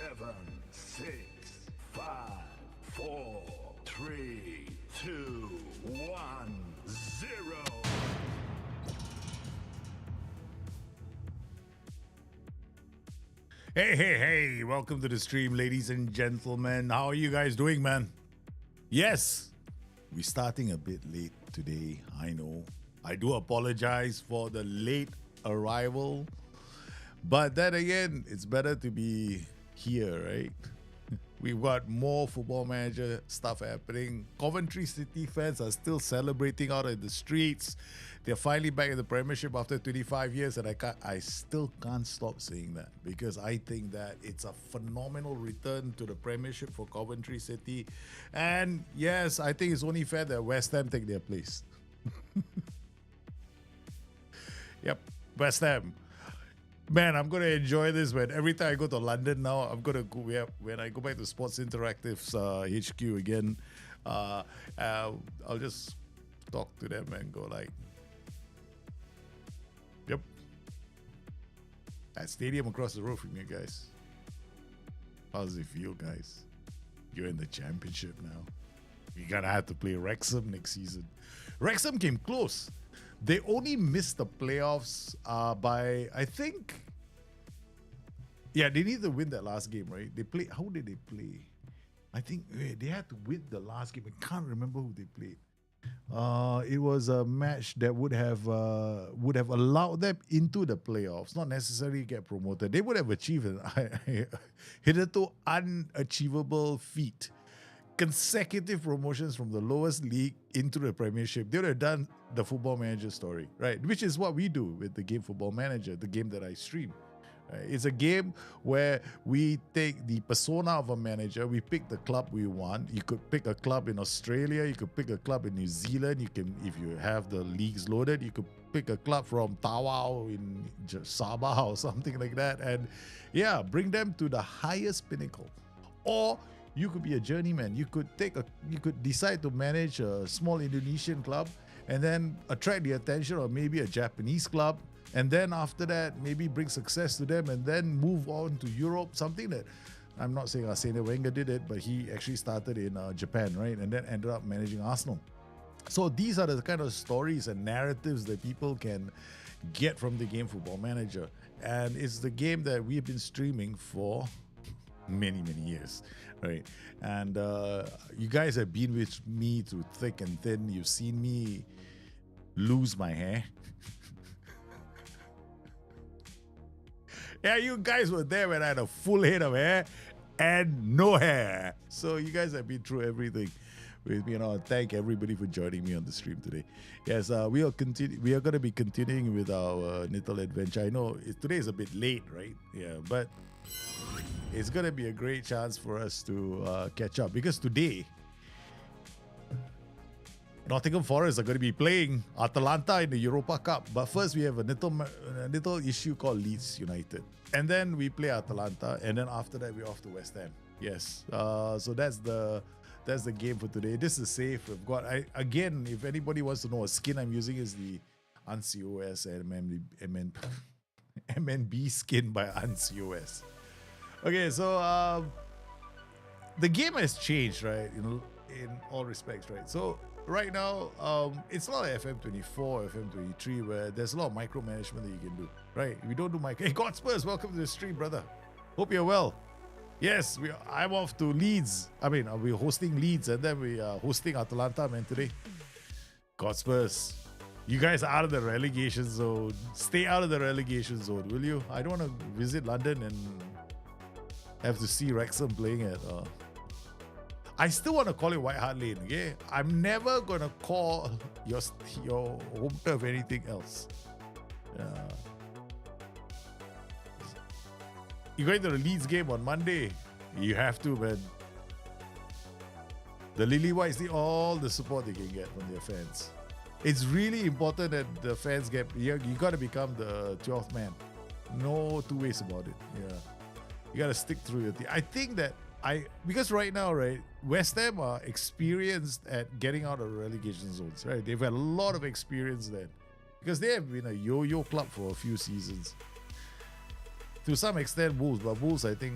7, 6, 5, 4, 3, 2, 1, 0. Hey, welcome to the stream, ladies and gentlemen. How are you guys doing, man? Yes, we're starting a bit late today, I know. I do apologize for the late arrival, but then again, it's better to be here, right? We've got more Football Manager stuff happening. Coventry City fans are still celebrating out in the streets. They're finally back in the Premiership after 25 years, and I still can't stop saying that because I think that it's a phenomenal return to the Premiership for Coventry City. And yes, I think it's only fair that West Ham take their place. Yep, West Ham. Man, I'm gonna enjoy this. When every time I go to London now, I'm gonna go. When I go back to Sports Interactive's HQ again, I'll just talk to them and go like, "Yep, that stadium across the road from you guys. How does it feel, guys? You're in the Championship now. You're gonna have to play Wrexham next season. Wrexham came close." They only missed the playoffs by, I think, yeah, they need to win that last game, right? They play. How did they play? I think they had to win the last game. I can't remember who they played. It was a match that would have allowed them into the playoffs, not necessarily get promoted. They would have achieved an hitherto unachievable feat. Consecutive promotions from the lowest league into the Premiership. They would have done the Football Manager story, right? Which is what we do with the game Football Manager, the game that I stream. Right? It's a game where we take the persona of a manager, we pick the club we want. You could pick a club in Australia, you could pick a club in New Zealand, you can, if you have the leagues loaded, you could pick a club from Tawau in Sabah or something like that, and yeah, bring them to the highest pinnacle. Or you could be a journeyman. You could decide to manage a small Indonesian club and then attract the attention of maybe a Japanese club, and then after that maybe bring success to them and then move on to Europe. Something that I'm not saying Arsene Wenger did it, but he actually started in Japan, right? And then ended up managing Arsenal. So these are the kind of stories and narratives that people can get from the game Football Manager, and it's the game that we've been streaming for many years, right? And you guys have been with me through thick and thin. You've seen me lose my hair. Yeah, you guys were there when I had a full head of hair and no hair. So you guys have been through everything with me, and I thank everybody for joining me on the stream today. Yes, we are going to be continuing with our little adventure. I know today is a bit late, right? Yeah, but it's going to be a great chance for us to catch up, because today Nottingham Forest are going to be playing Atalanta in the Europa Cup. But first we have a little issue called Leeds United, and then we play Atalanta, and then after that we're off to West Ham. Yes, so that's the game for today. This is safe. We've got, again, if anybody wants to know, a skin I'm using is the Uncos MNB skin by Uncos. Okay, so the game has changed, right? In all respects, right? So right now, it's not like FM24, FM23, where there's a lot of micromanagement that you can do, right? We don't do Hey, God Spurs, welcome to the stream, brother. Hope you're well. Yes, I'm off to Leeds. I mean, we're hosting Leeds, and then we are hosting Atalanta, man, today. God Spurs, you guys are out of the relegation zone. Stay out of the relegation zone, will you? I don't want to visit London and have to see Wrexham playing at... I still want to call it White Hart Lane, okay? I'm never going to call your home turf anything else. You're going to the Leeds game on Monday. You have to, man. The Lily Whites need all the support they can get from their fans. It's really important that the fans get... You got to become the 12th man. No two ways about it. Yeah. You got to stick through your team. I think that because right now, right, West Ham are experienced at getting out of relegation zones, right? They've had a lot of experience there because they have been a yo-yo club for a few seasons. to some extent Wolves, but Wolves I think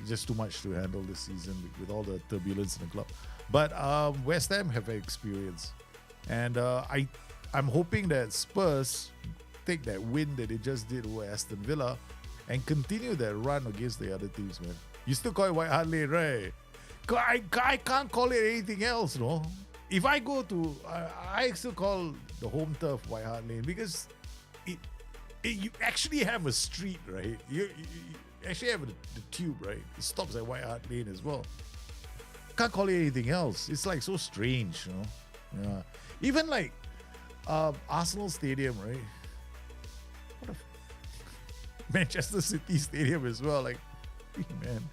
just too much to handle this season with all the turbulence in the club. But West Ham have experience, and I'm hoping that Spurs take that win that they just did over Aston Villa and continue that run against the other teams, man. You still call it White Hart Lane, right? I can't call it anything else, no? If I go to, I still call the home turf White Hart Lane because you actually have a street, right? You actually have the tube, right? It stops at White Hart Lane as well. Can't call it anything else. It's like so strange, you know? Yeah. Even like Arsenal Stadium, right? What a Manchester City Stadium as well. Like, man,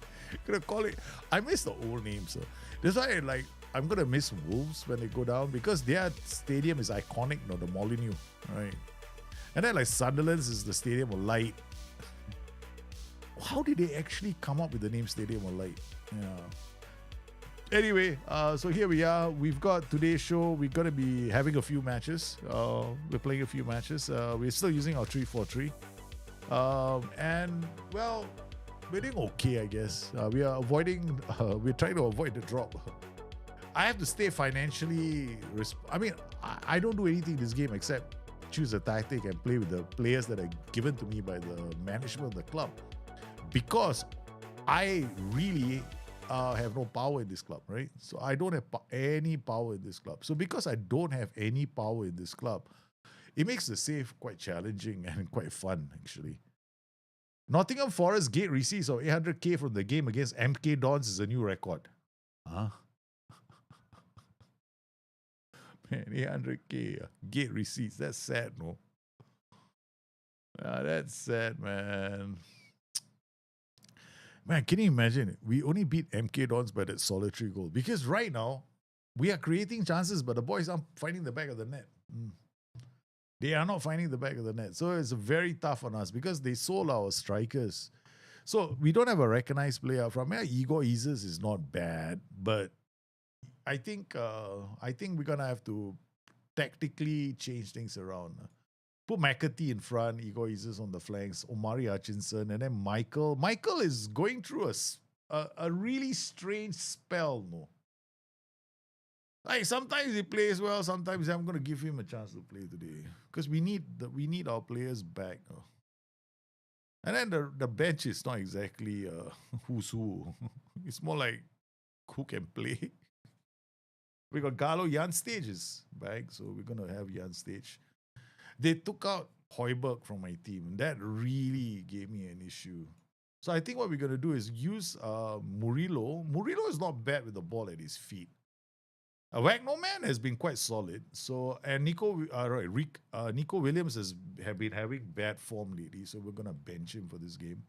gonna call it. I miss the old names, so that's why I'm gonna miss Wolves when they go down because their stadium is iconic, the Molineux, right? And then like Sunderland's is the Stadium of Light. How did they actually come up with the name Stadium of Light? Yeah. Anyway, so here we are. We've got today's show. We're gonna be having a few matches. We're playing a few matches. We're still using our 3-4-3. And well, we're doing okay, I guess. We are avoiding. We're trying to avoid the drop. I have to stay financially. I don't do anything in this game except choose a tactic and play with the players that are given to me by the management of the club, because I really have no power in this club, right? So I don't have any power in this club. So because I don't have any power in this club, it makes the save quite challenging and quite fun, actually. Nottingham Forest gate receipts of 800k from the game against MK Dons is a new record. Huh? Man, 800k gate receipts. That's sad, no? That's sad, man. Man, can you imagine? We only beat MK Dons by that solitary goal. Because right now, we are creating chances, but the boys aren't finding the back of the net. They are not finding the back of the net. So it's very tough on us because they sold our strikers. So we don't have a recognized player from here. Igor Isis is not bad, but I think we're gonna have to tactically change things around. Put McAtee in front, Igor Isis on the flanks, Omari Hutchinson, and then Michael. Michael is going through a really strange spell, no? Like sometimes he plays well, sometimes I'm gonna give him a chance to play today because we need our players back. No? And then the bench is not exactly who's who. It's more like who can play. We got Galo. Jan Stage is back, so we're going to have Jan Stage. They took out Hoiberg from my team. That really gave me an issue. So I think what we're going to do is use Murillo. Murillo is not bad with the ball at his feet. Wagnerman has been quite solid. So and Nico Williams have been having bad form lately, so we're going to bench him for this game.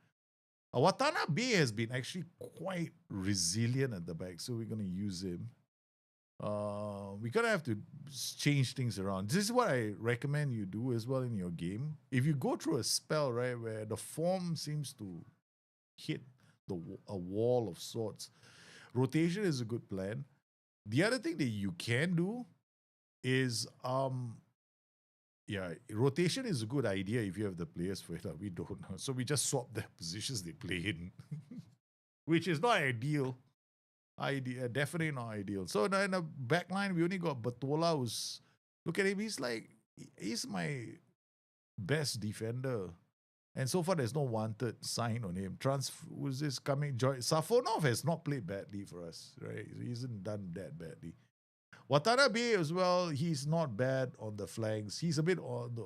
Watanabe has been actually quite resilient at the back, so we're going to use him. We're gonna have to change things around. This is what I recommend you do as well in your game. If you go through a spell, right, where the form seems to hit a wall of sorts, rotation is a good plan. The other thing that you can do is, rotation is a good idea if you have the players for it. We don't know, so we just swap the positions they play in, which is not ideal. Definitely not ideal. So in the back line, we only got Batola, who's, look at him, he's my best defender. And so far, there's no wanted sign on him. Who's this coming? Safonov has not played badly for us, right? He hasn't done that badly. Watanabe as well, he's not bad on the flanks. He's a bit old,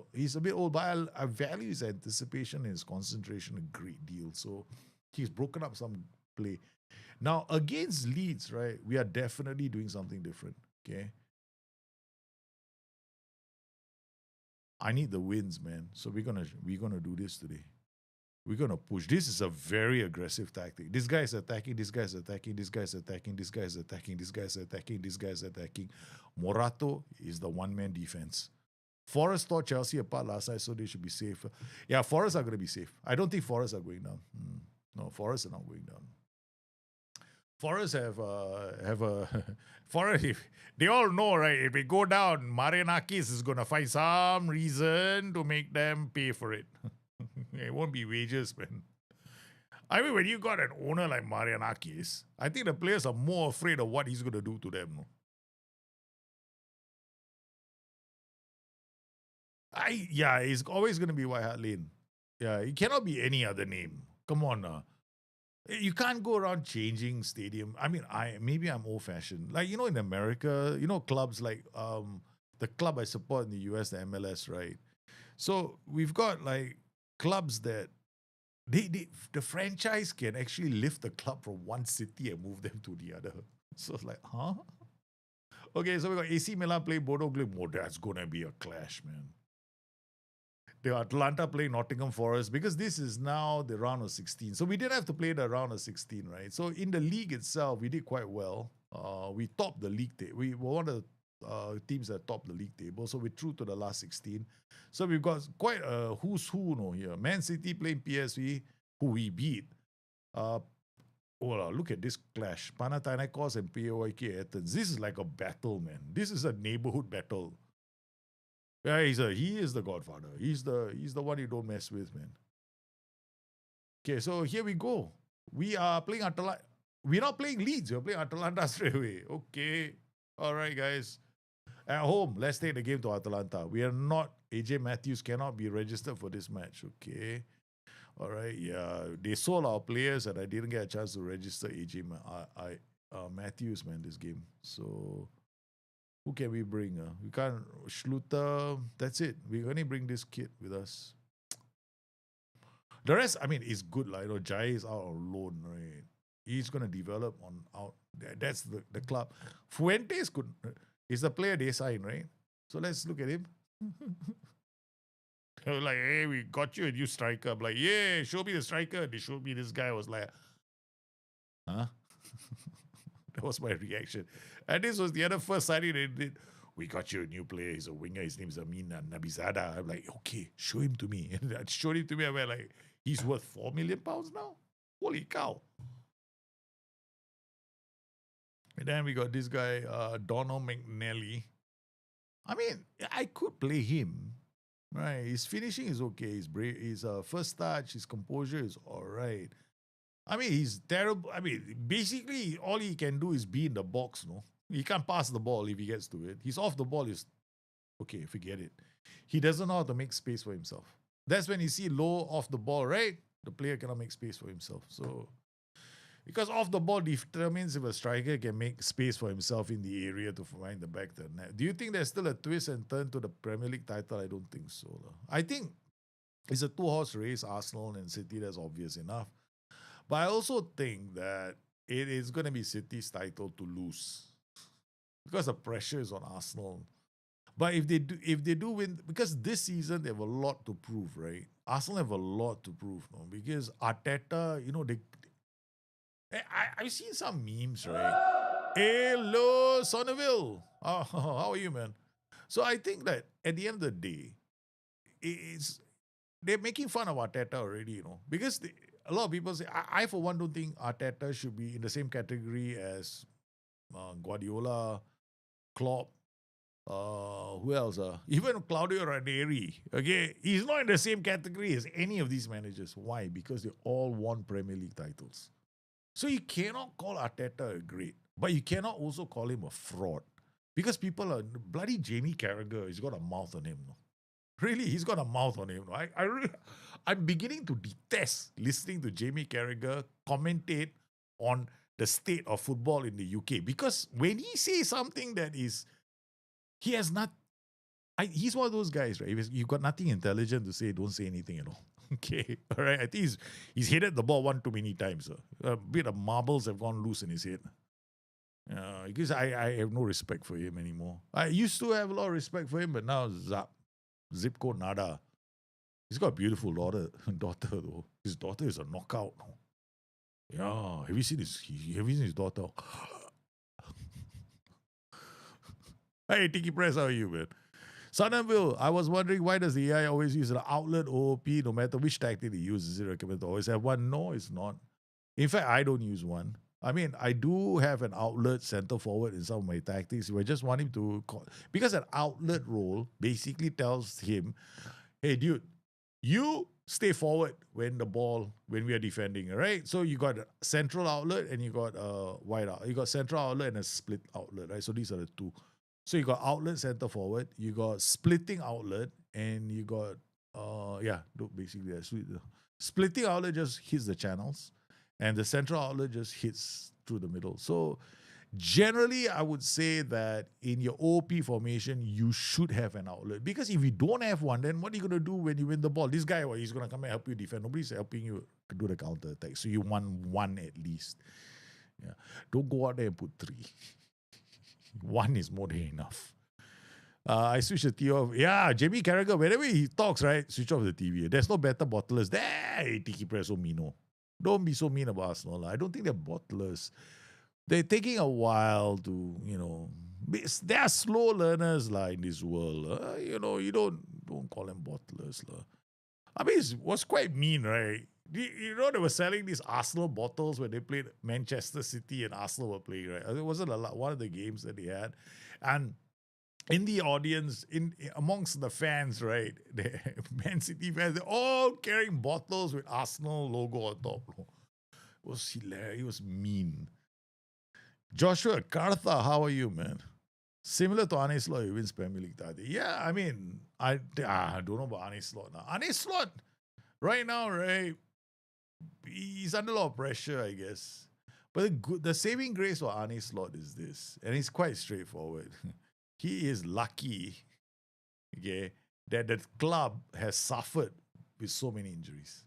but I value his anticipation and his concentration a great deal. So he's broken up some play. Now, against Leeds, right, we are definitely doing something different, okay? I need the wins, man. So we're gonna do this today. We're gonna push. This is a very aggressive tactic. This guy is attacking, this guy is attacking, this guy is attacking, this guy is attacking, this guy is attacking, this guy is attacking. Morato is the one-man defense. Forest tore Chelsea apart last night, so they should be safe. Yeah, Forest are gonna be safe. I don't think Forest are going down. No, Forest are not going down. Forest have a Forest. They all know, right? If they go down, Marianakis is gonna find some reason to make them pay for it. It won't be wages, man. I mean, when you got an owner like Marianakis, I think the players are more afraid of what he's going to do to them. No? Yeah, it's always going to be White Hart Lane. Yeah, it cannot be any other name. Come on, you can't go around changing stadium. I mean, maybe I'm old fashioned. Like in America, clubs like the club I support in the US, the MLS, right? So we've got like clubs that the franchise can actually lift the club from one city and move them to the other. So it's like, huh? Okay, so we got AC Milan play Bodo Glimt. Oh, that's gonna be a clash, man. The Atalanta play Nottingham Forest because this is now the round of 16. So we didn't have to play the round of 16, right? So in the league itself, we did quite well. We topped the league. We were one of the teams that topped the league table. So we're through to the last 16. So we've got quite a who's who here. Man City playing PSV, who we beat. Look at this clash. Panathinaikos and PAOK Athens. This is like a battle, man. This is a neighborhood battle. Yeah, he is the godfather. He's the one you don't mess with, man. Okay, so here we go. We are playing Atalanta. We're not playing Leeds. We're playing Atalanta straight away. Okay. All right, guys. At home, let's take the game to Atalanta. We are not, AJ Matthews cannot be registered for this match. Okay. All right. Yeah. They sold our players and I didn't get a chance to register AJ Matthews, man, this game. So who can we bring? We can't. Schluter. That's it. We only bring this kid with us. The rest, I mean, is good. Like, Jai is out on loan, right? He's going to develop on out. That's the club. Fuentes is the player they signed, right? So let's look at him. They were like, hey, we got you a new striker. I'm like, yeah, show me the striker. They showed me this guy. I was like, huh? That was my reaction. And this was the other first signing they did. We got you a new player. He's a winger. His name is Amin Nabizada. I'm like, okay, show him to me. And I showed him to me. I went like, he's worth £4 million now? Holy cow. And then we got this guy, Donald McNally. I mean, I could play him. Right. His finishing is okay. His first touch, his composure is all right. I mean, he's terrible. I mean, basically, all he can do is be in the box, no? He can't pass the ball if he gets to it. He's off the ball, is okay, forget it. He doesn't know how to make space for himself. That's when you see low off the ball, right? The player cannot make space for himself. So, because off the ball determines if a striker can make space for himself in the area to find the back to the net. Do you think there's still a twist and turn to the Premier League title? I don't think so. I think it's a two-horse race, Arsenal and City. That's obvious enough. But I also think that it is going to be City's title to lose because the pressure is on Arsenal. But if they do win, because this season they have a lot to prove, right? Arsenal have a lot to prove, no? Because Arteta, I've seen some memes, right? Hello, Sonneville. How are you, man? So I think that at the end of the day, they're making fun of Arteta already, because a lot of people say, I for one don't think Arteta should be in the same category as Guardiola, Klopp, who else? Even Claudio Ranieri. Okay, he's not in the same category as any of these managers. Why? Because they all won Premier League titles. So you cannot call Arteta a great, but you cannot also call him a fraud. Because people are, bloody Jamie Carragher, he's got a mouth on him. No? Really, he's got a mouth on him. No? I'm beginning to detest listening to Jamie Carragher commentate on the state of football in the UK. Because when he says something that is, he has not, he's one of those guys, right? You've got nothing intelligent to say, don't say anything at all. Okay, all right. I think he's headed the ball one too many times. A bit of marbles have gone loose in his head. Because I have no respect for him anymore. I used to have a lot of respect for him, but now Zipco nada. He's got a beautiful daughter though. His daughter is a knockout. Yeah, have you seen his daughter? Hey, Tiki Press, how are you, man? Sonnenville, I was wondering, why does the AI always use an outlet OOP no matter which tactic they use? Is it recommended to always have one? No, it's not. In fact, I don't use one. I mean, I do have an outlet center forward in some of my tactics. I just want him to call, because an outlet role basically tells him, hey, dude, You stay forward when we are defending, right? So you got a central outlet and you got a wide out. You got central outlet and a split outlet, right? So these are the two. So you got outlet center forward, you got splitting outlet, and you got basically splitting outlet just hits the channels, and the central outlet just hits through the middle. So generally, I would say that in your OP formation, you should have an outlet. Because if you don't have one, then what are you going to do when you win the ball? This guy, he's going to come and help you defend. Nobody's helping you to do the counter attack. So you want one at least. Yeah. Don't go out there and put three. One is more than enough. I switch the TV off. Yeah, Jamie Carragher, whenever he talks, right, switch off the TV. There's no better bottlers. There, Tiki Press so mean. Don't be so mean about Arsenal. I don't think they're bottlers. They're taking a while to, they are slow learners in this world. You don't call them bottlers. I mean, it was quite mean, right? They were selling these Arsenal bottles when they played Manchester City and Arsenal were playing, right? It wasn't one of the games that they had. And in the audience, amongst the fans, right, the Man City fans, they're all carrying bottles with Arsenal logo on top. It was hilarious. It was mean. Joshua Cartha, how are you, man? Similar to Arne Slot, he wins Premier League title. Yeah, I mean, I don't know about Arne Slot now. Arne Slot, right now, right, he's under a lot of pressure, I guess. But the saving grace for Arne Slot is this, and it's quite straightforward. He is lucky, okay, that the club has suffered with so many injuries.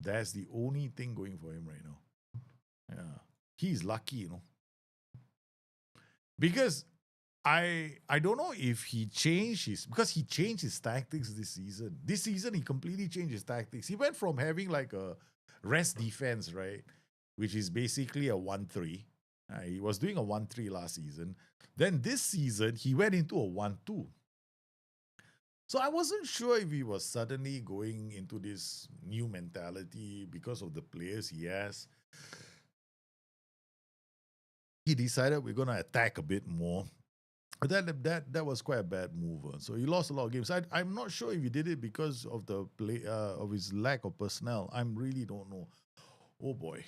That's the only thing going for him right now. Yeah, he's lucky, Because I don't know if he changed he changed his tactics this season. This season, he completely changed his tactics. He went from having like a rest defense, right, which is basically a 1-3. He was doing a 1-3 last season. Then this season, he went into a 1-2. So I wasn't sure if he was suddenly going into this new mentality because of the players he has. He decided we're going to attack a bit more. That was quite a bad move. So he lost a lot of games. I'm not sure if he did it because of the play of his lack of personnel. I really don't know. Oh boy.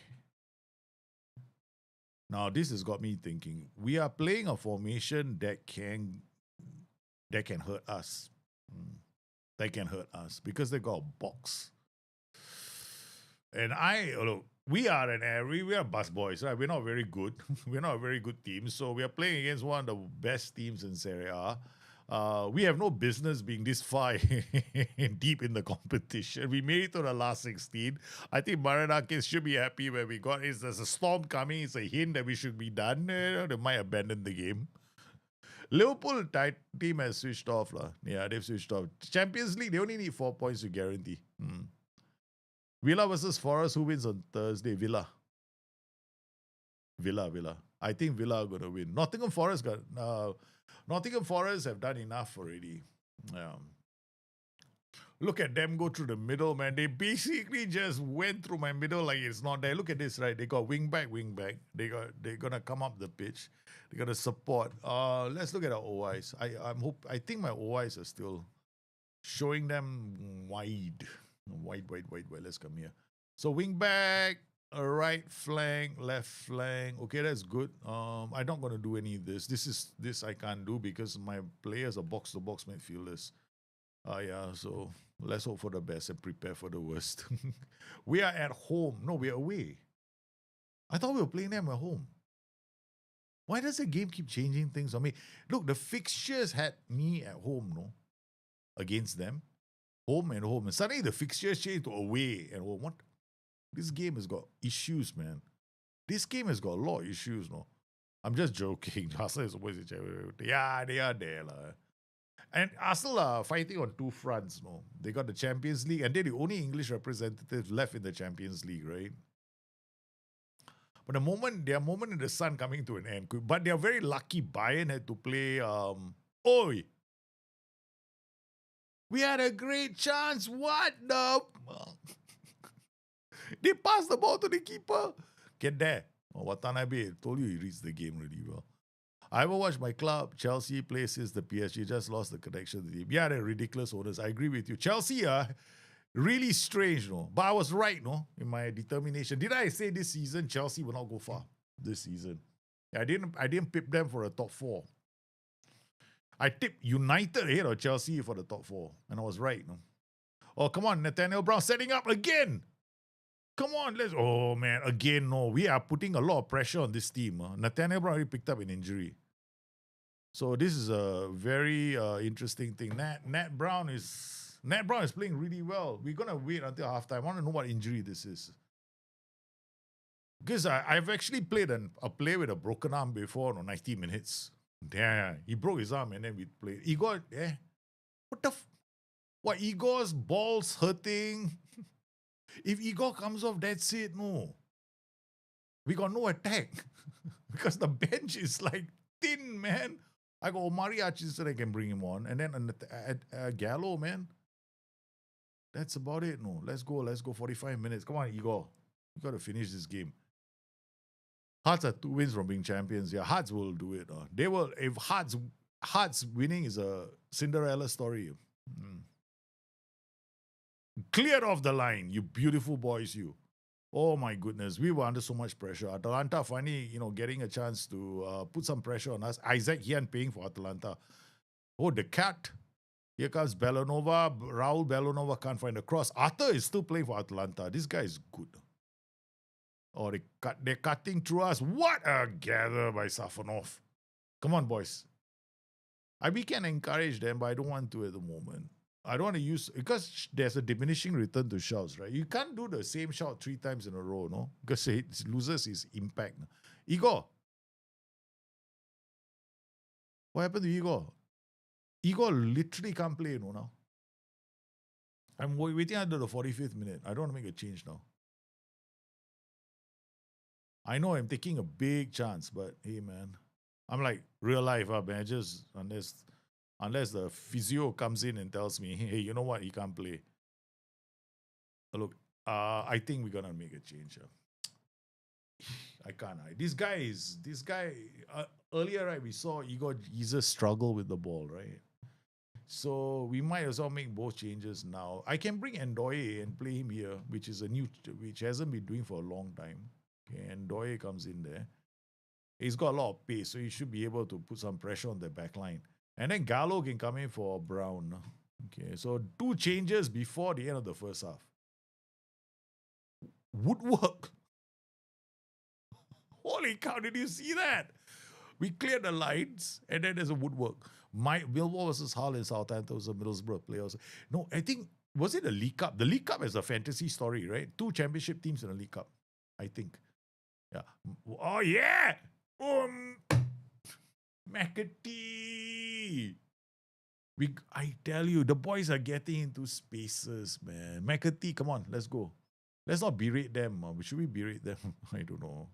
Now this has got me thinking. We are playing a formation that can hurt us. They can hurt us because they got a box. And we are bus boys, right? We're not very good. We're not a very good team. So we are playing against one of the best teams in Serie A. We have no business being this far deep in the competition. We made it to the last 16. I think Marinakis should be happy where we got. There's a storm coming. It's a hint that we should be done. They might abandon the game. Liverpool team has switched off. Yeah, they've switched off. Champions League, they only need 4 points to guarantee. Villa versus Forest, who wins on Thursday? Villa. I think Villa are going to win. Nottingham Forest have done enough already. Look at them go through the middle, man. They basically just went through my middle like it's not there. Look at this, right? They got wing back. They're gonna come up the pitch. They're gonna support. Let's look at our OIs. I think my OIs are still showing them wide. Let's come here. So wing back, a right flank, left flank. Okay, that's good. I'm not gonna do any of this. This I can't do because my players are box to box midfielders. So let's hope for the best and prepare for the worst. We are at home. No, we are away. I thought we were playing them at home. Why does the game keep changing things on me? Look, the fixtures had me at home, no? Against them. Home and home. And suddenly the fixtures changed to away and home. What? This game has got issues, man. This game has got a lot of issues, no? I'm just joking. Arsenal is always yeah, they are there. And Arsenal are fighting on two fronts, no? They got the Champions League, and they're the only English representatives left in the Champions League, right? But their moment in the sun coming to an end. But they're very lucky. Bayern had to play. We had a great chance. What the? They passed the ball to the keeper. Get there. Watanabe told you he reads the game really well. I haven't watched my club, Chelsea, play since the PSG just lost the connection to the team. Yeah, they're ridiculous owners. I agree with you. Chelsea, Really strange, no? But I was right, no, in my determination. Did I say this season Chelsea will not go far this season? I didn't pip them for a top four. I tipped United ahead of Chelsea for the top four, and I was right, no? Oh, come on, Nathaniel Brown setting up again. Come on, let's. Oh man, again, no. We are putting a lot of pressure on this team. Nathaniel Brown already picked up an injury. So this is a very interesting thing. Nat Brown is playing really well. We're gonna wait until halftime. I want to know what injury this is. Because I've actually played a play with a broken arm before, no, 90 minutes. Yeah, he broke his arm and then we played. Igor, what Igor's balls hurting? If Igor comes off, that's it. No, we got no attack because the bench is like thin, man. I got Omari Hutchinson, I can bring him on, and then Gallo, man. That's about it. No, let's go. 45 minutes. Come on, Igor, you got to finish this game. Hearts are 2 wins from being champions. Yeah, Hearts will do it. They will. If Hearts winning is a Cinderella story. Clear off the line, you beautiful boys, you. Oh my goodness, we were under so much pressure. Atalanta finally, getting a chance to put some pressure on us. Isaac Yan paying for Atalanta. Oh, the cat. Here comes Bellanova. Raul Bellanova can't find a cross. Arthur is still playing for Atalanta. This guy is good. Oh, they're cutting through us. What a gather by Safanov. Come on, boys. We can encourage them, but I don't want to at the moment. I don't want to use, because there's a diminishing return to shouts, right? You can't do the same shout 3 times in a row, no? Because it loses its impact. Igor. What happened to Igor? Igor literally can't play, now. I'm waiting until the 45th minute. I don't want to make a change now. I know I'm taking a big chance, but hey, man. I'm like real life, man. Just unless the physio comes in and tells me, hey, you know what, he can't play. Look, I think we're gonna make a change. I can't. This guy. Earlier, right? We saw Igor Jesus struggle with the ball, right? So we might as well make both changes now. I can bring Ndoye and play him here, which hasn't been doing for a long time. Okay, Ndoye comes in there. He's got a lot of pace, so he should be able to put some pressure on the back line. And then Gallo can come in for Brown. Okay, so 2 changes before the end of the first half. Woodwork. Holy cow, did you see that? We cleared the lines, and then there's a woodwork. Millwall versus Hull in Southampton was a Middlesbrough players. No, I think, was it the League Cup? The League Cup is a fantasy story, right? 2 championship teams in the League Cup, I think. Yeah. Oh, yeah! McAtee! I tell you, the boys are getting into spaces, man. McAtee, come on, let's go. Let's not berate them. Should we berate them? I don't know.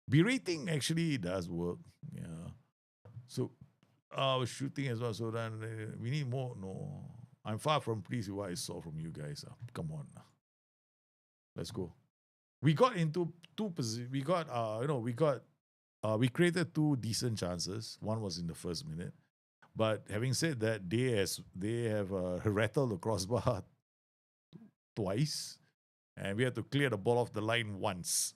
Berating actually does work. Yeah. So, shooting as well. So then we need more. No, I'm far from pleased with what I saw from you guys. Come on. Let's go. We got into 2 positions. We created 2 decent chances. One was in the first minute. But having said that, they have rattled the crossbar twice, and we had to clear the ball off the line once.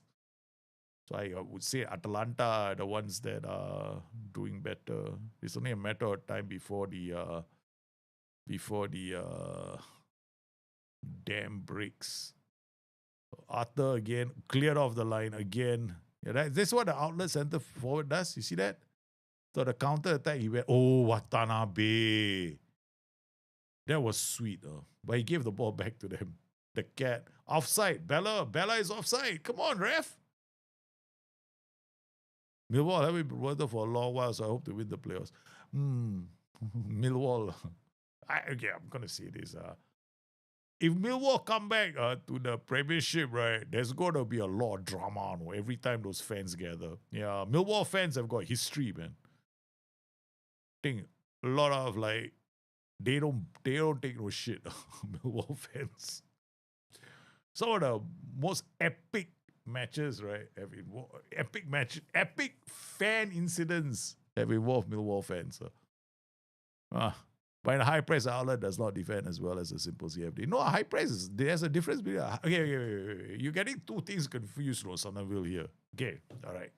So I would say Atalanta are the ones that are doing better. It's only a matter of time before the dam breaks. Arthur again cleared off the line again. Yeah, this is what the outlet center forward does. You see that? So the counter attack, he went, oh, Watanabe. That was sweet. But he gave the ball back to them. The cat. Offside. Bella is offside. Come on, ref. Millwall haven't been working for a long while, so I hope to win the playoffs. Millwall. I'm going to say this. If Millwall come back to the Premiership, right, there's going to be a lot of drama every time those fans gather. Yeah, Millwall fans have got history, man. I think a lot of they don't take no shit. Millwall fans. Some of the most epic matches, right? Epic fan incidents have involved Millwall fans. But a high press outlet does not defend as well as a simple CFD. No, a high press there's a difference between okay. You're getting two things confused, no, Sonaville here. Okay, all right.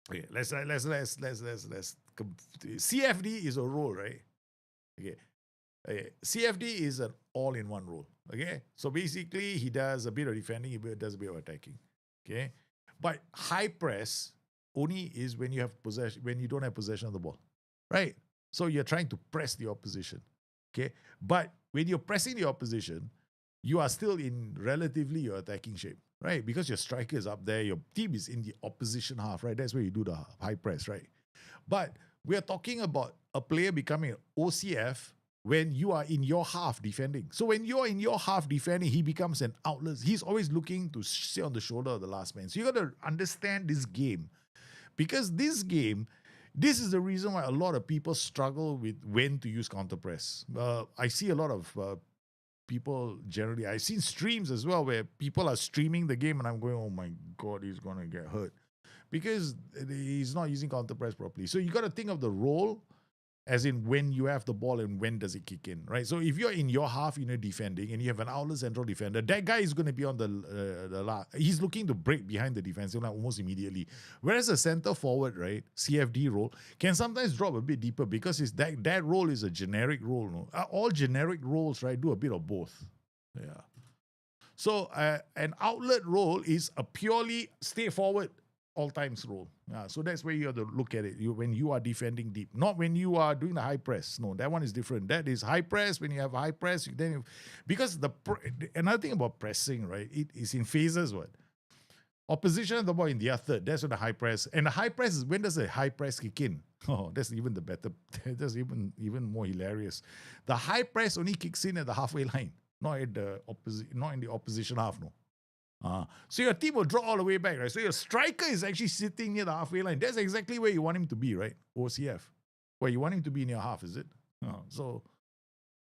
Okay, let's CFD is a role, right? Okay. CFD is an all-in-one role. Okay, so basically he does a bit of defending, he does a bit of attacking. Okay, but high press only is when you have possession, when you don't have possession of the ball, right? So you're trying to press the opposition. Okay, but when you're pressing the opposition, you are still in relatively your attacking shape, right? Because your striker is up there, your team is in the opposition half, right? That's where you do the high press, right? But we are talking about a player becoming an OCF when you are in your half defending. So when you're in your half defending, he becomes an outlet. He's always looking to sit on the shoulder of the last man. So you got to understand this game. Because this game, this is the reason why a lot of people struggle with when to use counter press. I see a lot of people generally. I've seen streams as well where people are streaming the game and I'm going, oh my God, he's going to get hurt. Because he's not using counter press properly. So you got to think of the role as in when you have the ball and when does it kick in, right? So if you're in your half, defending and you have an outlet central defender, that guy is going to be on he's looking to break behind the defense almost immediately. Whereas a center forward, right, CFD role, can sometimes drop a bit deeper because that role is a generic role. No? All generic roles, right, do a bit of both. Yeah. So an outlet role is a purely stay forward all times role. So that's where you have to look at it. When you are defending deep, not when you are doing the high press. No, that one is different. That is high press. When you have high press, because another thing about pressing, right? It is in phases. What opposition of the ball in the third? That's when the high press. And the high press is when does the high press kick in? Oh, that's even the better. That's even more hilarious. The high press only kicks in at the halfway line, not at the not in the opposition half. No. So your team will draw all the way back, right? So your striker is actually sitting near the halfway line. That's exactly where you want him to be, right? OCF. Where you want him to be in your half, is it? So,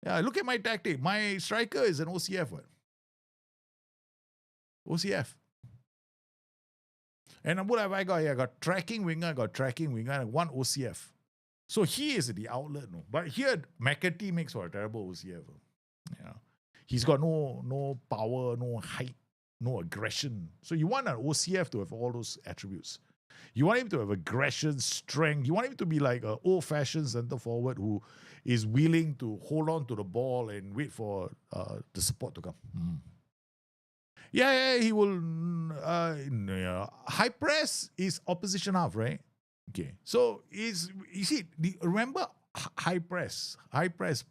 yeah, look at my tactic. My striker is an OCF. What? OCF. And what have I got here? I got tracking winger, and one OCF. So he is the outlet, no. But here, McAtee makes for a terrible OCF. Yeah. He's got no power, no height, no aggression. So you want an OCF to have all those attributes. You want him to have aggression, strength. You want him to be like an old-fashioned center forward who is willing to hold on to the ball and wait for the support to come. Yeah, he will. High press is opposition half, right? Okay. So remember high press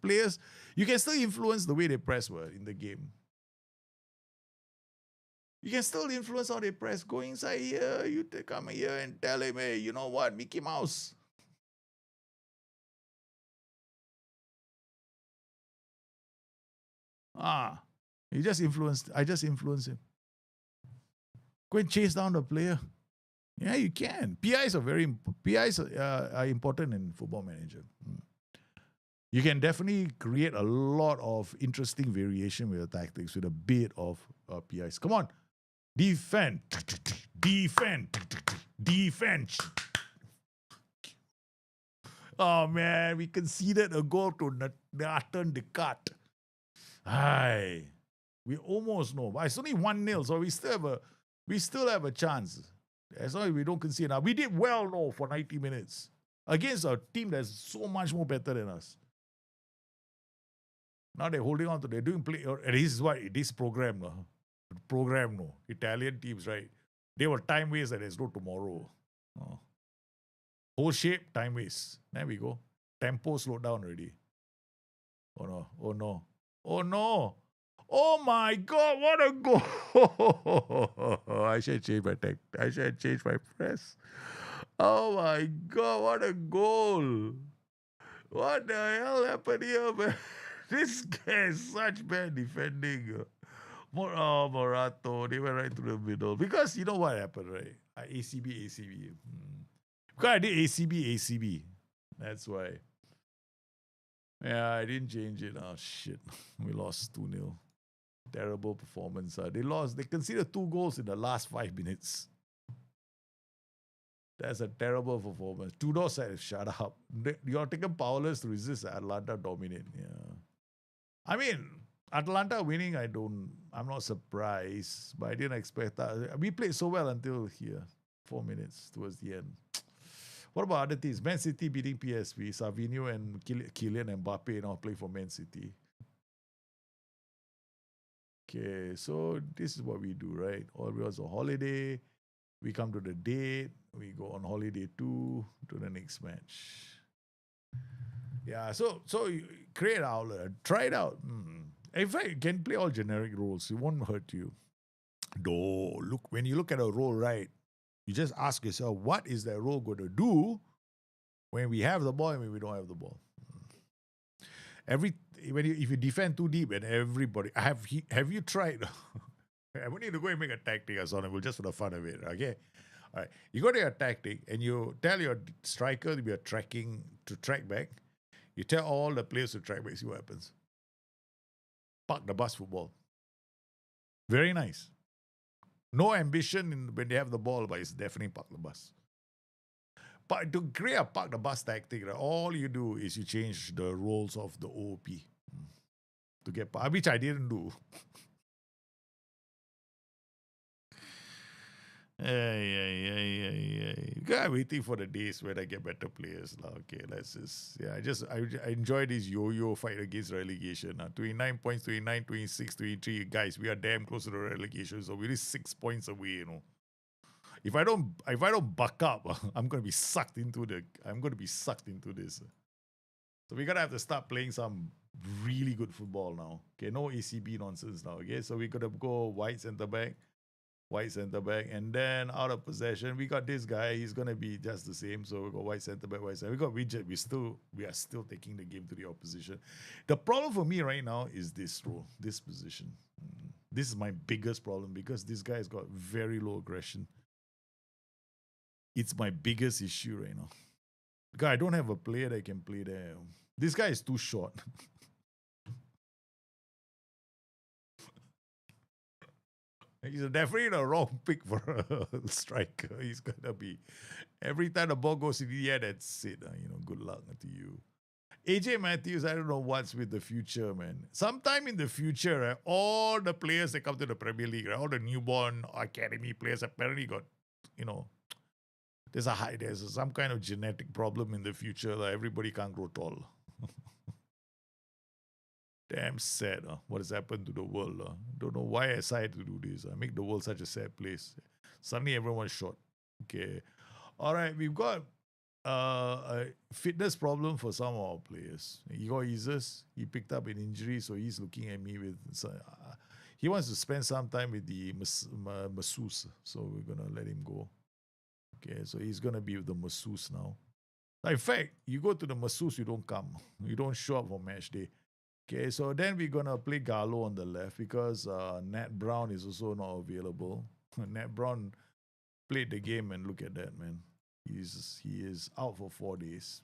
players, you can still influence the way they press in the game. You can still influence how they press. Go inside here, you come here and tell him, hey, you know what, Mickey Mouse. I just influenced him. Go and chase down the player. Yeah, you can. PIs are important in Football Manager. You can definitely create a lot of interesting variation with your tactics with a bit of PIs. Come on. Defend. Oh man, we conceded a goal to Nathan Descartes. Hi. We almost know. But it's only 1-0, so we still have a chance. As long as we don't concede now. We did well for 90 minutes. Against a team that's so much more better than us. Now they're holding on to they're doing play. And this is why this program, Italian teams, right? They were time waste and there's no tomorrow. Whole shape, time waste. There we go. Tempo slowed down already. Oh no. Oh my God, what a goal. I should change my tech. I should change my press. Oh my God, what a goal. What the hell happened here, man? This guy is such bad defending. Morato, they went right through the middle. Because you know what happened, right? ACB. Because I did ACB. That's why. Yeah, I didn't change it. Oh, shit. We lost 2-0. Terrible performance. They conceded 2 goals in the last 5 minutes. That's a terrible performance. Tudor said, shut up. You're taking powerless to resist Atlanta dominate. Yeah. I mean, Atalanta winning, I'm not surprised, but I didn't expect that. We played so well until here, 4 minutes towards the end. What about other teams? Man City beating PSV, Savinho and Kylian Mbappe now play for Man City. Okay, so this is what we do, right? Always a holiday. We come to the date. We go on holiday too to the next match. Yeah, so you create an outlet, try it out. In fact, you can play all generic roles. It won't hurt you. Though, look, when you look at a role, right, you just ask yourself, what is that role going to do when we have the ball and when we don't have the ball? If you defend too deep and everybody, have you tried? I want you to go and make a tactic or something, just for the fun of it. Okay, all right. You go to your tactic and you tell your striker to be track back. You tell all the players to track back. See what happens. Park the bus football. Very nice. No ambition when they have the ball, but it's definitely park the bus. But to create a park the bus tactic, right, all you do is you change the roles of the OP to get which I didn't do. I'm waiting for the days when I get better players. Okay, I enjoy this yo-yo fight against relegation. 29 points, 29, 26, 23. Guys, we are damn close to the relegation, so we're 6 points away, you know. If I don't buck up, I'm gonna be sucked into this. So we're gonna have to start playing some really good football now. Okay, no ACB nonsense now. Okay, so we're gonna go white centre back, and then out of possession, we got this guy. He's gonna be just the same. So we got white centre back, white centre. We got Widget. We are still taking the game to the opposition. The problem for me right now is this role, this position. This is my biggest problem because this guy has got very low aggression. It's my biggest issue right now. Because I don't have a player that can play there. This guy is too short. He's definitely the wrong pick for a striker. He's going to be, every time the ball goes in the air, that's it. Good luck to you. AJ Matthews, I don't know what's with the future, man. Sometime in the future, right, all the players that come to the Premier League, right, all the newborn academy players apparently got, there's some kind of genetic problem in the future that everybody can't grow tall. Damn sad, what has happened to the world. Don't know why I decided to do this. I make the world such a sad place. Suddenly everyone's short. Okay. All right, we've got a fitness problem for some of our players. Igor Isis, he picked up an injury, so he's looking at me with... he wants to spend some time with the masseuse, so we're going to let him go. Okay, so he's going to be with the masseuse now. In fact, you go to the masseuse, you don't come. You don't show up for match day. Okay, so then we're going to play Gallo on the left because Nat Brown is also not available. Nat Brown played the game and look at that, man. He is out for 4 days.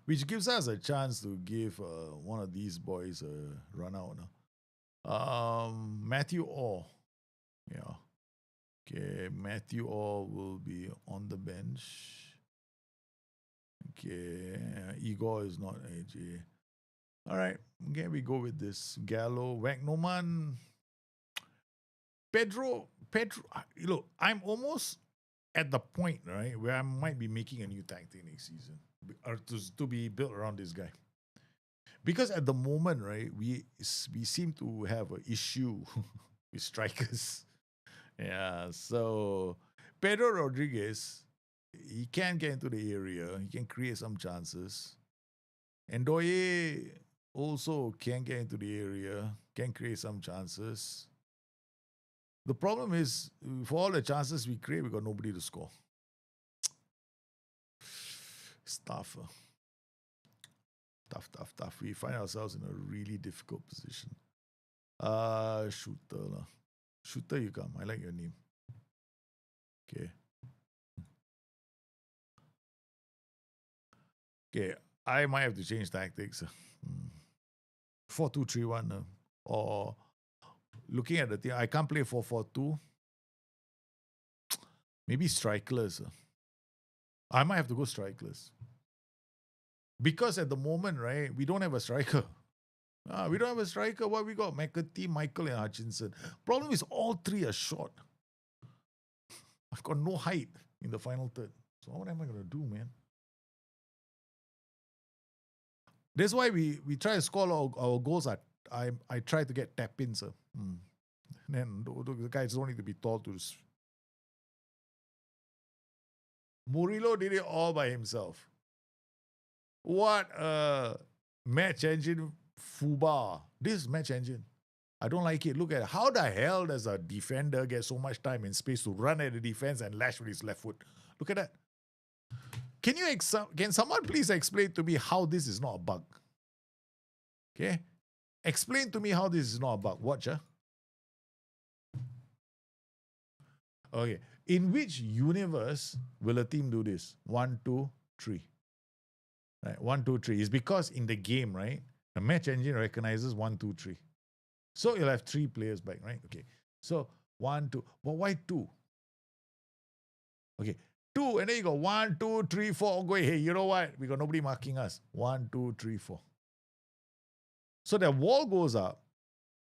Which gives us a chance to give one of these boys a run out now. Matthew Orr. Yeah. Okay, Matthew Orr will be on the bench. Okay, Igor is not AJ. All right, okay, we go with this. Gallo, Wagnoman, Pedro. Look, I'm almost at the point, right, where I might be making a new tactic next season or to be built around this guy. Because at the moment, right, we seem to have an issue with strikers. Yeah, so Pedro Rodriguez, he can get into the area. He can create some chances. And Ndoye also can get into the area, can create some chances. The problem is, for all the chances we create, we got nobody to score. It's tough. Tough. We find ourselves in a really difficult position. Shooter. Shooter, you come. I like your name. Okay. Okay, I might have to change tactics. 4-2-3-1. Or looking at the thing, I can't play 4-4-2. Maybe strikeless. I might have to go strikeless. Because at the moment, right, we don't have a striker. We don't have a striker. What we got? McAtee, Michael, and Hutchinson. Problem is all three are short. I've got no height in the final third. So what am I going to do, man? That's why we try to score our goals. I try to get tap-ins. Then the guys don't need to be tall to... Murillo did it all by himself. What a match engine Fuba. This match engine. I don't like it. Look at it. How the hell does a defender get so much time and space to run at the defense and lash with his left foot? Look at that. Can someone please explain to me how this is not a bug? Okay? Explain to me how this is not a bug. Watch, Okay. In which universe will a team do this? 1, 2, 3. Right? 1, 2, 3. It's because in the game, right? The match engine recognizes 1, 2, 3. So you'll have 3 players back, right? Okay. So 1, 2. But why 2? Okay. 2, and then you go 1, 2, 3, 4. Go, hey, you know what? We got nobody marking us. 1, 2, 3, 4. So the wall goes up,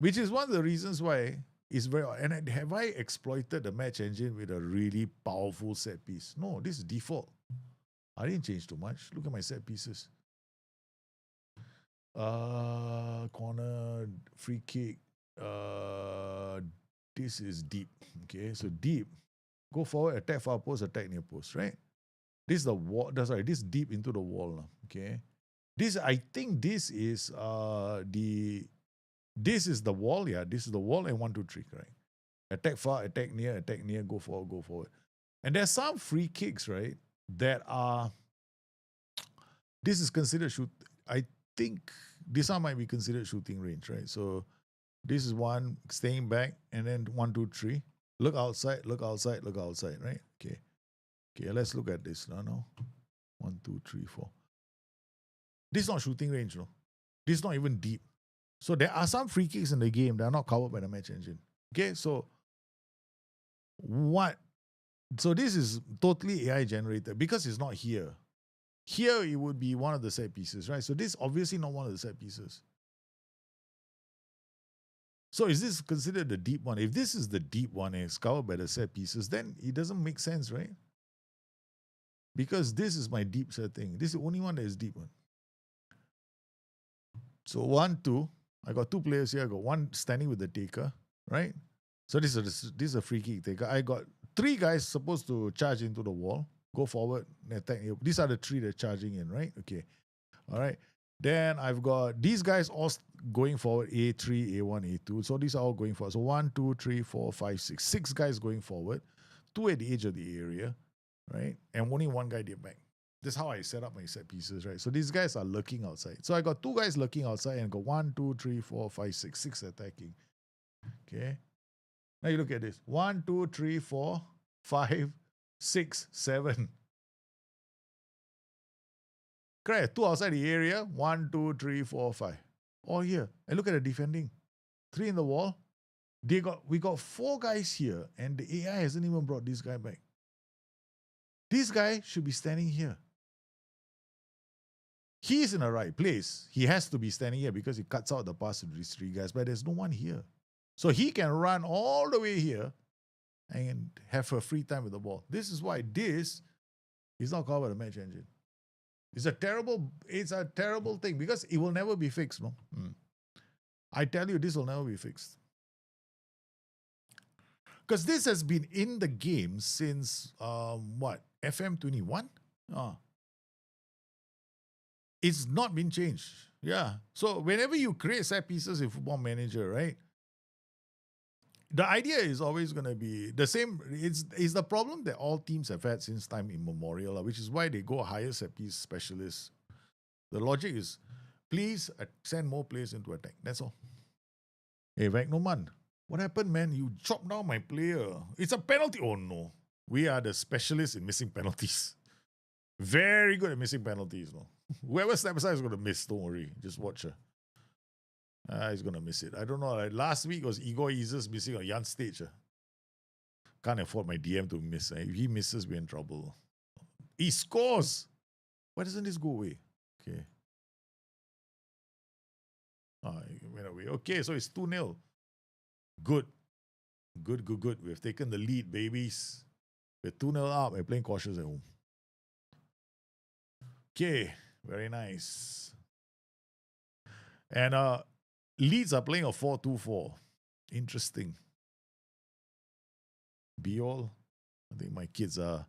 which is one of the reasons why it's very. And have I exploited the match engine with a really powerful set piece? No, this is default. I didn't change too much. Look at my set pieces. Corner, free kick. This is deep. Okay, so deep. Go forward, attack far post, attack near post, right? This is the wall. That's right. This is deep into the wall. Okay. I think this is this is the wall. Yeah, this is the wall and 1, 2, 3, correct? Attack far, attack near, go forward, go forward. And there's some free kicks, right? That are, this is considered shoot. I think this one might be considered shooting range, right? So this is one staying back, and then 1, 2, 3. Look outside, look outside, look outside, right? Okay. Okay, let's look at this now. 1, 2, 3, 4. This is not shooting range, no. This is not even deep. So there are some free kicks in the game that are not covered by the match engine. Okay, so what? So this is totally AI generated because it's not here. Here it would be one of the set pieces, right? So this is obviously not one of the set pieces. So is this considered the deep one? If this is the deep one and it's covered by the set pieces, then it doesn't make sense, right? Because this is my deep setting. This is the only one that is deep one. So 1, 2. I got 2 players here. I got one standing with the taker, right? So this is a free kick taker. I got 3 guys supposed to charge into the wall, go forward, attack. These are the 3 that are charging in, right? Okay. All right. Then I've got these guys all going forward, A3, A1, A2. So these are all going forward. So 1, 2, 3, 4, 5, 6. 6 guys going forward, 2 at the edge of the area, right? And only 1 guy did back. That's how I set up my set pieces, right? So these guys are lurking outside. So I got 2 guys lurking outside and got 1, 2, 3, 4, 5, 6. 6 attacking. Okay. Now you look at this. 1, 2, 3, 4, 5, 6, 7. Correct. 2 outside the area. 1, 2, 3, 4, 5. All here. And look at the defending. 3 in the wall. We got 4 guys here, and the AI hasn't even brought this guy back. This guy should be standing here. He's in the right place. He has to be standing here because he cuts out the pass to these 3 guys, but there's no one here. So he can run all the way here and have a free time with the ball. This is why this is not covered by the match engine. It's a terrible thing because it will never be fixed, no? I tell you, this will never be fixed. Because this has been in the game since, FM21? It's not been changed. Yeah. So whenever you create set pieces in Football Manager, right? The idea is always going to be the same. It's the problem that all teams have had since time immemorial, which is why they go hire set piece specialists. The logic is, please send more players into attack. That's all. Hey, Wagnoman, what happened, man? You chopped down my player. It's a penalty. Oh, no. We are the specialists in missing penalties. Very good at missing penalties. No? Whoever steps aside is going to miss. Don't worry. Just watch her. He's going to miss it. I don't know. Like last week was Igor Isis missing on Jan stage. can't afford my DM to miss. If he misses, we're in trouble. He scores. Why doesn't this go away? Okay. It went away. Okay, so it's 2-0. Good. Good. We've taken the lead, babies. We're 2-0 up. We're playing cautious at home. Okay, very nice. And Leeds are playing a 4-2-4. Interesting. Be all. I think my kids are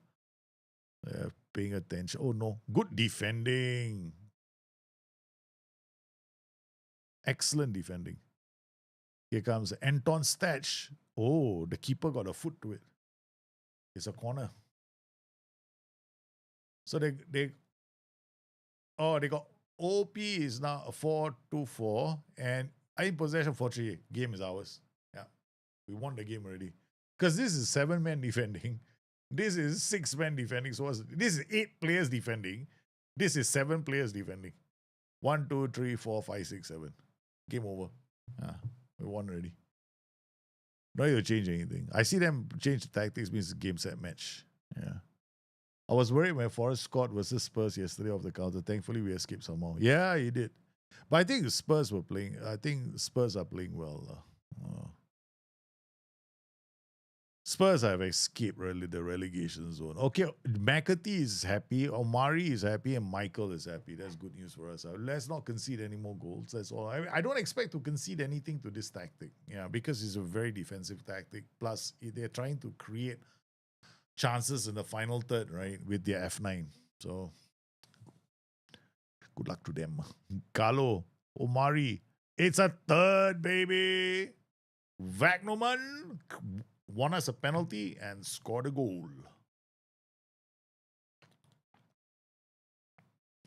paying attention. Oh no, good defending. Excellent defending. Here comes Anton Stach. Oh, the keeper got a foot to it. It's a corner. So they got OP is now a 4-2-4 and in possession 4-3. Game is ours. Yeah. We won the game already. Because this is 7-man defending. This is 6-man defending. So this is 8 players defending. This is 7 players defending. 1, 2, 3, 4, 5, 6, 7. Game over. Yeah, we won already. No need to change anything. I see them change the tactics means game set match. Yeah. I was worried when Forrest scored versus Spurs yesterday off the counter. Thankfully, we escaped somehow. Yeah, he did. But I think Spurs were playing. I think Spurs are playing well. Spurs have escaped really the relegation zone. Okay, McAtee is happy, Omari is happy, and Michael is happy. That's good news for us. Let's not concede any more goals. That's all. I don't expect to concede anything to this tactic. Yeah, because it's a very defensive tactic. Plus, they're trying to create chances in the final third, right, with their F9. So, good luck to them. Carlo, Omari, it's a third, baby. Wagnerman won us a penalty and scored a goal.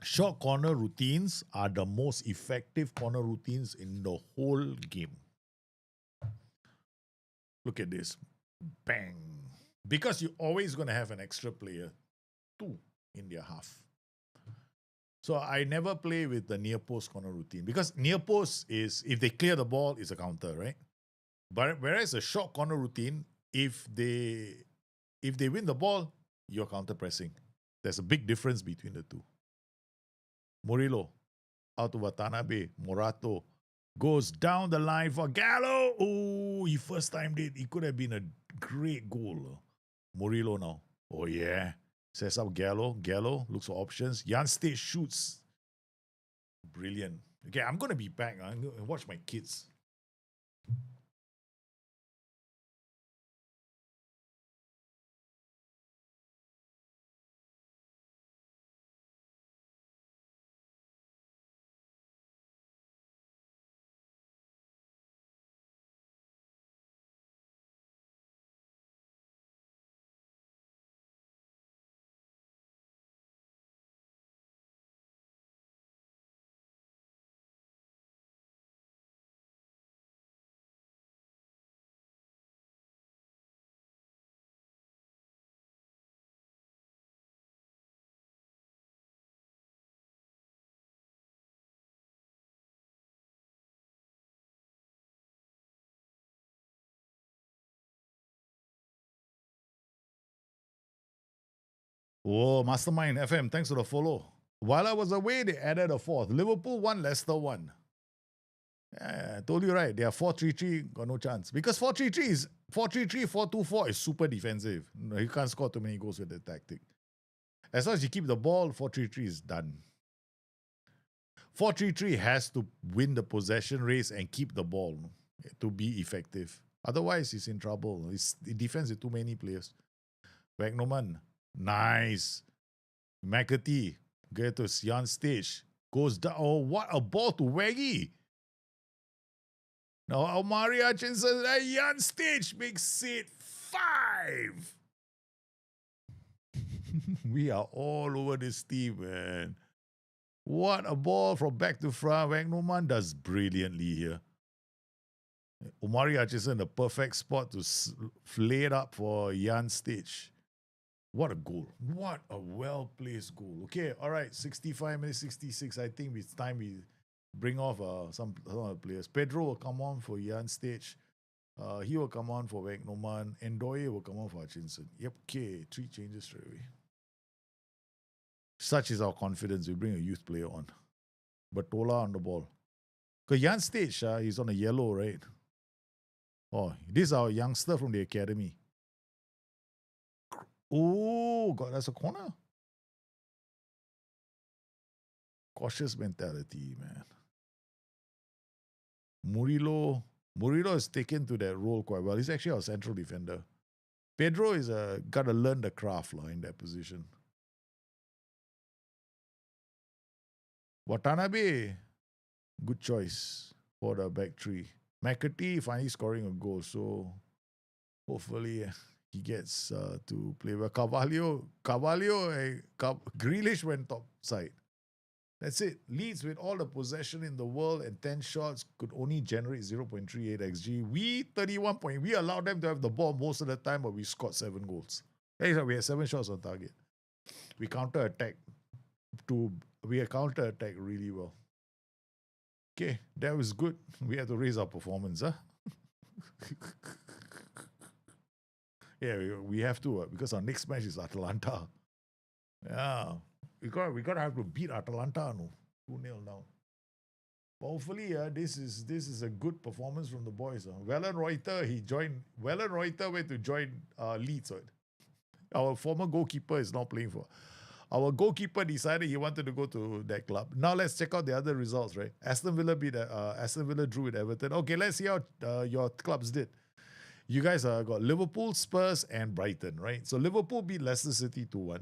Short corner routines are the most effective corner routines in the whole game. Look at this. Bang. Because you're always going to have an extra player, 2 in their half. So I never play with the near post corner routine because near post is, if they clear the ball, it's a counter, right? But whereas a short corner routine, if they win the ball, you're counter pressing. There's a big difference between the two. Murillo out to Watanabe. Morato goes down the line for Gallo. Oh, he first time did. It could have been a great goal. Murillo now. Oh yeah. Sets up Gallo. Gallo looks for options. Jan State shoots. Brilliant. Okay, I'm gonna be back. I'm gonna watch my kids. Oh, Mastermind FM, thanks for the follow. While I was away, they added a 4th. Liverpool 1, Leicester 1. Yeah, I told you right. They are 4-3-3, got no chance. Because 4-3-3 is 4-3-3, 4-2-4 is super defensive. No, you can't score too many goals with the tactic. As long as you keep the ball, 4-3-3 is done. 4-3-3 has to win the possession race and keep the ball to be effective. Otherwise, he's in trouble. It defends with too many players. Wagnerman, nice. McAtee, get to Jan Stage. Goes down. Oh, what a ball to Waggy. Now, Omari Hutchinson, Jan Stage makes it 5. We are all over this team, man. What a ball from back to front. Wagnerman does brilliantly here. Omari Hutchinson, the perfect spot to lay it up for Jan Stage. What a goal. What a well-placed goal. Okay, all right, 65 minutes, 66. I think it's time we bring off some of the players. Pedro will come on for Jan Stage. He will come on for Wegnoman. Ndoye will come on for Hutchinson. Yep, okay. 3 changes straight away. Such is our confidence. We bring a youth player on. Batola on the ball. Because Jan Stage, he's on a yellow, right? Oh, this is our youngster from the academy. Oh, God, that's a corner. Cautious mentality, man. Murillo is taken to that role quite well. He's actually our central defender. Pedro is got to learn the craft in that position. Watanabe, good choice for the back three. McAtee finally scoring a goal, so hopefully he gets to play well. Carvalho, Grealish went top side. That's it. Leeds with all the possession in the world and 10 shots could only generate 0.38 XG. We 31 point. We allowed them to have the ball most of the time, but we scored 7 goals. We had 7 shots on target. We counter attack really well. Okay, that was good. We had to raise our performance, huh? Yeah, we have to because our next match is Atalanta. Yeah, we gotta have to beat Atalanta. No, 2-0 now. But hopefully, this is a good performance from the boys. Wellen Reuter went to join Leeds. Right? Our former goalkeeper is now playing for. Our goalkeeper decided he wanted to go to that club. Now let's check out the other results, right? Aston Villa drew with Everton. Okay, let's see how your clubs did. You guys got Liverpool, Spurs, and Brighton, right? So Liverpool beat Leicester City 2-1.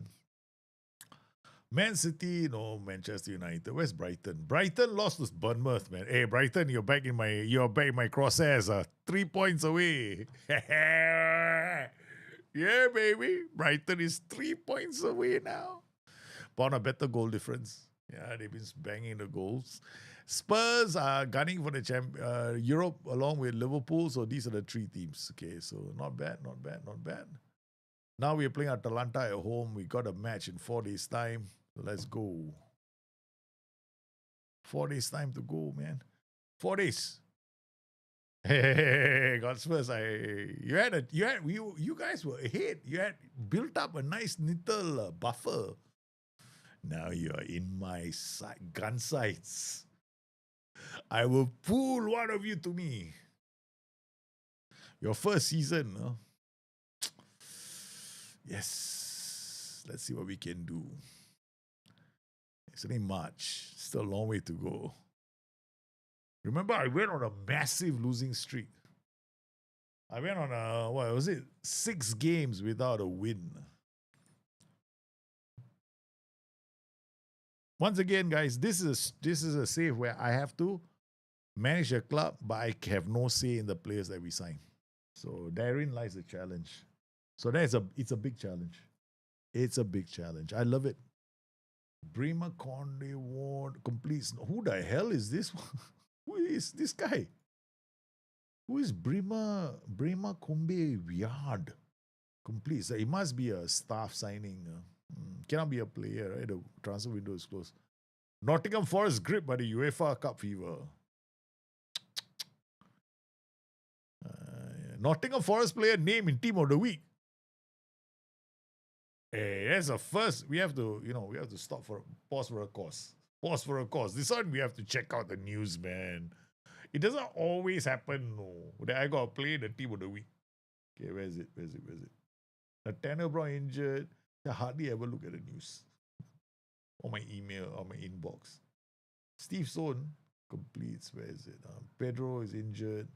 Man City, no, Manchester United. Where's Brighton? Brighton lost to Bournemouth, man. Hey, Brighton, you're back in my crosshairs. 3 points away. Yeah, baby. Brighton is 3 points away now. But on a better goal difference. Yeah, they've been banging the goals. Spurs are gunning for the Europe along with Liverpool. So these are the 3 teams. Okay, so not bad. Now we're playing Atalanta at home. We got a match in 4 days' time. So let's go. 4 days' time to go, man. 4 days. Hey, God Spurs, you guys were ahead. You had built up a nice little buffer. Now you're in my gun sights. I will pull one of you to me. Your first season, huh? Yes. Let's see what we can do. It's only March. Still a long way to go. Remember, I went on a massive losing streak. I went on 6 games without a win. Once again, guys, this is a save where I have to manage a club, but I have no say in the players that we sign. So therein lies the challenge. So it's a big challenge. It's a big challenge. I love it. Bremer Conde Ward completes. Who the hell is this? Who is this guy? Who is Bremer Combe Yard? Completes. It must be a staff signing. Cannot be a player, right? The transfer window is closed. Nottingham Forest gripped by the UEFA Cup fever. Nottingham Forest player name in team of the week. Hey, that's a first. We have to pause for a cause. Pause for a cause. This one we have to check out the news, man. It doesn't always happen, no. That I got to play the team of the week. Okay, where is it? The Tanner Brown injured. I hardly ever look at the news. On my email, on my inbox. Steve Sohn completes. Where is it? Pedro is injured.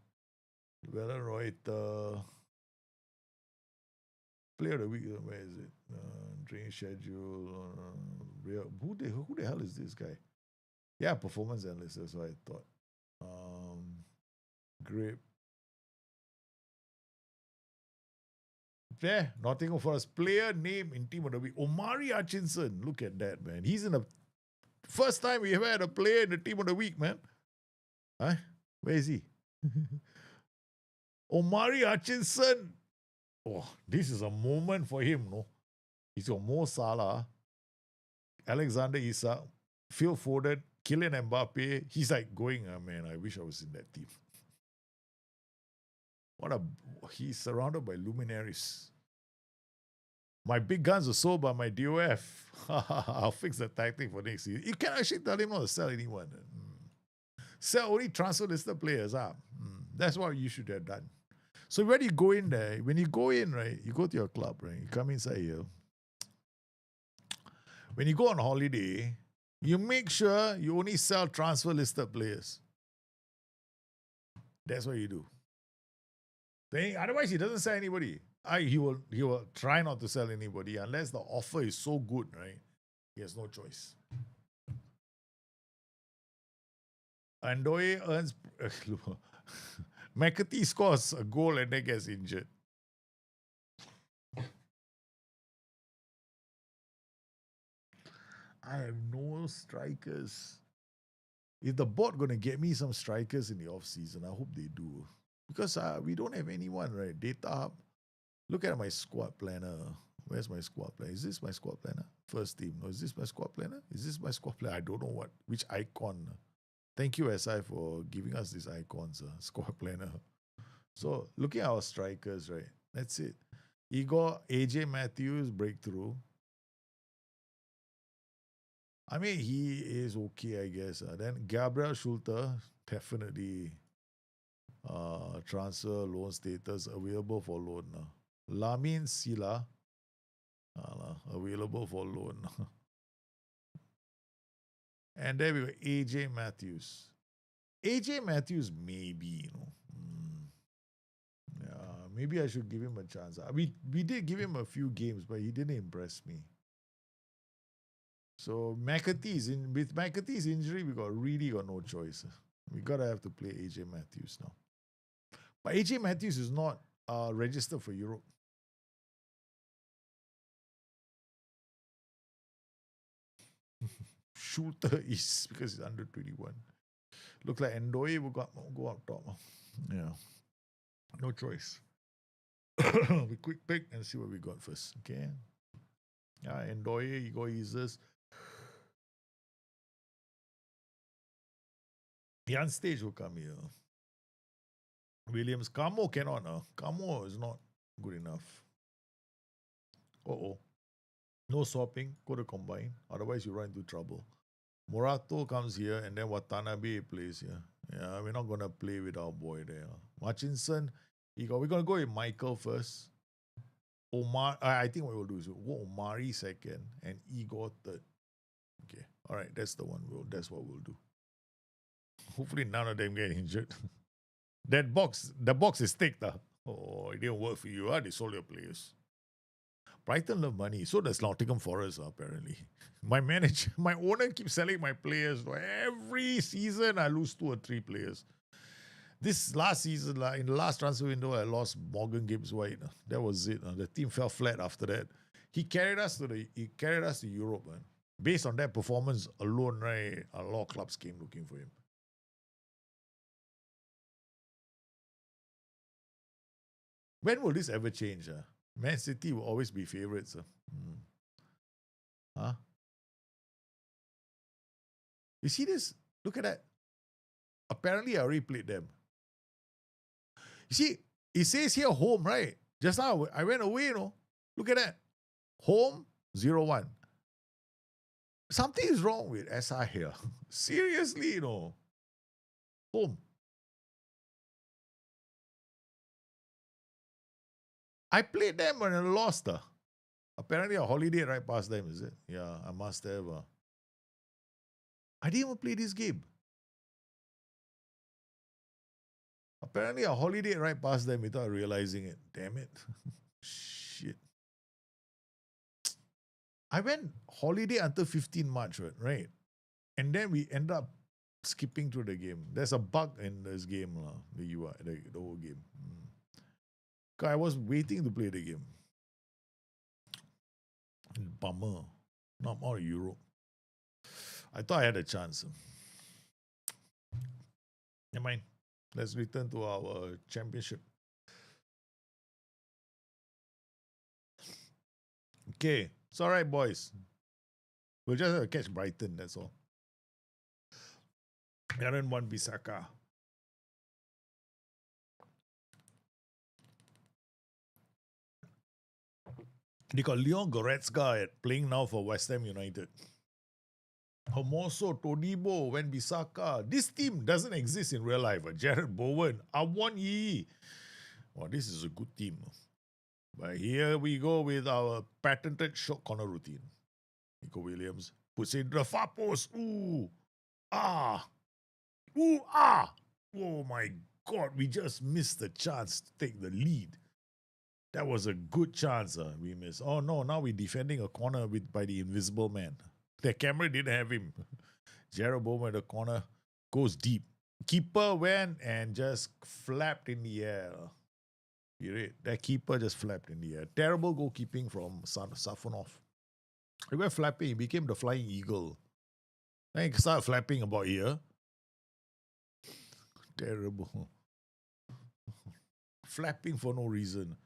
Wellen Reuter. Player of the week. Where is it? Training schedule. Who the hell is this guy? Yeah, performance analyst. That's what I thought. Grip. Yeah, Nottingham Forest player name in team of the week. Omari Hutchinson. Look at that, man. He's in the first time we ever had a player in the team of the week, man. Huh? Where is he? Omari Hutchinson. Oh, this is a moment for him, no? He's got Mo Salah, Alexander Isak, Phil Foden, Kylian Mbappe. He's like going, man, I wish I was in that team. He's surrounded by luminaries. My big guns are sold by my DOF. I'll fix the tactic for next season. You can actually tell him not to sell anyone. Sell only transfer listed players. That's what you should have done. So when you go in there, right, you go to your club, right? You come inside here. When you go on holiday, you make sure you only sell transfer listed players. That's what you do. Otherwise, he doesn't sell anybody. He will try not to sell anybody unless the offer is so good, right? He has no choice. Andoye earns. McAtee scores a goal and then gets injured. I have no strikers. If the board going to get me some strikers in the off season, I hope they do. Because we don't have anyone, right? Data Hub. Look at my squad planner. Where's my squad planner? Is this my squad planner? First team. No, is this my squad planner? Is this my squad planner? I don't know which icon. Thank you, SI, for giving us these icons, squad planner. So, looking at our strikers, right? That's it. Igor, AJ Matthews, breakthrough. I mean, he is okay, I guess. Then Gabriel Schulte, definitely transfer loan status, available for loan. Lamin Sila, available for loan. And then we got AJ Matthews. AJ Matthews, maybe, maybe I should give him a chance. We did give him a few games, but he didn't impress me. So with McAtee's injury, we really got no choice. We gotta have to play AJ Matthews now. But AJ Matthews is not registered for Europe. Shooter is because he's under 21. Looks like Ndoye will go up top. Yeah. No choice. We quick pick and see what we got first. Okay. Yeah, Ndoye, Igor Isis. Jan Stage will come here. Williams. Camo cannot. Camo is not good enough. No swapping. Go to combine. Otherwise, you run into trouble. Morato comes here and then Watanabe plays here. Yeah, we're not going to play with our boy there. Marchinson, we're going to go with Michael first. Omar, I think what we'll do is we'll go Omari second and Igor third. Okay, all right, that's the one. That's what we'll do. Hopefully none of them get injured. The box is ticked. Oh, it didn't work for you. They sold your players. Brighton love money. So does Nottingham Forest, apparently. My owner keeps selling my players. Every season, I lose 2 or 3 players. This last season, in the last transfer window, I lost Morgan Gibbs White. That was it. The team fell flat after that. He carried us to Europe. Man. Based on that performance alone, right, a lot of clubs came looking for him. When will this ever change? Man City will always be favourites. Huh? You see this? Look at that. Apparently, I already played them. You see, it says here home, right? Just now, I went away, Look at that. Home, 0-1. Something is wrong with SI here. Seriously, Home. I played them when I lost. Apparently, a holiday right past them, is it? Yeah, I must have. I didn't even play this game. Apparently, a holiday right past them without realizing it. Damn it. Shit. I went holiday until 15 March, right? And then we end up skipping through the game. There's a bug in this game, the UI, the whole game. I was waiting to play the game. Bummer. Not more Europe. I thought I had a chance. Never mind. Let's return to our championship. Okay. It's all right, boys. We'll just have to catch Brighton, that's all. Aaron Wan Bissaka. They got Leon Goretzka playing now for West Ham United. Hermoso, Todibo, Wan-Bissaka. This team doesn't exist in real life. Jared Bowen, Awaitsl. Well, this is a good team. But here we go with our patented short corner routine. Nico Williams puts in the far post. Ooh, ah, ooh, ah. Oh my God, we just missed the chance to take the lead. That was a good chance we missed. Oh no, now we're defending a corner by the invisible man. The camera didn't have him. Jared Bowman at the corner goes deep. Keeper went and just flapped in the air. That keeper just flapped in the air. Terrible goalkeeping from Safonov. He went flapping. He became the flying eagle. Then he started flapping about here. Terrible. Flapping for no reason.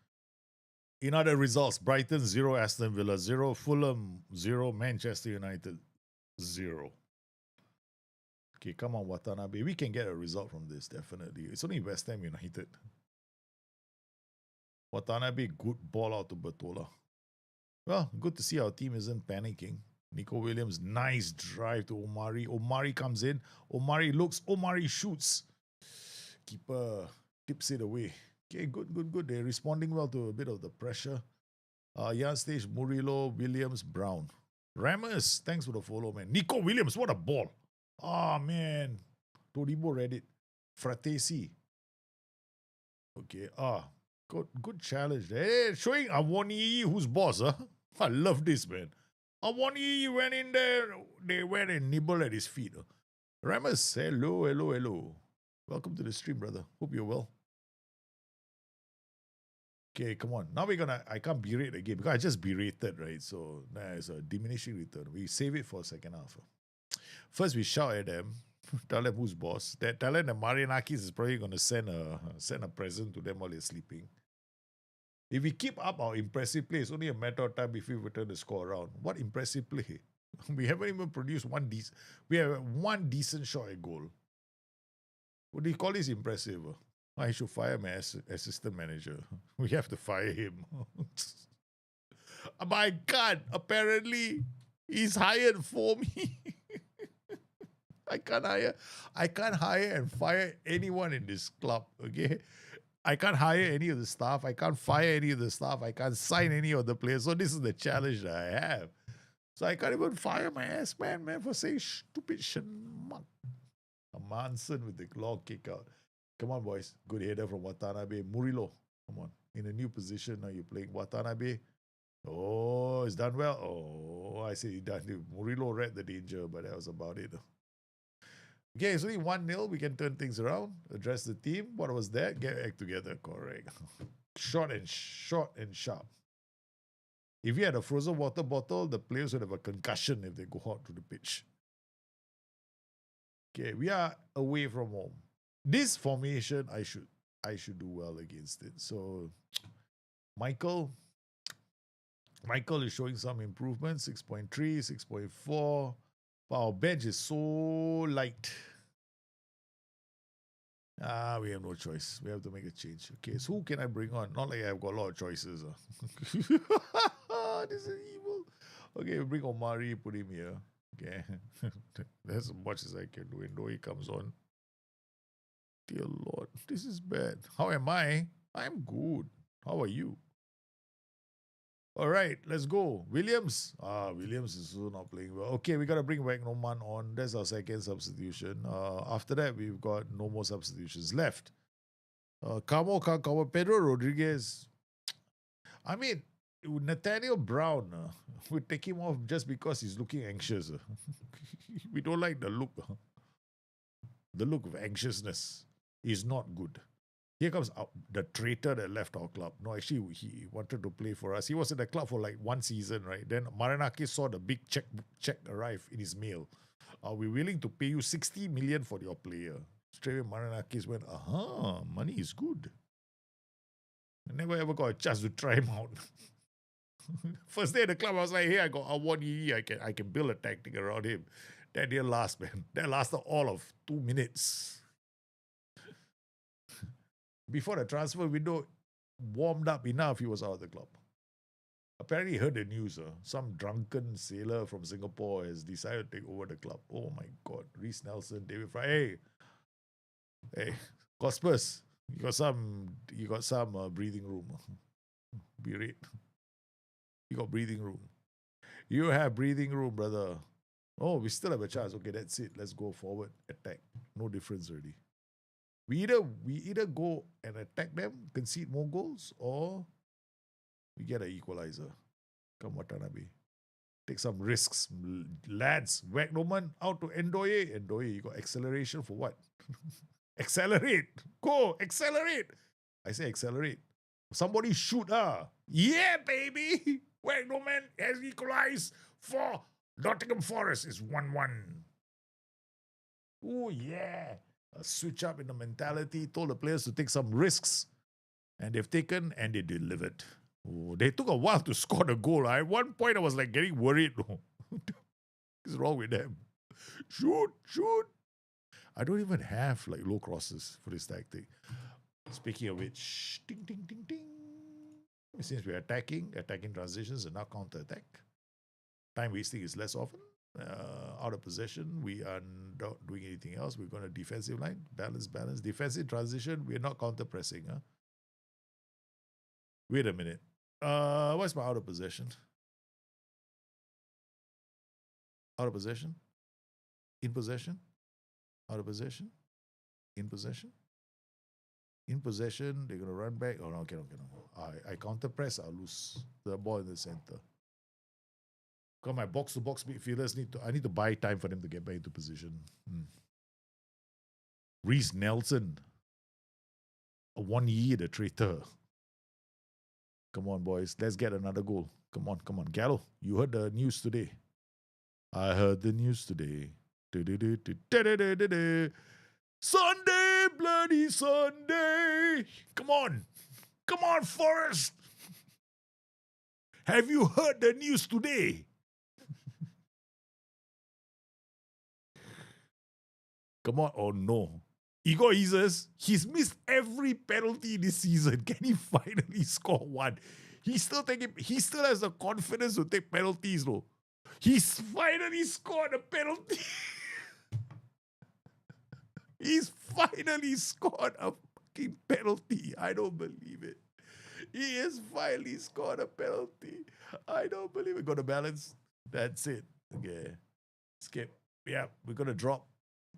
In other results, Brighton 0, Aston Villa 0, Fulham 0, Manchester United 0. Okay, come on, Watanabe. We can get a result from this, definitely. It's only West Ham United. Watanabe, good ball out to Bertola. Well, good to see our team isn't panicking. Nico Williams, nice drive to Omari. Omari comes in. Omari looks. Omari shoots. Keeper tips it away. Okay, good. They're responding well to a bit of the pressure. Jan Stage, Murillo, Williams, Brown. Ramos, thanks for the follow, man. Nico Williams, what a ball. Oh, man. Todibo read it. Fratesi. Okay, good challenge. Hey, showing Awoniyi who's boss, huh? I love this, man. Awoniyi went in there. They went and nibbled at his feet. Ramos, hello. Welcome to the stream, brother. Hope you're well. Okay, come on. Now I can't berate again because I just berated, right? So it's a diminishing return. We save it for second half. First, we shout at them, tell them who's boss. Tell them that Marianakis is probably going to send a present to them while they're sleeping. If we keep up our impressive play, it's only a matter of time if we return the score around. What impressive play? We haven't even produced we have one decent shot at goal. What do you call this impressive? I should fire my assistant manager. We have to fire him. My God, apparently he's hired for me. I can't hire and fire anyone in this club, okay? I can't hire any of the staff. I can't fire any of the staff. I can't sign any of the players. So this is the challenge that I have. So I can't even fire my ass man, for saying stupid shit. A Manson with the claw kick out. Come on, boys. Good header from Watanabe. Murillo, come on. In a new position, now you're playing Watanabe. Oh, it's done well. Oh, I see he done. Murillo read the danger, but that was about it. Okay, it's only 1-0. We can turn things around, address the team. What was that? Get back together. Correct. Short and sharp. If you had a frozen water bottle, the players would have a concussion if they go out to the pitch. Okay, we are away from home. This formation, I should do well against it. So, Michael is showing some improvement. 6.3, 6.4. But our bench is so light. We have no choice. We have to make a change. Okay, so who can I bring on? Not like I've got a lot of choices. This is evil. Okay, we bring Omari, put him here. Okay, that's as much as I can do. And though he comes on. Dear Lord, this is bad. How am I? I'm good. How are you? All right, let's go. Williams. Williams is still not playing well. Okay, we got to bring Wagnoman on. That's our second substitution. After that, we've got no more substitutions left. Camo can't cover. Pedro Rodriguez. I mean, Nathaniel Brown, we take him off just because he's looking anxious. We don't like the look. The look of anxiousness is not good. Here comes the traitor that left our club. No, actually, he wanted to play for us. He was in the club for like one season, right? Then Maranaki saw the big check arrive in his mail. Are we willing to pay you 60 million for your player? Straight away, Maranakis went, money is good. I never ever got a chance to try him out. First day at the club, I was like, hey, I got Awoniyi. I can build a tactic around him. That didn't last, man. That lasted all of 2 minutes. Before the transfer window warmed up enough, he was out of the club. Apparently, heard the news. Some drunken sailor from Singapore has decided to take over the club. Oh my God! Reece Nelson, David Fry. Hey, Cospers, you got some breathing room. Be it. You got breathing room. You have breathing room, brother. Oh, we still have a chance. Okay, that's it. Let's go forward, attack. No difference already. We either go and attack them, concede more goals, or we get an equalizer. Come Watanabe. Take some risks. Lads, Wagnoman out to Endoye. Endoye, you got acceleration for what? Accelerate. Go, accelerate. I say accelerate. Somebody shoot her. Yeah, baby. Wagnoman has equalized for Nottingham Forest. It's 1-1. Oh, yeah. A switch up in the mentality. Told the players to take some risks. And they've taken and they delivered. Oh, they took a while to score the goal. At one point, I was like getting worried. What's wrong with them? Shoot, shoot. I don't even have like low crosses for this tactic. Speaking of which, ding, ding, ding, ding. Since we're attacking transitions and now counter attack. Time wasting is less often. Out of possession, we are not doing anything else. We're going to defensive line, balance. Defensive transition, we're not counter pressing. Huh? Wait a minute. What's my out of possession? Out of possession? In possession? Out of possession? In possession? In possession, they're going to run back. Oh, no, cannot. I counter press, I'll lose the ball in the center. Because my box-to-box midfielders I need to buy time for them to get back into position. Reece Nelson. A 1 year, the traitor. Come on, boys. Let's get another goal. Come on. Gallo, you heard the news today. I heard the news today. Sunday, bloody Sunday. Come on, Forrest. Have you heard the news today? Come on. Oh, no. Igor Ises, he's missed every penalty this season. Can he finally score one? He still has the confidence to take penalties, though. He's finally scored a penalty. He's finally scored a fucking penalty. I don't believe it. He has finally scored a penalty. I don't believe it. Got to balance. That's it. Okay. Skip. Yeah, we're going to drop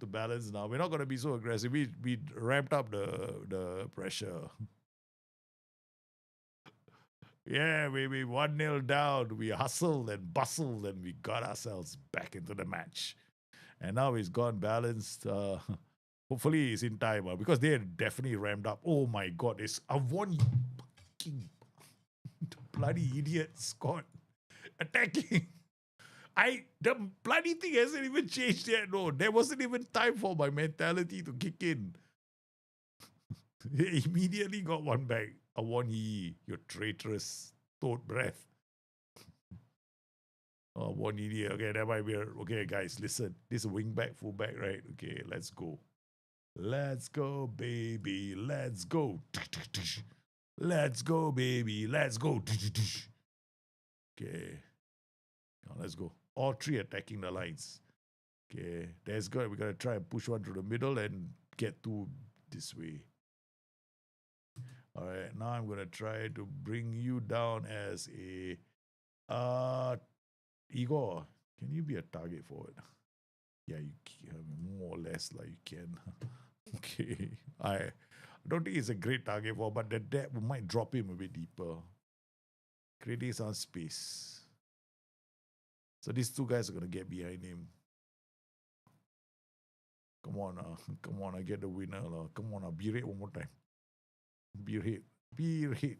to balance now. We're not going to be so aggressive. We ramped up the pressure. Yeah, we 1-0 down. We hustled and bustled and we got ourselves back into the match. And now he's gone balanced. Hopefully he's in time because they definitely ramped up. Oh my God, it's a one fucking bloody idiot Scott attacking. The bloody thing hasn't even changed yet. No, there wasn't even time for my mentality to kick in. He immediately got one back. A 1 ye, your traitorous toad breath. Oh, 1 idiot. Okay, that might be okay, guys. Listen, this is a wing back, full back, right? Okay, let's go. Let's go, baby. Let's go. Let's go, baby. Let's go. Okay. Now let's go. All three attacking the lines. Okay. That's good. We're going to try and push one through the middle and get two this way. All right. Now I'm going to try to bring you down as a... Igor, can you be a target forward? Yeah, you can. More or less like you can. Okay. I don't think it's a great target for, but the depth might drop him a bit deeper. Creating some space. So these two guys are going to get behind him. Come on, I get the winner. Come on, beer it one more time. Beer hit.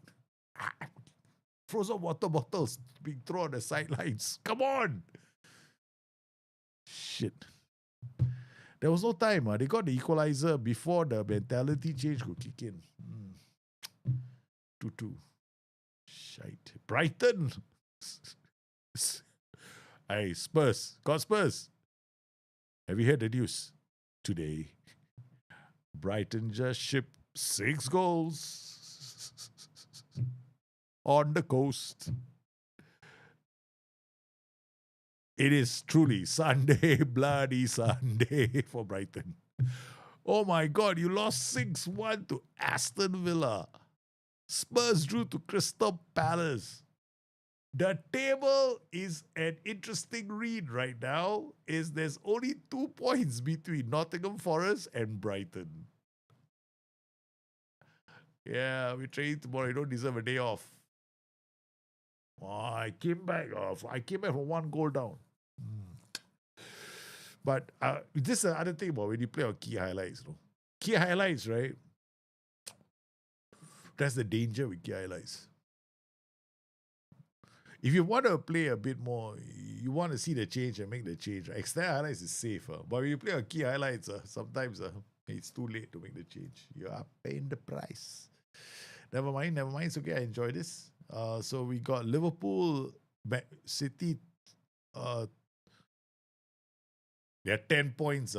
Frozen water bottles being thrown on the sidelines. Come on. Shit. There was no time. They got the equalizer before the mentality change could kick in. 2-2. Shite. Brighton. Hey, Spurs. Got Spurs. Have you heard the news? Today, Brighton just shipped 6 goals on the coast. It is truly Sunday, bloody Sunday for Brighton. Oh my God, you lost 6-1 to Aston Villa. Spurs drew to Crystal Palace. The table is an interesting read right now. There's only 2 points between Nottingham Forest and Brighton. Yeah, we're training tomorrow. You don't deserve a day off. Oh, I came back from 1 goal down. But this is the other thing about when you play on key highlights. No? Key highlights, right? That's the danger with key highlights. If you want to play a bit more, you want to see the change and make the change. Extended highlights is safer. But when you play on key highlights, sometimes it's too late to make the change. You are paying the price. Never mind. It's okay. I enjoy this. So we got Liverpool, City. They're 10 points.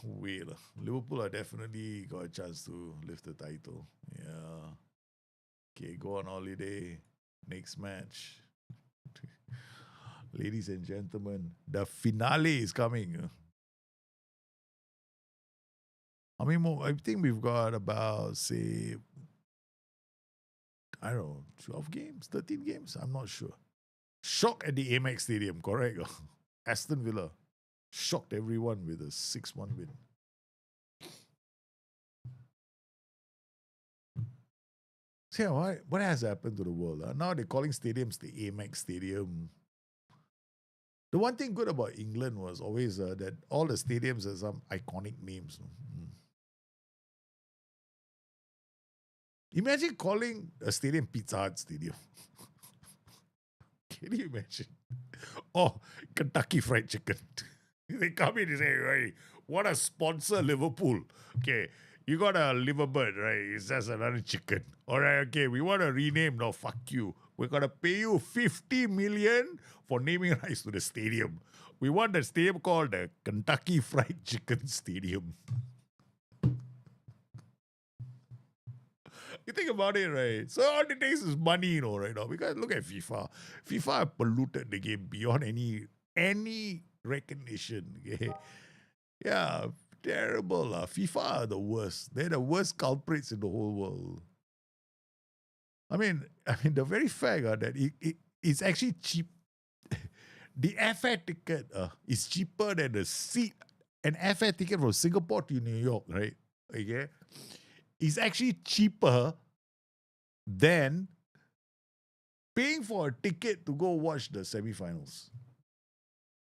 Wait. Liverpool are definitely got a chance to lift the title. Yeah. Okay, go on holiday. Next match. Ladies and gentlemen, the finale is coming. How many more? I think we've got about, say, I don't know, 12 games, 13 games? I'm not sure. Shock at the Amex Stadium, correct? Aston Villa shocked everyone with a 6-1 win. So yeah, what has happened to the world? Now they're calling stadiums the Amex Stadium. The one thing good about England was always that all the stadiums have some iconic names. Imagine calling a stadium Pizza Hut Stadium. Can you imagine? Or Kentucky Fried Chicken. They come in and say, hey, want to sponsor Liverpool? Okay, you got a liverbird, right? It's just another chicken. All right, okay, we want to rename. No, fuck you. We're going to pay you 50 million for naming rights to the stadium. We want the stadium called the Kentucky Fried Chicken Stadium. You think about it, right? So all it takes is money, right now. Because look at FIFA. FIFA have polluted the game beyond any recognition. Okay? Yeah, terrible. FIFA are the worst. They're the worst culprits in the whole world. I mean, the very fact that it's actually cheap. The airfare ticket is cheaper than the seat. An airfare ticket from Singapore to New York, right? Okay, is actually cheaper than paying for a ticket to go watch the semifinals.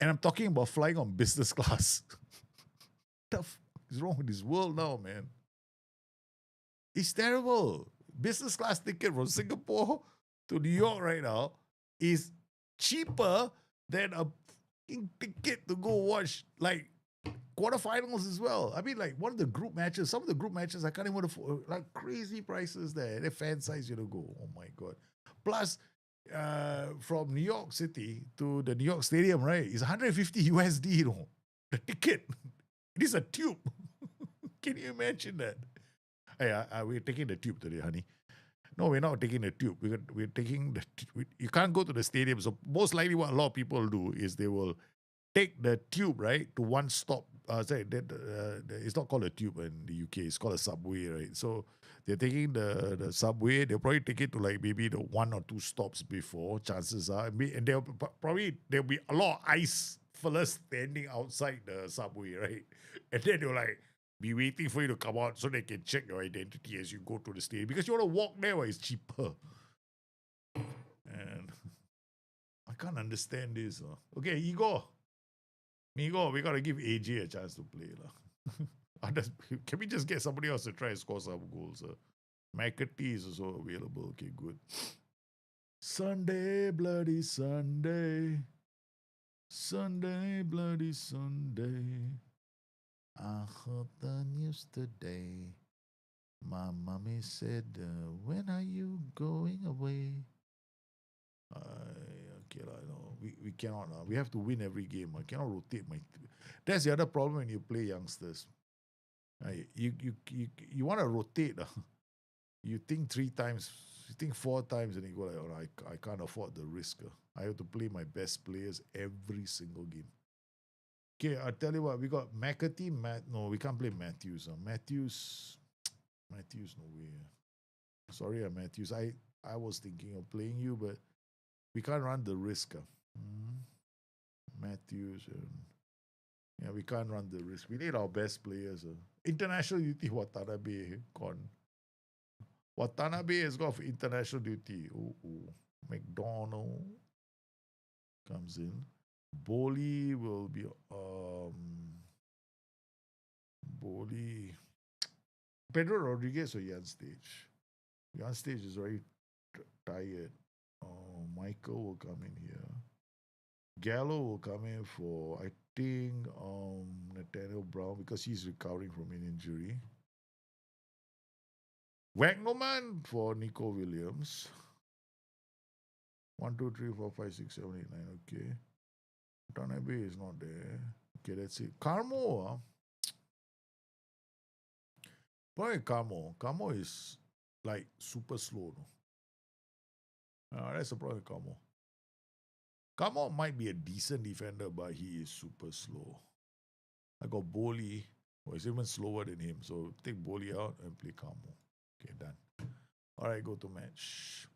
And I'm talking about flying on business class. What the fuck is wrong with this world now, man? It's terrible. Business class ticket from Singapore to New York right now is cheaper than a ticket to go watch like quarterfinals as well. I mean, like one of the group matches, some of the group matches I can't even afford, like crazy prices there. The fan size you to go. Oh my god! Plus, from New York City to the New York Stadium, right? It's 150 USD. You know, the ticket. It is a tube. Can you imagine that? Hey, we're taking the tube today, honey. No, we're not taking the tube. We're taking you can't go to the stadium. So most likely, what a lot of people do is they will take the tube, right, to one stop. It's not called a tube in the UK. It's called a subway, right? So they're taking the subway. They'll probably take it to like maybe the 1 or 2 stops before. Chances are, and there'll be a lot of ice fellas standing outside the subway, right? And then they'll like be waiting for you to come out so they can check your identity as you go to the stadium because you want to walk there where it's cheaper. And I can't understand this. Okay, Igor, we got to give AJ a chance to play. Can we just get somebody else to try and score some goals? McAtee is also available. Okay, good. Sunday, bloody Sunday. Sunday, bloody Sunday. I heard the news today. My mommy said, when are you going away? Okay, no, we cannot. We have to win every game. I cannot rotate my. That's the other problem when you play youngsters. You want to rotate. You think 3 times You think 4 times and you go like, oh, I can't afford the risk. I have to play my best players every single game. Okay, I'll tell you what, we got McAtee, no, we can't play Matthews. Matthews, no way. Sorry, Matthews. I was thinking of playing you, but we can't run the risk. Matthews, yeah, we can't run the risk. We need our best players. International duty, Watanabe, gone. Watanabe has got international duty. McDonald comes in. Boli will be Boli. Pedro Rodriguez or Jan Stage? Jan Stage is very tired. Michael will come in here. Gallo will come in for, I think, Nathaniel Brown because he's recovering from an injury. Wagnerman for Nico Williams. 1, 2, 3, 4, 5, 6, 7, 8, 9. Okay. Tanabe is not there. Okay, that's it. Carmo. Probably Carmo. Carmo is like super slow. No? That's the problem with Carmo. Carmo might be a decent defender, but he is super slow. I got Boli, who is even slower than him. So take Boli out and play Carmo. Okay, done. All right, go to match.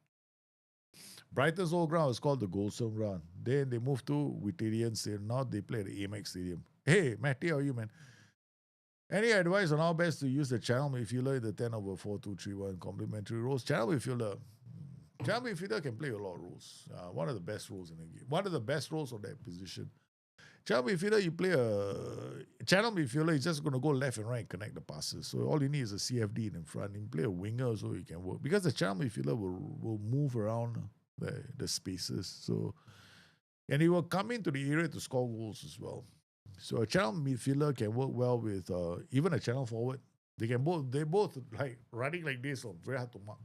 Brighton's old ground is called the Golson Ground. Then they moved to Witterian Stadium. Now they play at the Amex Stadium. Hey, Matty, how are you, man? Any advice on how best to use the channel midfielder in the 10/4-2-3-1 complementary roles? Channel midfielder. Channel midfielder can play a lot of roles. One of the best roles in the game. One of the best roles on that position. Channel midfielder, you play a channel midfielder, he's just going to go left and right and connect the passes. So all you need is a CFD in front. You play a winger so he can work. Because the channel midfielder will move around the spaces. So, and he will come into the area to score goals as well. So a channel midfielder can work well with even a channel forward. They both like running like this, so very hard to mark.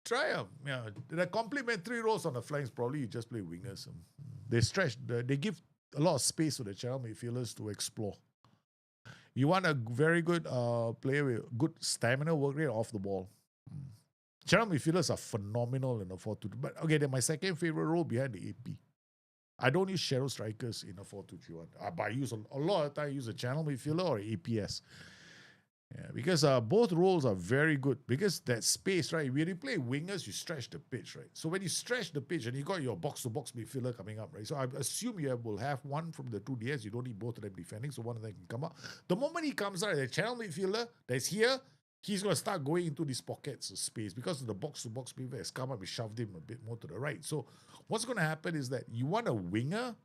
Try them. Yeah, the complementary roles on the flanks probably you just play wingers. They stretch. They give a lot of space to the channel midfielders to explore. You want a very good player with good stamina work rate off the ball. Channel midfielders are phenomenal in the 4-2. But okay, then my second favorite role behind the AP. I don't use shadow strikers in a 4-2-3-1. But I use a lot of time. I use a channel midfielder or APS. Yeah, because both roles are very good. Because that space, right? When you play wingers, you stretch the pitch, right? So when you stretch the pitch and you got your box-to-box midfielder coming up, right? So I assume you will have one from the two DS. You don't need both of them defending, so one of them can come up. The moment he comes out, the channel midfielder that's here, he's going to start going into these pockets of space because the box-to-box midfielder has come up and shoved him a bit more to the right. So what's going to happen is that you want a winger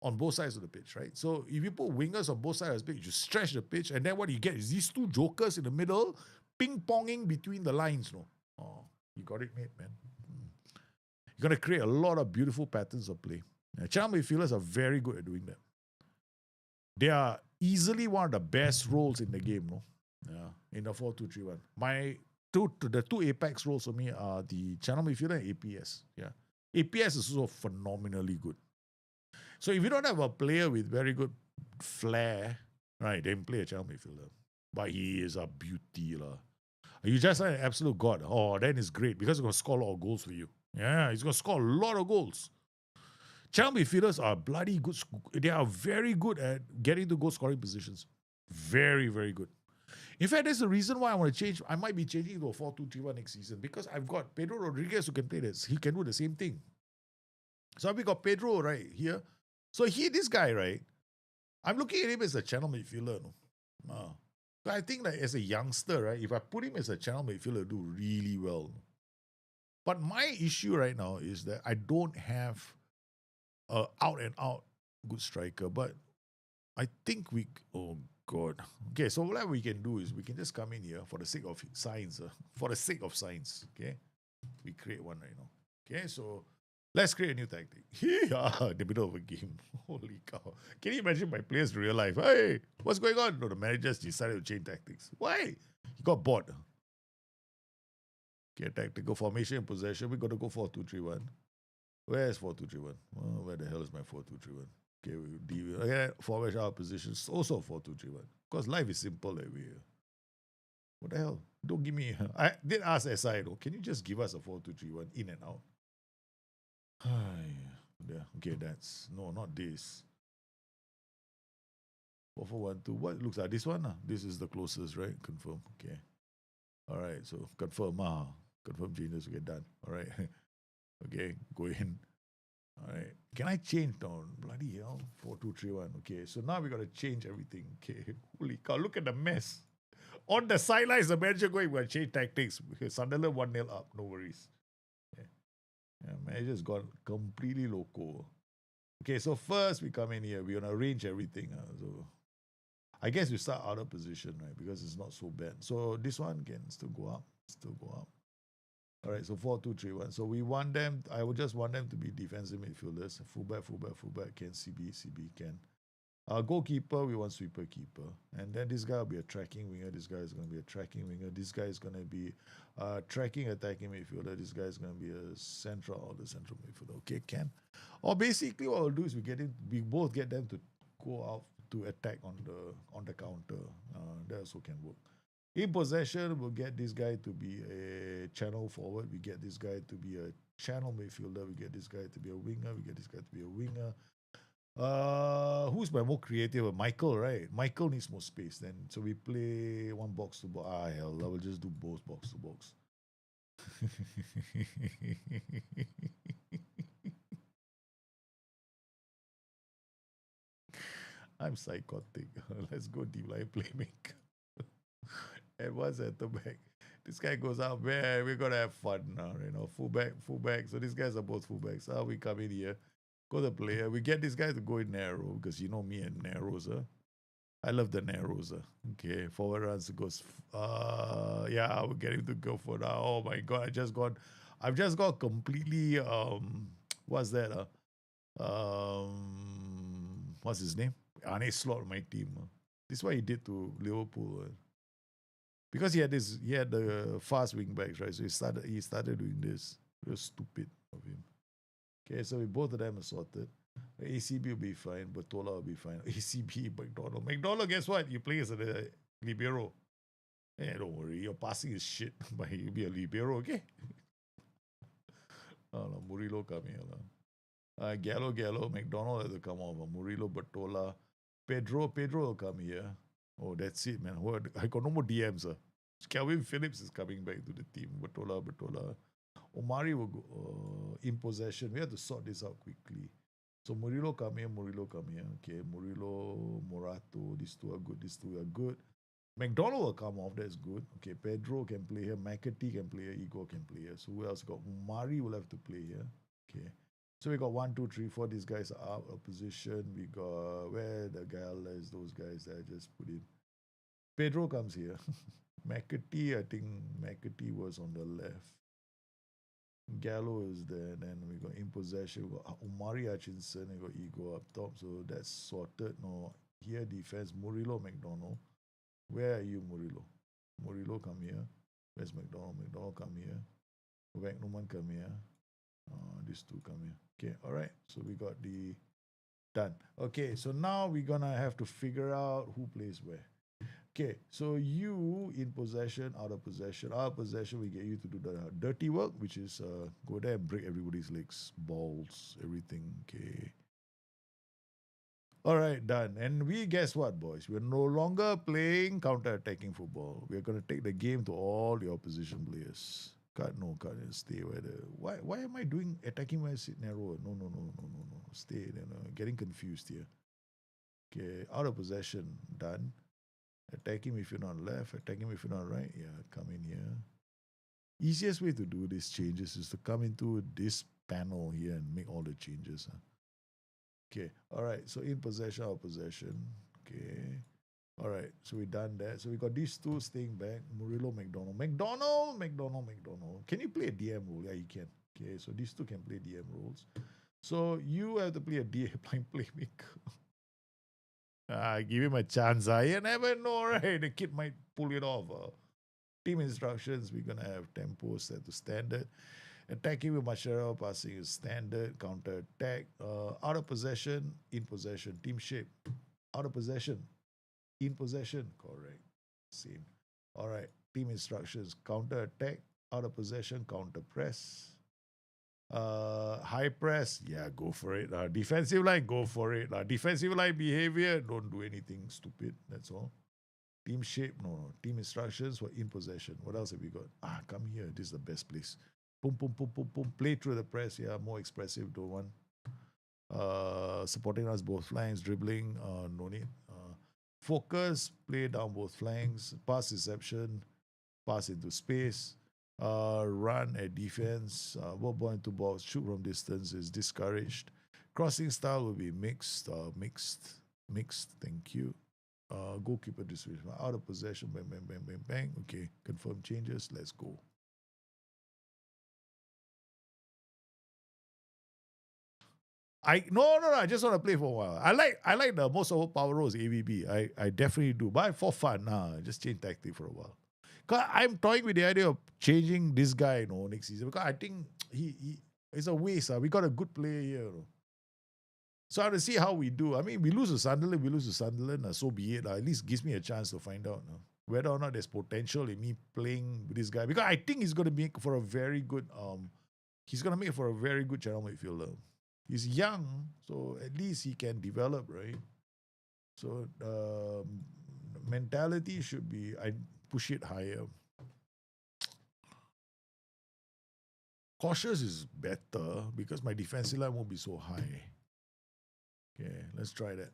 on both sides of the pitch, right? So if you put wingers on both sides of the pitch, you stretch the pitch, and then what you get is these two jokers in the middle, ping-ponging between the lines. No, oh, you got it, mate, man. You're going to create a lot of beautiful patterns of play. Channel midfielders are very good at doing that. They are easily one of the best roles in the game, no? Yeah, in the 4-2-3-1. The two apex roles for me are the channel midfielder and APS. Yeah, APS is also phenomenally good. So if you don't have a player with very good flair, right, then play a channel midfielder. But he is a beauty. You just like an absolute god. Oh, then it's great because he's going to score a lot of goals for you. Yeah, he's going to score a lot of goals. Channel midfielders are bloody good. They are very good at getting to goal scoring positions. Very, very good. In fact, there's a reason why I want to change. I might be changing to a 4-2-3-1 next season because I've got Pedro Rodriguez who can play this. He can do the same thing. So we got Pedro right here. So this guy, right? I'm looking at him as a channel midfielder. No? But I think that as a youngster, right? If I put him as a channel midfielder, do really well. But my issue right now is that I don't have a out and out good striker. But I think oh God. Okay, so what we can do is we can just come in here for the sake of science. For the sake of science, okay? We create one right now. Okay, so let's create a new tactic. In the middle of a game. Holy cow. Can you imagine my players in real life? Hey, what's going on? No, the managers decided to change tactics. Why? He got bored. Okay, tactical formation and possession. We're going to go 4-2-3-1. Where's 4-2-3-1? Oh, where the hell is my 4-2-3-1? Okay, forward our positions. Also 4-2-3-1. Because life is simple that way. What the hell? Don't give me. I did ask SI though. Can you just give us a 4-2-3-1 in and out? Yeah. Okay, that's no, not this. 4-4-1-2. What looks like this one? This is the closest, right? Confirm. Okay. All right. So confirm. Confirm changes. Okay, done. All right. Okay, go in. All right. Can I change now? Bloody hell. 4-2-3-1. Okay. So now we got to change everything. Okay. Holy cow. Look at the mess. On the sidelines, the manager going, we're going to change tactics. Sunderland 1-0 up. No worries. Yeah, manager's gone completely loco. Okay, so first we come in here. We're going to arrange everything. So I guess we start out of position, right? Because it's not so bad. So this one can still go up. Still go up. All right, so 4-2-3-1. So we want them, I would just want them to be defensive midfielders. Fullback, can CB, can. Goalkeeper, we want sweeper keeper. And then this guy will be a tracking winger. This guy is going to be a tracking winger. This guy is going to be tracking attacking midfielder. This guy is going to be a central or the central midfielder. Okay, can. Or basically what we'll do is we both get them to go out to attack on the counter. That also can work. In possession, we'll get this guy to be a channel forward. We get this guy to be a channel midfielder. We get this guy to be a winger. We get this guy to be a winger. Who's my more creative? Michael, right? Michael needs more space then. So we play one box to box. Hell, I will just do both box to box. I'm psychotic. Let's go deep line playmaker. Advance at the back. This guy goes out, man. We're gonna have fun now, fullback. So these guys are both fullbacks. We come in here, go the player. We get this guy to go in narrow because you know me and narrows. I love the narrows. Okay, forward runs goes. Yeah, we're getting to go for now. Oh my god, I've just got completely. What's that? What's his name? Arne Slot, my team. This is what he did to Liverpool. Because he had the fast wing backs, right? So he started doing this. It was stupid of him. Okay, so we both of them are sorted. ACB will be fine, Batola will be fine. ACB, McDonald. McDonald, guess what? You play as a libero. Hey, don't worry, your passing is shit, but you'll be a libero, okay? No, Murillo come here. Gallo, McDonald has to come over. Murillo, Batola. Pedro will come here. Oh, that's it, man. I got no more DMs. Calvin Phillips is coming back to the team. Batola. Omari will go in possession. We have to sort this out quickly. So Murillo come here. Okay, Murillo, Morato. These two are good. McDonald will come off. That's good. Okay, Pedro can play here. McAtee can play here. Igor can play here. So who else got? Omari will have to play here. Okay. So we got 1, 2, 3, 4. These guys are out of position. We got where the gal is. Those guys that I just put in. Pedro comes here. McAtee, I think McAtee was on the left. Gallo is there. Then we got in possession. We got Omari Hutchinson. We got Igor up top. So that's sorted. No, here defense. Murillo, McDonald. Where are you, Murillo? Murillo come here. Where's McDonald? McDonald come here. Wagnuman come here. These two come here. Okay, all right. So we got the done. Okay, so now we're gonna have to figure out who plays where. Okay, so you in possession, out of possession. Out of possession, we get you to do the dirty work, which is go there and break everybody's legs, balls, everything. Okay. All right, done. And we guess what, boys? We're no longer playing counter-attacking football. We're gonna take the game to all the opposition players. Cut and stay where the why am I doing attacking when I sit narrow? No. Stay. Getting confused here. Okay, out of possession, done. Attacking if you're not left, attacking if you're not right. Yeah, come in here. Easiest way to do these changes is to come into this panel here and make all the changes. Okay, all right. So in possession, out of possession. Okay. All right, so we done that. So we got these two staying back. Murillo, McDonald. Can you play a DM role? Yeah, you can. Okay, so these two can play DM roles. So you have to play a DM playmaker. Give him a chance. You never know, right? The kid might pull it off. Team instructions, we're going to have tempo set to standard. Attacking with Machado, passing is standard. Counter attack. Out of possession, in possession. Team shape. Out of possession. In possession, correct. Same. All right. Team instructions: counter attack, out of possession, counter press. High press, yeah, go for it. Defensive line, go for it. Defensive line behavior, don't do anything stupid. That's all. Team shape, no. Team instructions for in possession. What else have we got? Come here. This is the best place. Boom, boom, boom, boom, boom. Play through the press. Yeah, more expressive. Don't want. Supporting us both flanks. Dribbling, no need. Focus, play down both flanks. Pass reception, pass into space. Run at defense. Ball ball into box. Shoot from distance is discouraged. Crossing style will be mixed. Mixed. Thank you. Goalkeeper distribution. Out of possession. Bang, bang, bang, bang, bang. Okay. Confirm changes. Let's go. No. I just want to play for a while. I like the most overpowered roles AVB. I definitely do. But for fun, just change tactic for a while. Cause I'm toying with the idea of changing this guy, next season. Because I think he it's a waste. We got a good player here. So I have to see how we do. I mean, we lose to Sunderland. So be it. At least gives me a chance to find out whether or not there's potential in me playing with this guy. Because I think he's going to make for a very good channel midfielder. He's young, so at least he can develop, right? So mentality should be, I push it higher. Cautious is better because my defensive line won't be so high. Okay, let's try that.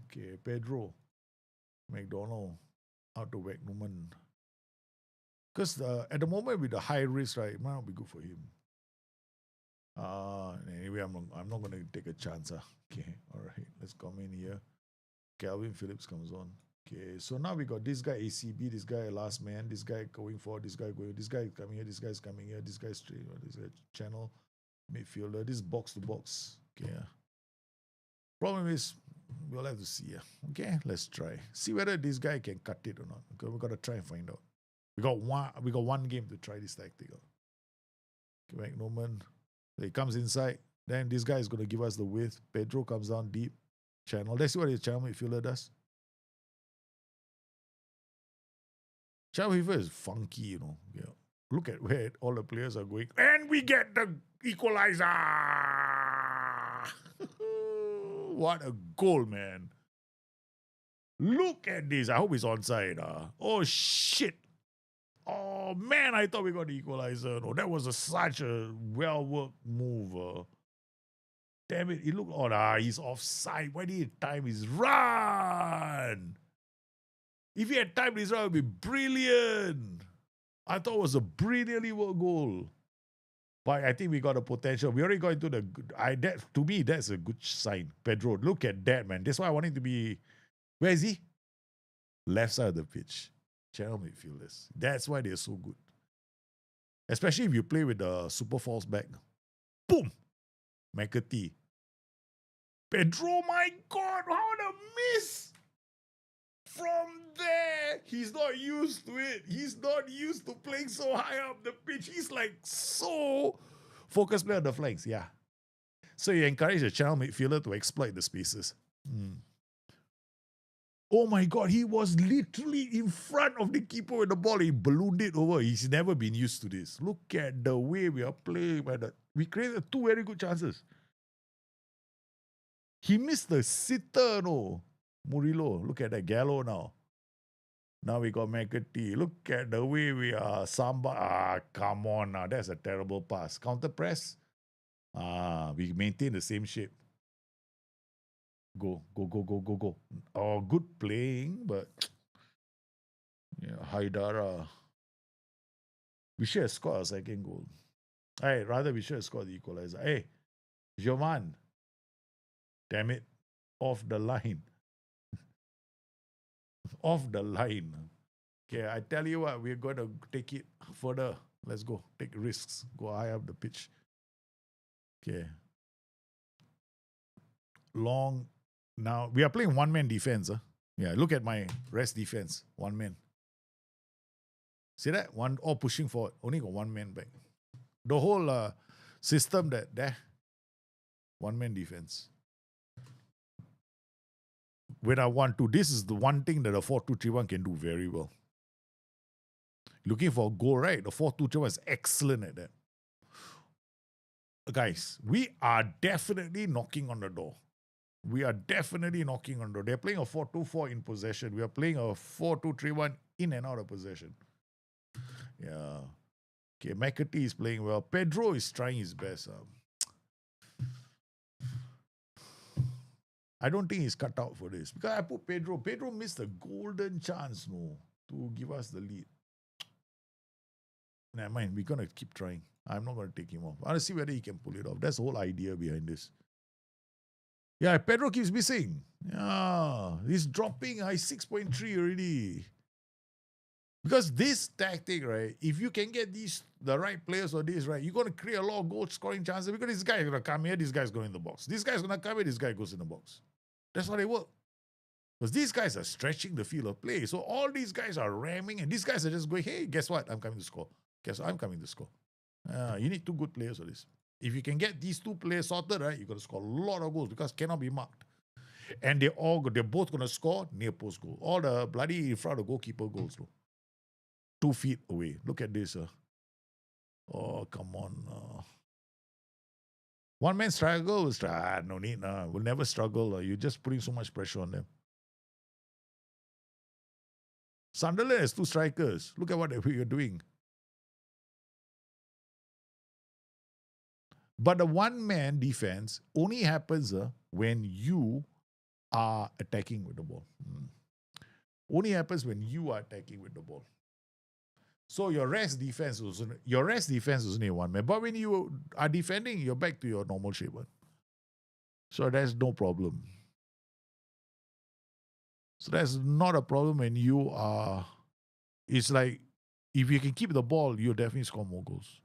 Okay, Pedro, McDonald, out to Wegnuman. Because at the moment with the high risk, right, it might not be good for him. Anyway, I'm not going to take a chance. Okay, all right, let's come in here. Calvin Phillips comes on. Okay, so now we got this guy ACB, this guy last man, this guy going forward, this guy coming here, this guy's coming here, this guy straight, this guy channel midfielder, this box to box. Okay. Problem is, we'll have to see. Okay, let's try. See whether this guy can cut it or not. Okay, we gotta try and find out. We got one game to try this tactic out. Okay, McNoman. He comes inside. Then this guy is gonna give us the width. Pedro comes down deep. Channel. Let's see what his channel midfielder does. Channel midfielder is funky, Yeah. Look at where all the players are going. And we get the equalizer. What a goal, man. Look at this. I hope it's onside. Oh, shit. Oh, man, I thought we got the equalizer. No, that was such a well-worked move. Damn it. It looked odd. He's offside. Why did he time his run? If he had timed his run, it would be brilliant. I thought it was a brilliantly worked goal. But I think we got a potential. We already got into the good. To me, that's a good sign. Pedro, look at that, man. That's why I want him to be. Where is he? Left side of the pitch. Channel midfielders. That's why they're so good. Especially if you play with the super false back. Boom! McAtee. Pedro, my God, how the miss! From there, he's not used to it. He's not used to playing so high up the pitch. He's like so focused play on the flanks. Yeah. So you encourage the channel midfielder to exploit the spaces. Oh my God, he was literally in front of the keeper with the ball. He ballooned it over. He's never been used to this. Look at the way we are playing. We created two very good chances. He missed the sitter, Murillo. Look at that Gallo now. Now we got McAtee. Look at the way we are. Samba. Come on now. That's a terrible pass. Counter press. We maintain the same shape. Go. Oh, good playing, but yeah, Haidara. We should have scored a second goal. Hey, rather we should have scored the equalizer. Hey, Joman. Damn it. Off the line. Off the line. Okay, I tell you what, we're going to take it further. Let's go. Take risks. Go high up the pitch. Okay. Long. Now, we are playing one-man defense. Yeah, look at my rest defense. One man. See that? One all pushing forward. Only got one man back. The whole system there. One-man defense. When I want to, this is the one thing that a 4-2-3-1 can do very well. Looking for a goal, right? The 4-2-3-1 is excellent at that. Guys, we are definitely knocking on the door. We are definitely knocking on the door. They're playing a 4-2-4 in possession. We are playing a 4-2-3-1 in and out of possession. Yeah. Okay, McAtee is playing well. Pedro is trying his best. I don't think he's cut out for this. Because I put Pedro. Pedro missed a golden chance, to give us the lead. Never mind, we're going to keep trying. I'm not going to take him off. I want to see whether he can pull it off. That's the whole idea behind this. Yeah, Pedro keeps missing. Yeah, he's dropping. He's 6.3 already. Because this tactic, right, if you can get the right players for this, right, you're going to create a lot of goal scoring chances because this guy is going to come here, this guy's going in the box. This guy's going to come here, this guy goes in the box. That's how they work. Because these guys are stretching the field of play. So all these guys are ramming and these guys are just going, hey, guess what? I'm coming to score. Guess what? I'm coming to score. You need two good players for this. If you can get these two players sorted, right, you're going to score a lot of goals because cannot be marked. And they're both going to score near post goal. All the bloody in front of the goalkeeper goals, though. 2 feet away. Look at this. Oh, come on. One man struggle. No need. We'll never struggle. You're just putting so much pressure on them. Sunderland has 2 strikers. Look at what you're doing. But the one-man defense only happens when you are attacking with the ball. Only happens when you are attacking with the ball. So your rest defense was only one man. But when you are defending, you're back to your normal shape. So that's no problem. So that's not a problem when you are. It's like if you can keep the ball, you'll definitely score more goals.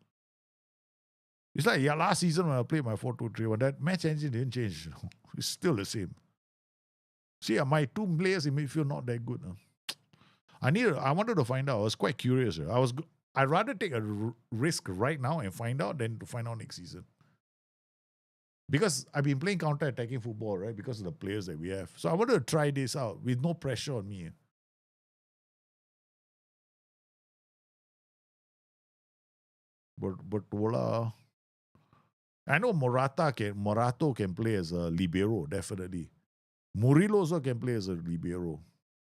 It's like last season when I played my 4-2-3-1, that match engine didn't change. It's still the same. See, my 2 players in midfield not that good. I wanted to find out. I was quite curious. I'd rather take a risk right now and find out than to find out next season. Because I've been playing counter-attacking football, right? Because of the players that we have. So I wanted to try this out with no pressure on me. But voila. I know Morato can play as a libero, definitely. Murillo also can play as a libero.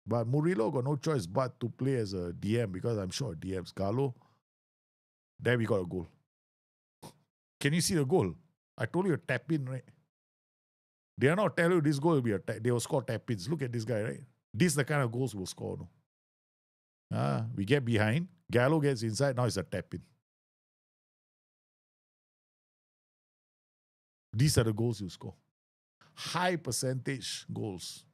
But Murillo got no choice but to play as a DM because I'm sure DM's Carlo. There we got a goal. Can you see the goal? I told you a tap in, right? They are not telling you this goal will be a tap. They will score tap ins. Look at this guy, right? This is the kind of goals we'll score. No? We get behind. Gallo gets inside. Now it's a tap in. These are the goals you score. High percentage goals.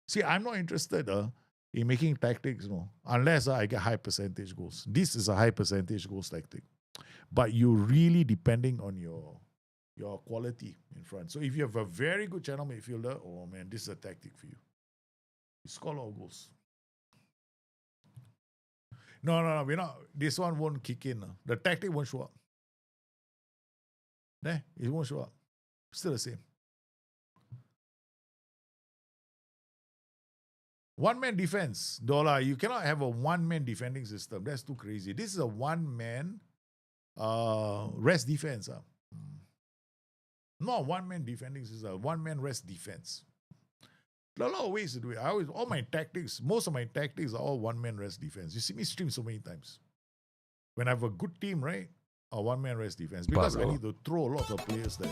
See, I'm not interested in making tactics, unless I get high percentage goals. This is a high percentage goals tactic. But you're really depending on your quality in front. So if you have a very good channel midfielder, oh man, this is a tactic for you. You score a lot of goals. No, we're not. This one won't kick in. The tactic won't show up. It won't show up. Still the same. One-man defense. Dola, you cannot have a one-man defending system. That's too crazy. This is a one-man rest defense. Not one-man defending system. One-man rest defense. There are a lot of ways to do it. Most of my tactics are all one-man rest defense. You see me stream so many times. When I have a good team, right? A one-man rest defense. Because I need to throw lots of players there.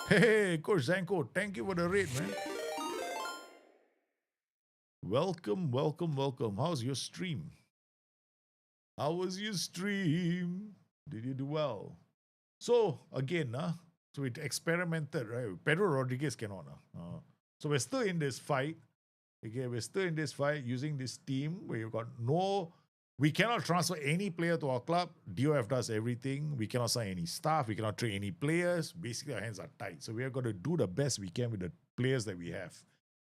Hey, Coach Zanko, thank you for the raid, man. Welcome. How's your stream? How was your stream? Did you do well? So, again, so we experimented, right? Pedro Rodriguez cannot. So we're still in this fight. Okay, we're still in this fight using this team where you got we cannot transfer any player to our club. DOF does everything. We cannot sign any staff. We cannot trade any players. Basically, our hands are tight. So we are going to do the best we can with the players that we have.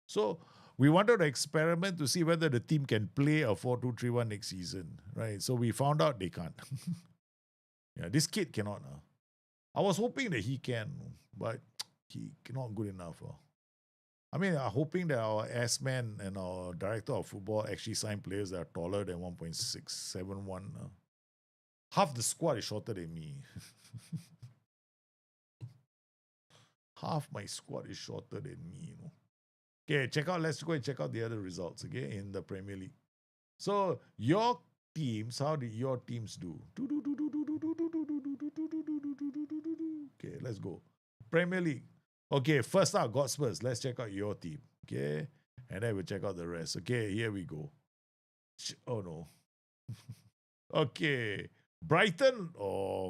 So we wanted to experiment to see whether the team can play a 4-2-3-1 next season, right? So we found out they can't. Yeah, this kid cannot. I was hoping that he can, but he not good enough. I mean, I'm hoping that our S-man and our director of football actually sign players that are taller than 1.671. Half the squad is shorter than me. Half my squad is shorter than me, Okay, let's go and check out the other results, okay, in the Premier League. So, your teams, how did your teams do? Okay, let's go. Premier League. Okay, first up, got Spurs. Let's check out your team, okay? And then we'll check out the rest. Okay, here we go. Oh, no. Okay. Brighton,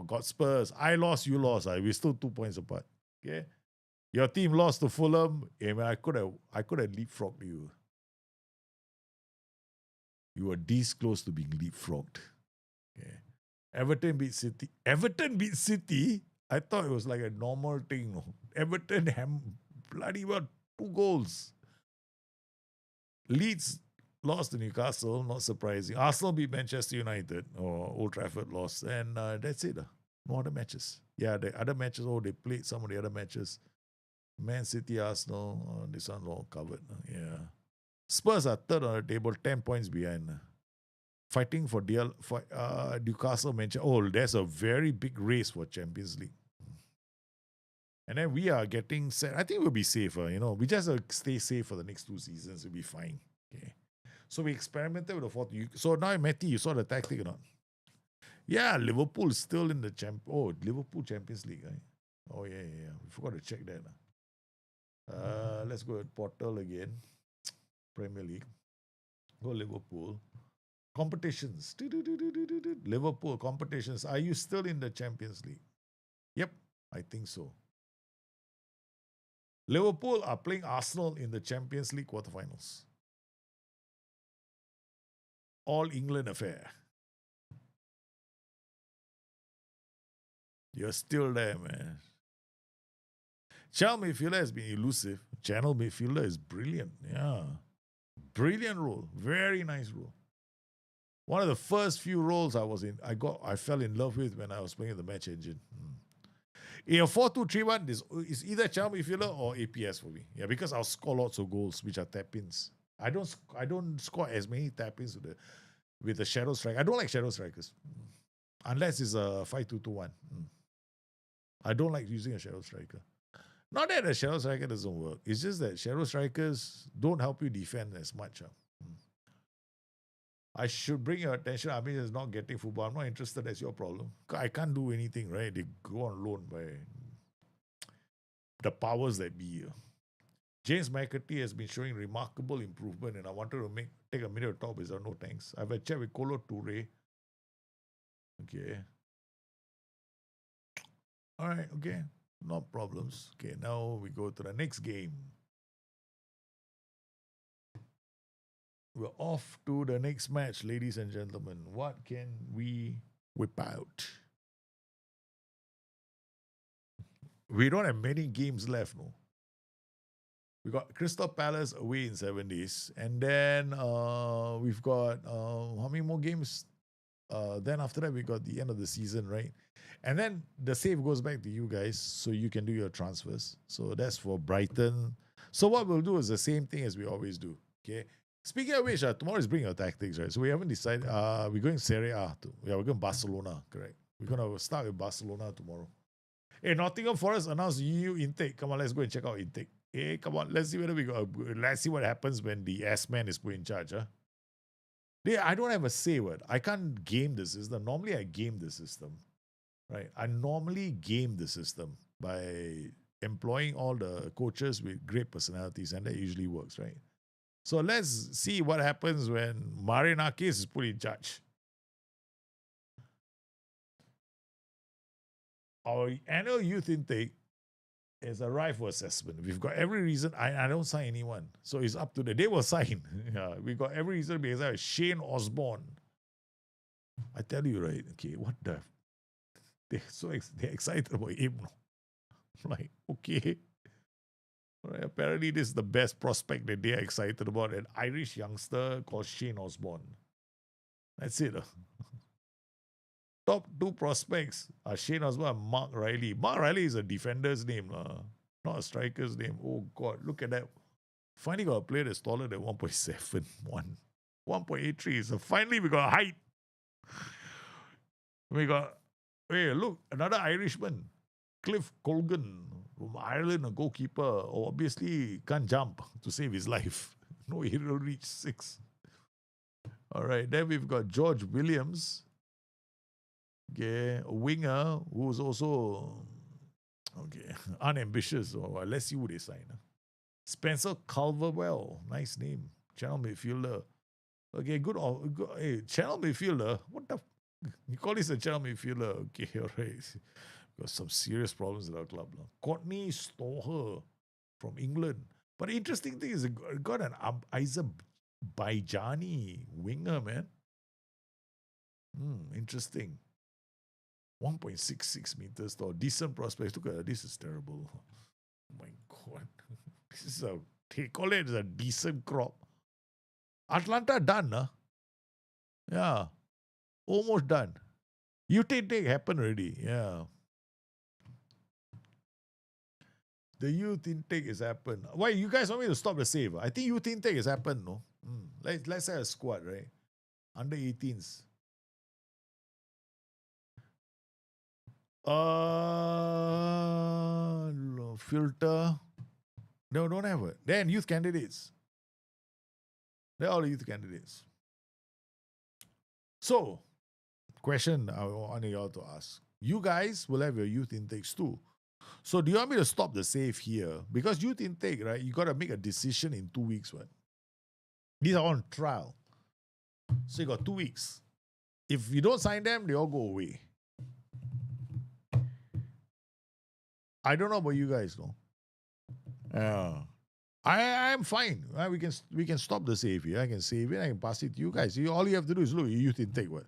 got Spurs. I lost, you lost. We're still 2 points apart, okay? Your team lost to Fulham. I could have leapfrogged you. You were this close to being leapfrogged. Okay. Everton beat City. Everton beat City? I thought it was like a normal thing. No? Everton bloody well 2 goals. Leeds lost to Newcastle, not surprising. Arsenal beat Manchester United, or Old Trafford lost. And that's it. No other matches. Yeah, the other matches, they played some of the other matches. Man City, Arsenal, this one's all covered. Yeah. Spurs are third on the table, 10 points behind. Fighting for Newcastle, Manchester. Oh, there's a very big race for Champions League. And then we are getting set. I think we'll be safer, We just stay safe for the next 2 seasons. We'll be fine. Okay. So we experimented with the fourth. So now, Matty, you saw the tactic or not? Yeah, Liverpool is still in the Liverpool Champions League. Right? Oh, yeah. We forgot to check that. Let's go at portal again. Premier League. Go Liverpool. Competitions. Liverpool competitions. Are you still in the Champions League? Yep, I think so. Liverpool are playing Arsenal in the Champions League quarterfinals. All England affair. You're still there, man. Channel midfielder has been elusive. Channel midfielder is brilliant. Yeah. Brilliant role. Very nice role. One of the first few roles I fell in love with when I was playing the match engine. In a 4-2-3-1, is either channel midfielder or APS for me. Yeah, because I'll score lots of goals, which are tap-ins. I don't score as many tap-ins with the shadow strike. I don't like shadow strikers. Unless it's a 5-2-2-1. I don't like using a shadow striker. Not that a shadow striker doesn't work. It's just that shadow strikers don't help you defend as much. I should bring your attention. I mean, it's not getting football. I'm not interested. That's your problem. I can't do anything, right? They go on loan by the powers that be. James McAtee has been showing remarkable improvement, and I wanted to take a minute to talk with no thanks. I've had a chat with Kolo Toure. Okay. All right, okay. No problems. Okay, now we go to the next game. We're off to the next match, ladies and gentlemen. What can we whip out? We don't have many games left, no. We got Crystal Palace away in 7 days. And then we've got, how many more games? Then after that, we got the end of the season, right? And then the save goes back to you guys, so you can do your transfers. So that's for Brighton. So what we'll do is the same thing as we always do, okay? Speaking of which, tomorrow is Bring Your Tactics, right? So we haven't decided. We're going Serie A. We're going Barcelona, correct? We're going to start with Barcelona tomorrow. Hey, Nottingham Forest announced EU intake. Come on, let's go and check out intake. Hey, come on, let's see whether let's see what happens when the S-man is put in charge, huh? I don't have a say word. I can't game the system. Normally, I game the system, right? I normally game the system by employing all the coaches with great personalities, and that usually works, right? So let's see what happens when Marinakis is put in charge. Our annual youth intake has arrived for assessment. We've got every reason. I don't sign anyone. So it's up to them. They will sign. Yeah, we've got every reason because I have Shane Osborne. I tell you, right? Okay, what the? They're excited about him. Like, okay. Right, apparently, this is the best prospect that they are excited about. An Irish youngster called Shane Osborne. That's it. Top 2 prospects are Shane Osborne and Mark Riley. Mark Riley is a defender's name, not a striker's name. Oh, God. Look at that. Finally got a player that's taller than 1.71. 1.83. So finally we got height. We got, hey, look, another Irishman. Cliff Colgan from Ireland, a goalkeeper. Obviously can't jump to save his life. No, he will reach 6. All right, then we've got George Williams. Okay, a winger who's also unambitious. Or let's see who they sign. Spencer Culverwell, nice name. Channel midfielder. Okay, good. Hey, channel midfielder. What the? You call this a channel midfielder? Okay, all right. Got some serious problems at our club. Courtney Stoher from England. But the interesting thing is, it got an Azerbaijani winger, man. Interesting. 1.66 meters tall. Decent prospects. Look at that. This is terrible. Oh my God. This is they call it a decent crop. Atalanta done, huh? Yeah. Almost done. Youth intake happened already. Yeah. The youth intake has happened. Why, you guys want me to stop the save? I think youth intake has happened, no? Let's have a squad, right? Under 18s. Filter. No, don't have it. Then youth candidates. They're all youth candidates. So, question I want y'all to ask. You guys will have your youth intakes too. So do you want me to stop the save here? Because youth intake, right? You got to make a decision in 2 weeks, right? These are on trial. So you got 2 weeks. If you don't sign them, they all go away. I don't know about you guys, though. I'm fine. We can stop the save here. I can save it. I can pass it to you guys. All you have to do is look. Your youth intake, what?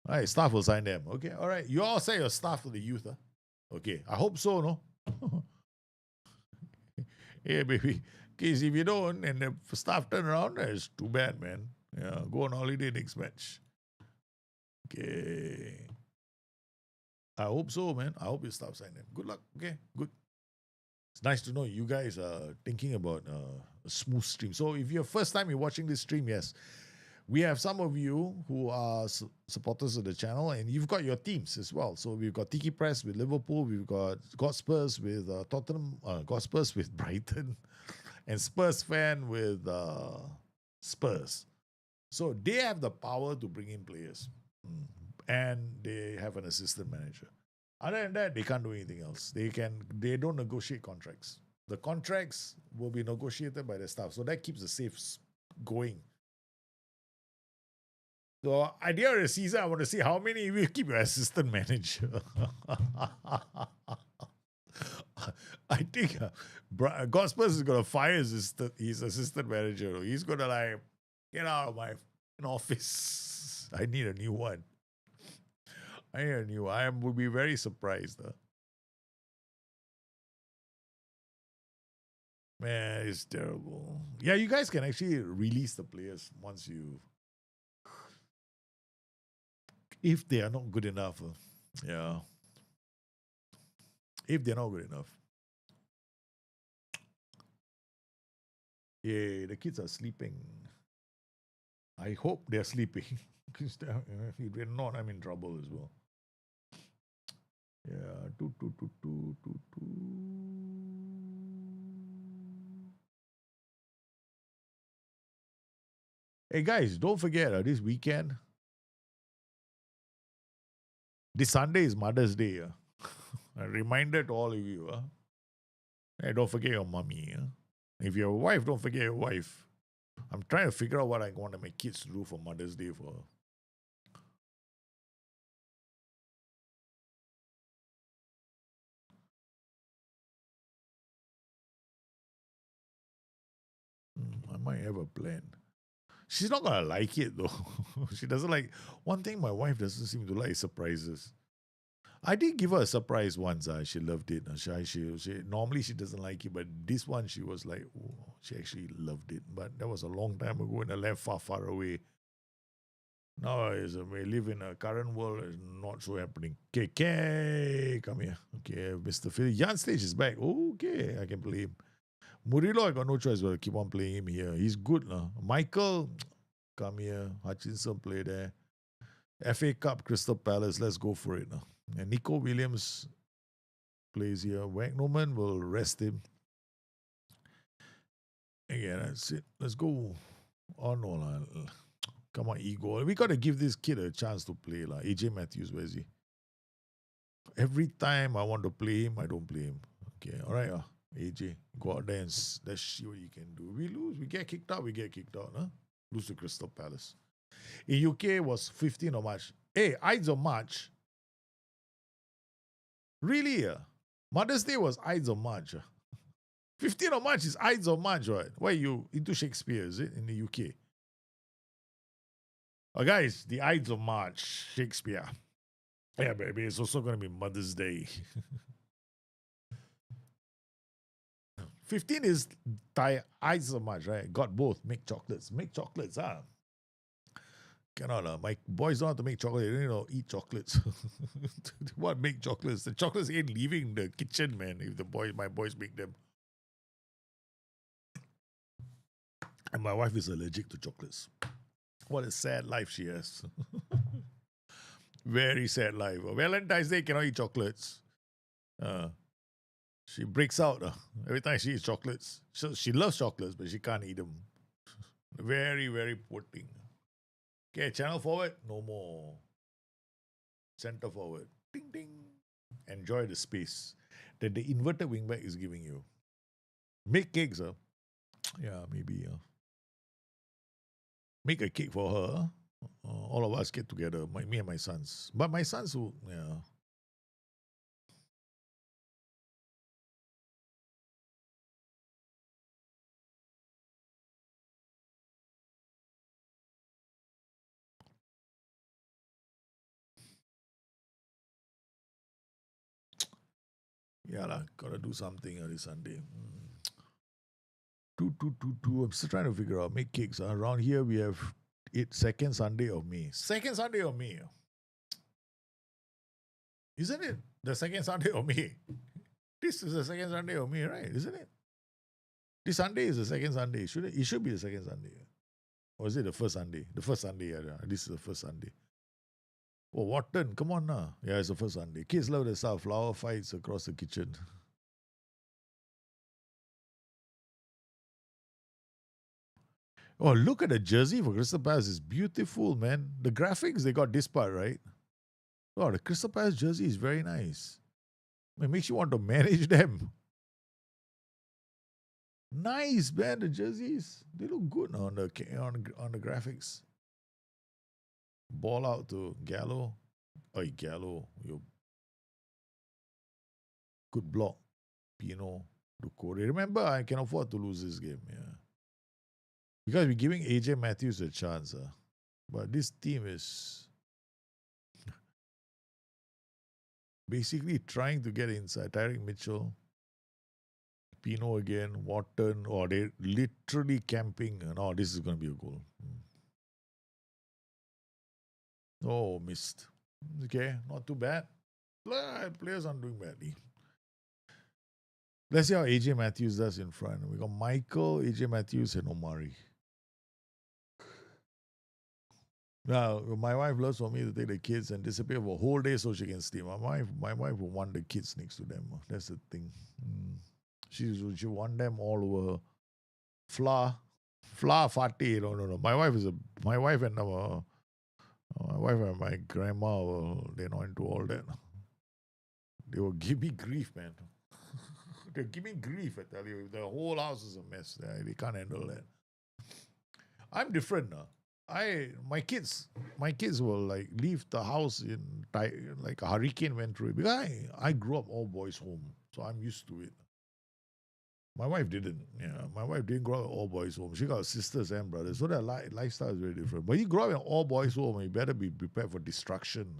All right, staff will sign them. Okay, all right. You all say your staff to the youth, huh? Okay, I hope so, no? Yeah, baby. Because if you don't and the staff turn around, it's too bad, man. Yeah, go on holiday next match. Okay. I hope so, man. I hope you staff sign them. Good luck. Okay, good. It's nice to know you guys are thinking about a smooth stream. So if you're first time you're watching this stream, yes, we have some of you who are supporters of the channel, and you've got your teams as well. So we've got Tiki Press with Liverpool, we've got Spurs with Tottenham, Spurs with Brighton, and Spurs fan with Spurs. So they have the power to bring in players, and they have an assistant manager. Other than that, they can't do anything else. They don't negotiate contracts. The contracts will be negotiated by the staff. So that keeps the safes going. So idea of the season, I want to see how many of you keep your assistant manager. I think Gospers is going to fire his assistant manager. He's going to get out of my office. I need a new one. I would be very surprised. Man, it's terrible. Yeah, you guys can actually release the players once you... If they are not good enough. Yeah. If they're not good enough. Yeah, the kids are sleeping. I hope they're sleeping. If they're not, I'm in trouble as well. Yeah. Hey guys, don't forget this weekend. This Sunday is Mother's Day. A reminder to all of you. Hey, don't forget your mommy. If you're a wife, don't forget your wife. I'm trying to figure out what I want my kids to do for Mother's Day for her. I might have a plan. She's not gonna like it though. She doesn't like. One thing my wife doesn't seem to like is surprises. I did give her a surprise once. She loved it. She normally she doesn't like it, but this one she was like, oh, she actually loved it. But that was a long time ago in a land far, far away. Now we live in a current world. It's not so happening. Okay, come here. Okay, Mr. Phil. Jan Stage is back. Okay, I can play him. Murillo, I got no choice but to keep on playing him here. He's good. Michael, come here. Hutchinson, play there. FA Cup, Crystal Palace, let's go for it. And Nico Williams plays here. Wagnoman will rest him. Again, that's it. Let's go. Oh, no. Come on, Igor. We got to give this kid a chance to play. AJ Matthews, where is he? Every time I want to play him, I don't play him. Okay, all right. AJ, go out there and let's see what you can do. We lose, we get kicked out, Huh? Lose to Crystal Palace. In UK was 15th of March. Hey, Ides of March. Really? Mother's Day was Ides of March. 15th of March is Ides of March, right? Why you into Shakespeare, is it, in the UK? Oh, guys, the Ides of March, Shakespeare. Yeah, baby, it's also going to be Mother's Day. 15 is Ides of March, right? Got both. Make chocolates. Make chocolates, huh? Cannot, my boys don't have to make chocolate. They don't know, eat chocolates. What make chocolates? The chocolates ain't leaving the kitchen, man, if my boys make them. And my wife is allergic to chocolates. What a sad life she has. Very sad life. Valentine's Day cannot eat chocolates. She breaks out every time she eats chocolates. She loves chocolates, but she can't eat them. Very, very poor thing. Okay, channel forward, no more. Center forward, ding ding. Enjoy the space that the inverted wingback is giving you. Make cakes, yeah, maybe. Make a cake for her. All of us get together, me and my sons. But my sons will, yeah. Yeah, gotta do something this Sunday. I'm still trying to figure out. Make cakes. Around here, we have it second Sunday of May. Second Sunday of May. Isn't it the second Sunday of May? This is the second Sunday of May, right? Isn't it? This Sunday is the second Sunday. It should be the second Sunday. Or is it the first Sunday? The first Sunday, yeah. This is the first Sunday. Oh, Wharton, come on now. Yeah, it's the first Sunday. Kids love the stuff. Flower fights across the kitchen. Oh, look at the jersey for Crystal Palace. It's beautiful, man. The graphics, they got this part, right? Oh, the Crystal Palace jersey is very nice. It makes you want to manage them. Nice, man. The jerseys, they look good on the graphics. Ball out to Gallo. Oh, Gallo. Good block. Pino. Ducore. Remember, I can afford to lose this game. Yeah. Because we're giving AJ Matthews a chance. But this team is basically trying to get inside. Tyrick Mitchell. Pino again. Wharton. Oh, they're literally camping. No, this is going to be a goal. Oh, missed. Okay, not too bad. Players aren't doing badly. Let's see how AJ Matthews does in front. We got Michael, AJ Matthews, and Omari. Now, my wife loves for me to take the kids and disappear for a whole day so she can sleep. My wife will want the kids next to them. That's the thing. She want them all over. Fla, Fatih. No. My wife and my grandma, they're not into all that. They will give me grief, man. They give me grief, I tell you. The whole house is a mess. They can't handle that. I'm different now. My kids will like leave the house in like a hurricane went through it. Because I grew up all boys home, so I'm used to it. My wife didn't. Yeah, my wife didn't grow up in all boys home. She got sisters and brothers, so their lifestyle is very different. But you grow up in all boys home, you better be prepared for destruction.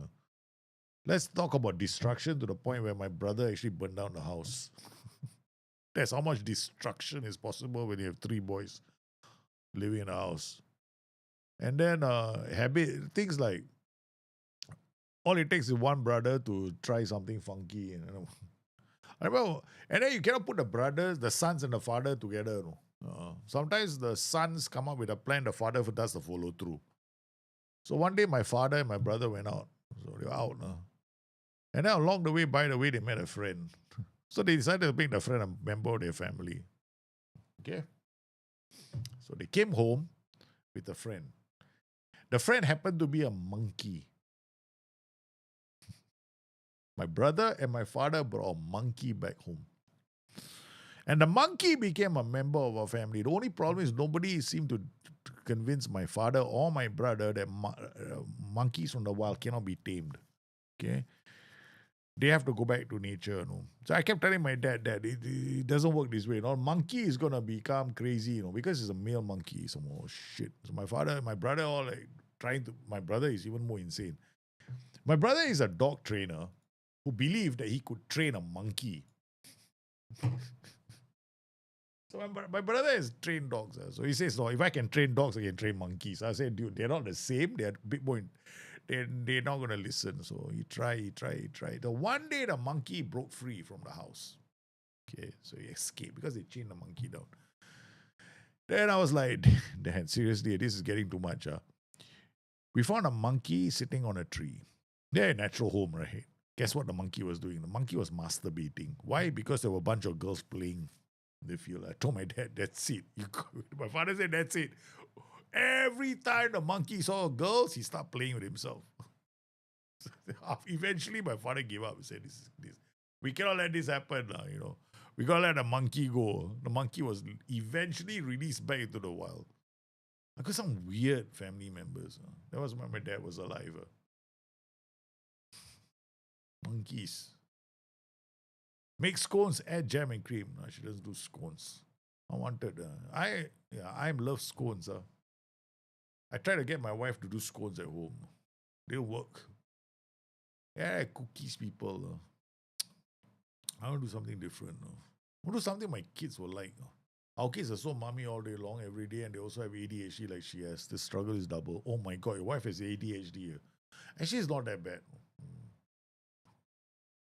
Let's talk about destruction to the point where my brother actually burned down the house. That's how much destruction is possible when you have 3 boys living in a house. And then things like all it takes is one brother to try something funky. I remember, and then you cannot put the brothers, the sons, and the father together. No? Sometimes the sons come up with a plan, the father does the follow through. So one day, my father and my brother went out. So they were out. No? And then along the way, by the way, they met a friend. So they decided to make the friend a member of their family. Okay. So they came home with a friend. The friend happened to be a monkey. My brother and my father brought a monkey back home. And the monkey became a member of our family. The only problem is nobody seemed to convince my father or my brother that monkeys from the wild cannot be tamed. Okay. They have to go back to nature. No? So I kept telling my dad that it doesn't work this way. No? Monkey is going to become crazy, because it's a male monkey. So, oh, shit. So my father, my brother all like trying to, my brother is even more insane. My brother is a dog trainer who believed that he could train a monkey. So my brother has trained dogs. So he says, no, if I can train dogs, I can train monkeys. I said, dude, they're not the same. They're a bit more, they're not going to listen. So he tried. The one day the monkey broke free from the house. Okay, so he escaped because they chained the monkey down. Then I was like, Dad, seriously, this is getting too much. We found a monkey sitting on a tree. They're a natural home, right? Guess what the monkey was doing? The monkey was masturbating. Why? Because there were a bunch of girls playing. They feel. I told my dad, that's it. My father said, that's it. Every time the monkey saw girls, he started playing with himself. Eventually, my father gave up. He said, this. We cannot let this happen. We got to let the monkey go. The monkey was eventually released back into the wild. I got some weird family members. That was when my dad was alive. Monkeys. Make scones, add jam and cream. No, she doesn't do scones. I wanted. I love scones. I try to get my wife to do scones at home. They work. Yeah, cookies, people. I want to do something different. I want to do something my kids will like. Our kids are so mummy all day long, every day, and they also have ADHD like she has. The struggle is double. Oh my God, your wife has ADHD. Actually, it's not that bad.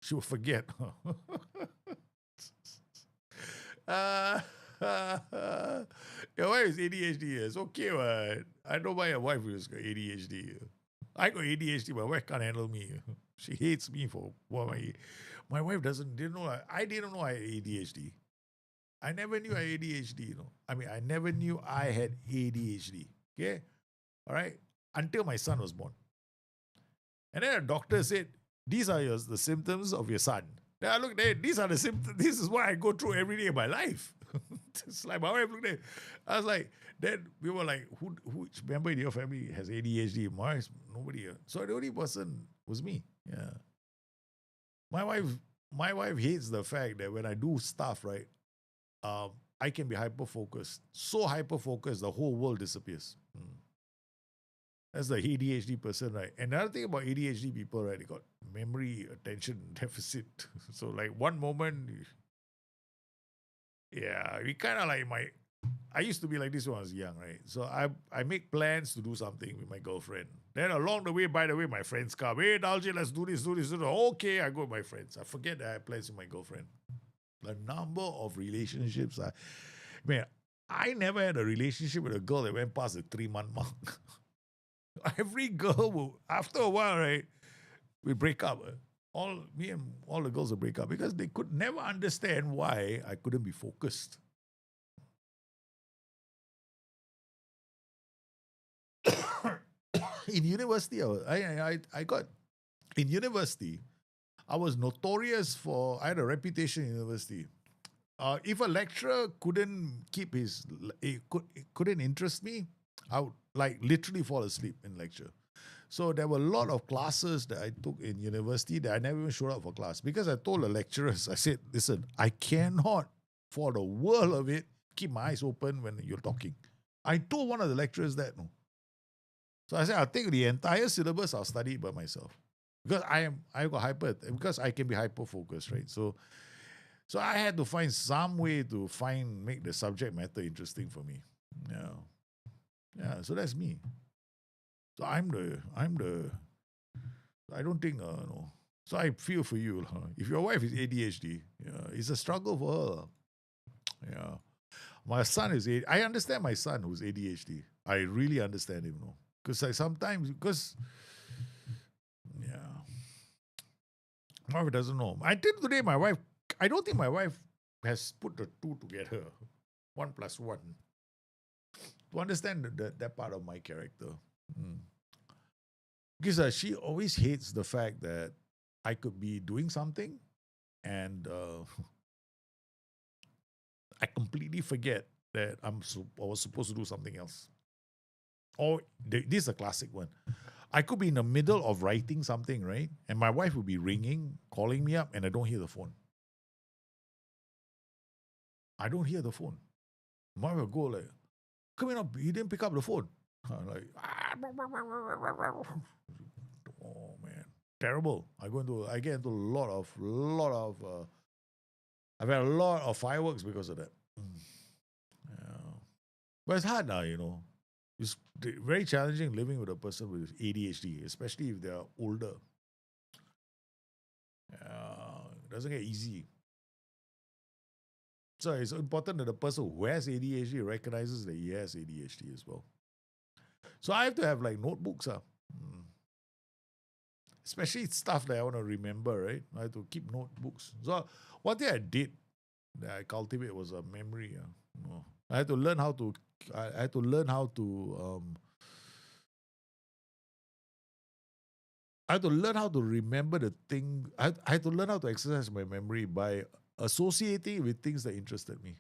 She will forget. Your wife is ADHD. It's okay, what? I know why your wife is got ADHD. I got ADHD. My wife can't handle me. She hates me for what my wife didn't know. I didn't know I had ADHD. I never knew I had ADHD. I mean, I never knew I had ADHD. Okay, all right, until my son was born, and then a doctor said, "These are the symptoms of your son." Then I looked at it, these are the symptoms. This is what I go through every day of my life. It's like my wife looked at it. I was like, then we were like, which member in your family has ADHD? My wife, nobody. So the only person was me. Yeah. My wife hates the fact that when I do stuff, right, I can be hyper focused. So hyper focused, the whole world disappears. That's the ADHD person, right? Another thing about ADHD people, right, they got memory attention deficit. So like one moment, yeah, we kind of like I used to be like this when I was young, right? So I make plans to do something with my girlfriend. Then along the way, by the way, my friends come, hey, Dalji, let's do this. Okay, I go with my friends. I forget that I have plans with my girlfriend. The number of relationships, I never had a relationship with a girl that went past the 3-month mark. Every girl will, after a while, right, we break up. Me and all the girls will break up because they could never understand why I couldn't be focused. In university, I was notorious for, I had a reputation in university. If a lecturer couldn't couldn't interest me, I would like literally fall asleep in lecture. So there were a lot of classes that I took in university that I never even showed up for class because I told the lecturers, I said, listen, I cannot, for the world of it, keep my eyes open when you're talking. I told one of the lecturers that. No. So I said, I'll take the entire syllabus, I'll study it by myself. Because because I can be hyper focused, right? So I had to find some way to make the subject matter interesting for me. Yeah. So that's me. So I don't think So I feel for you. Huh? If your wife is ADHD, yeah, it's a struggle for her. Yeah. My son is I understand my son who's ADHD. I really understand him, no. Because I sometimes yeah. My wife doesn't know. I think today my wife I don't think my wife has put the two together. 1+1. To understand that part of my character. Mm. Because she always hates the fact that I could be doing something and I completely forget that I was supposed to do something else. Or this is a classic one. I could be in the middle of writing something, right? And my wife would be ringing, calling me up, and I don't hear the phone. I don't hear the phone. My wife will go like, coming up, he didn't pick up the phone. I'm like, oh man, terrible. I get into a lot of, I've had a lot of fireworks because of that. Yeah. But it's hard now, It's very challenging living with a person with ADHD, especially if they're older. It doesn't get easy. So it's important that the person who has ADHD recognizes that he has ADHD as well. So I have to have like notebooks, especially stuff that I want to remember, right? I have to keep notebooks. So one thing I did that I cultivate was a memory. I had to learn how to. I had to learn how to. I had to learn how to remember the thing. I had to learn how to exercise my memory by associating with things that interested me.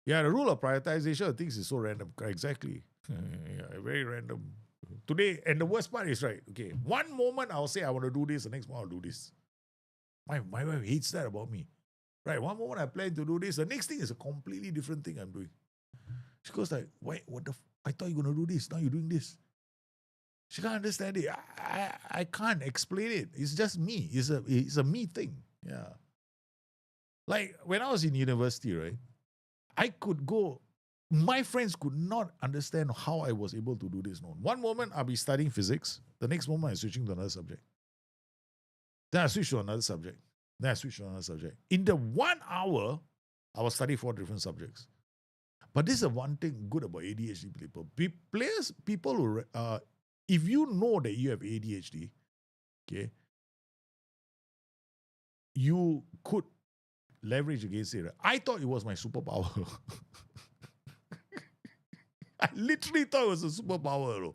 Yeah, the rule of prioritization of things is so random. Exactly. Yeah, very random. Today, and the worst part is, right, okay, one moment I'll say I want to do this, the next moment I'll do this. My wife hates that about me. Right, one moment I plan to do this, the next thing is a completely different thing I'm doing. She goes like, wait, I thought you were going to do this, now you're doing this. She can't understand it. I can't explain it. It's just me. It's a me thing. Yeah. Like when I was in university, right? I could go. My friends could not understand how I was able to do this. No, one moment I'll be studying physics. The next moment I'm switching to another subject. Then I switch to another subject. Then I switch to another subject. In the 1 hour, I will study 4 different subjects. But this is one thing good about ADHD people. People who if you know that you have ADHD, okay, you could leverage against it. I thought it was my superpower. I literally thought it was a superpower.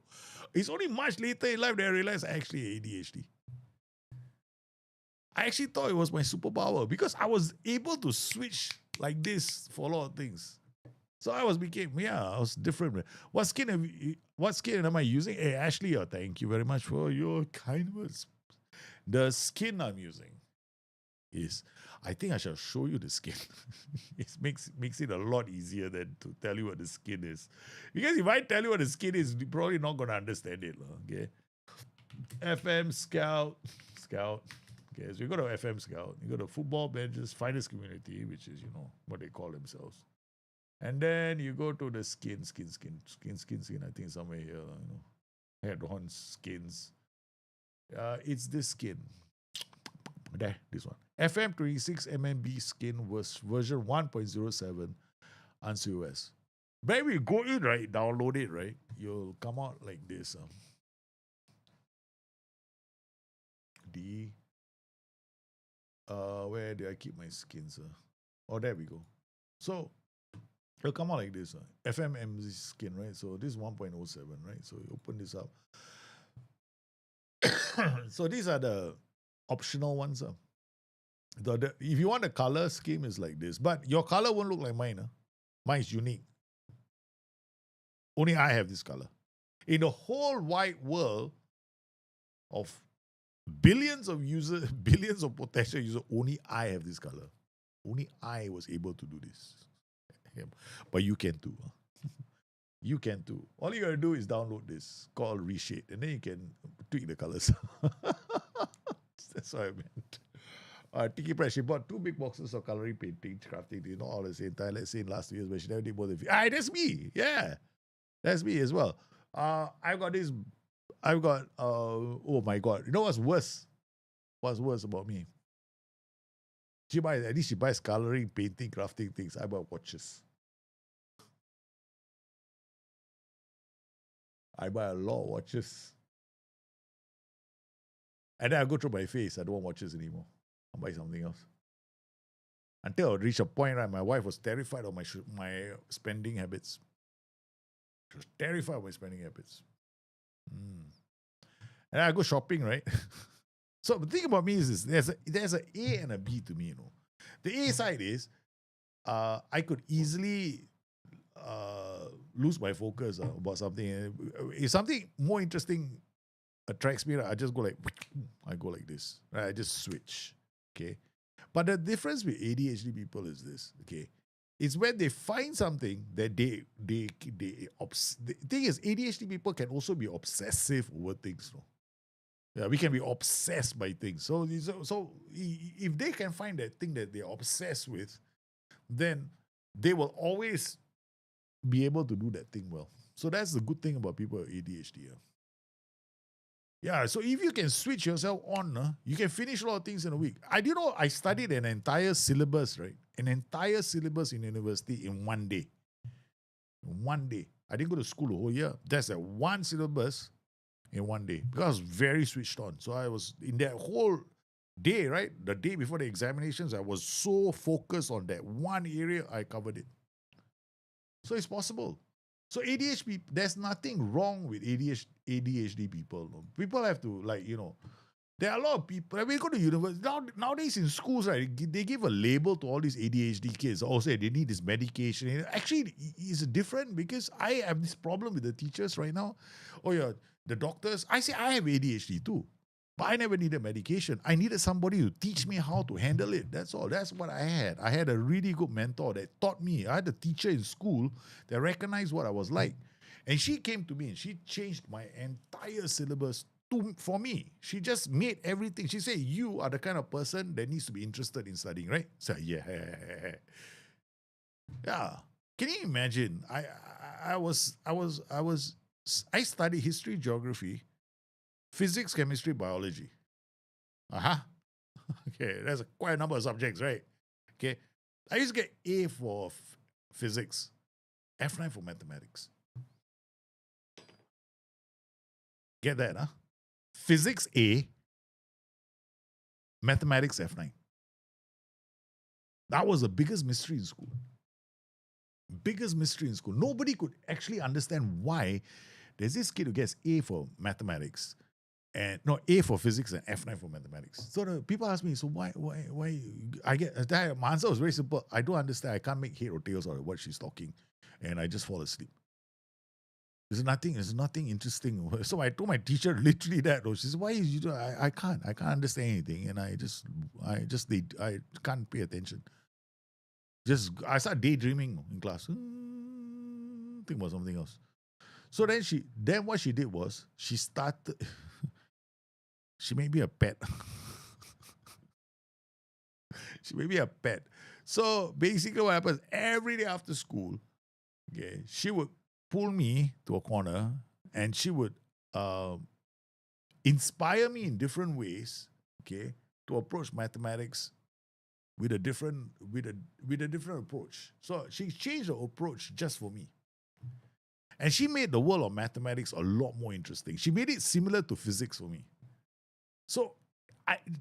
It's only much later in life that I realized I actually had ADHD. I actually thought it was my superpower because I was able to switch like this for a lot of things. So I was different. What skin am I using? Hey, Ashley, thank you very much for your kind words. The skin I'm using is, I think I shall show you the skin. It makes it a lot easier than to tell you what the skin is. Because if I tell you what the skin is, you're probably not going to understand it. Okay. FM Scout. Okay, so you go to FM Scout, you go to Football Managers Finest Community, which is, what they call themselves. And then you go to the skin. I think somewhere here, head-on skins. It's this skin. There, this one. FM26 MMB skin was version 1.07 UNCOS. When we go in, right, download it, right, you'll come out like this. Where do I keep my skins? Oh, there we go. So it'll come out like this. FMMZ skin, right? So this is 1.07, right? So you open this up. So these are the optional ones. If you want the color scheme is like this, but your color won't look like mine. Mine is unique. Only I have this color. In the whole wide world of billions of users, billions of potential users, only I have this color. Only I was able to do this. But you can too. You can too. All you gotta do is download this called Reshade, and then you can tweak the colors. That's what I meant. Tiki Press, she bought 2 big boxes of coloring painting, crafting, all the same time. Let's say in last 2 years, but she never did more than that's me. Yeah. That's me as well. Oh my God. You know what's worse? What's worse about me? At least she buys coloring, painting, crafting things. I buy watches. I buy a lot of watches. And then I go through my face. I don't want watches anymore. I'll buy something else. Until I reach a point, right, my wife was terrified of my spending habits. She was terrified of my spending habits. And I go shopping, right? So the thing about me is this, there's a A and a B to me, you know. The A side is I could easily lose my focus about something. If something more interesting attracts me, I just go like this. Right? I just switch. Okay. But the difference with ADHD people is this, okay? It's when they find something that the thing is, ADHD people can also be obsessive over things, no? Yeah, we can be obsessed by things. So if they can find that thing that they're obsessed with, then they will always be able to do that thing well. So that's the good thing about people with ADHD. Yeah, so if you can switch yourself on, you can finish a lot of things in a week. I studied an entire syllabus, right? An entire syllabus in university in one day. In one day. I didn't go to school the whole year. That's that one syllabus in one day because I was very switched on. So I was in that whole day, right? The day before the examinations, I was so focused on that one area, I covered it. So it's possible. So ADHD, there's nothing wrong with ADHD people. No? People have to, there are a lot of people. When you go to university, nowadays in schools, right, they give a label to all these ADHD kids. Also, they need this medication. Actually, it's different because I have this problem with the teachers right now. Oh, yeah, the doctors. I say I have ADHD too. But I never needed medication. I needed somebody to teach me how to handle it. That's all. That's what I had. I had a really good mentor that taught me. I had a teacher in school that recognized what I was like. And she came to me and she changed my entire syllabus for me. She just made everything. She said, you are the kind of person that needs to be interested in studying, right? So, yeah. Yeah. Can you imagine? I studied history, geography, physics, chemistry, biology. Okay, that's quite a number of subjects, right? Okay. I used to get A for physics, F9 for mathematics. Get that, huh? Physics A, mathematics F9. That was the biggest mystery in school. Biggest mystery in school. Nobody could actually understand why there's this kid who gets A for mathematics, and no, A for physics and F9 for mathematics. So the people ask me, so why I get that? My answer was very simple. I don't understand. I can't make head or tails out of what she's talking, and I just fall asleep. There's nothing interesting. So I told my teacher literally that. She said, why is you do I can't understand anything, and I can't pay attention. I start daydreaming in class. Think about something else. So then what she did was she started she made me a pet. She made me a pet. So basically what happens, every day after school, okay, she would pull me to a corner and she would inspire me in different ways, okay, to approach mathematics with a different approach. So she changed the approach just for me. And she made the world of mathematics a lot more interesting. She made it similar to physics for me. So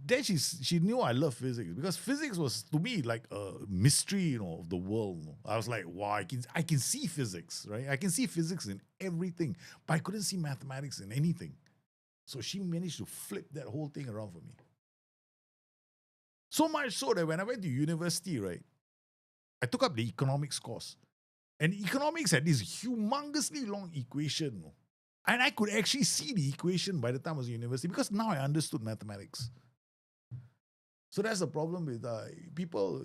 then she knew I love physics because physics was to me like a mystery, of the world. I was like, wow, I can see physics, right? I can see physics in everything, but I couldn't see mathematics in anything. So she managed to flip that whole thing around for me. So much so that when I went to university, right, I took up the economics course. And economics had this humongously long equation. And I could actually see the equation by the time I was in university because now I understood mathematics. So that's the problem with people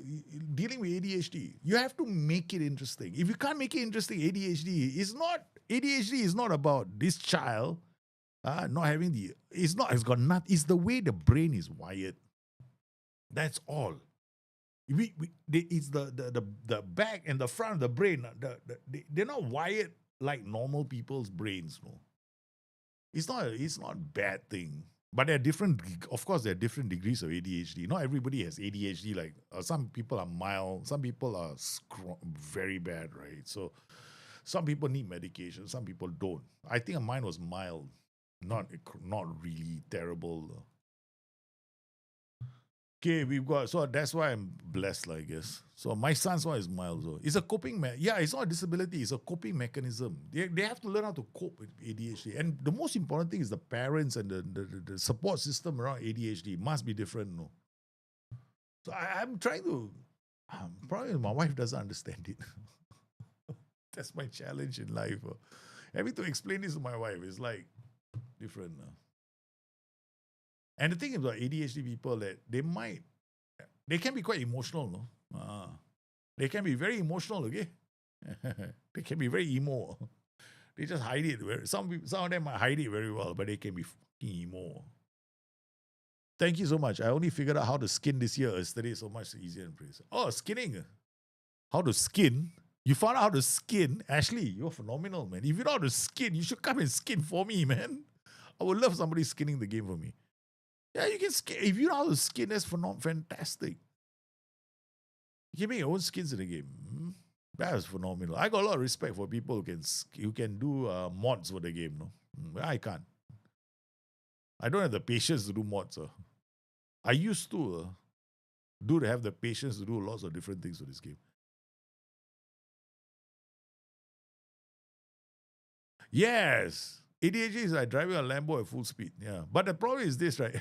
dealing with ADHD. You have to make it interesting. If you can't make it interesting, ADHD is not about this child not having it's the way the brain is wired. That's all. It's the back and the front of the brain. They're not wired like normal people's brains. No, it's not a bad thing. But there are different, of course, there are different degrees of ADHD. Not everybody has ADHD. Like some people are mild, some people are very bad, right? So some people need medication, some people don't. I think mine was mild, not really terrible. Okay, we've got, so that's why I'm blessed, I guess. So my son's one is mild, so it's a coping yeah, it's not a disability, it's a coping mechanism. They have to learn how to cope with ADHD. And the most important thing is the parents and the support system around ADHD must be different, no? So I'm trying to, probably my wife doesn't understand it. That's my challenge in life. Having to explain this to my wife is like different. And the thing about ADHD people that they can be quite emotional, no? They can be very emotional, okay? They can be very emo. They just hide it. Some of them might hide it very well, but they can be fucking emo. Thank you so much. I only figured out how to skin this year yesterday, so much easier and praise. Oh, skinning. How to skin? You found out how to skin? Ashley, you're phenomenal, man. If you know how to skin, you should come and skin for me, man. I would love somebody skinning the game for me. Yeah, you can skin. If you know how to skin, that's fantastic. You can make your own skins in the game. That is phenomenal. I got a lot of respect for people who can do mods for the game. No, I can't. I don't have the patience to do mods. I used to have the patience to do lots of different things for this game. Yes, ADHD is like driving a Lambo at full speed. Yeah, but the problem is this, right?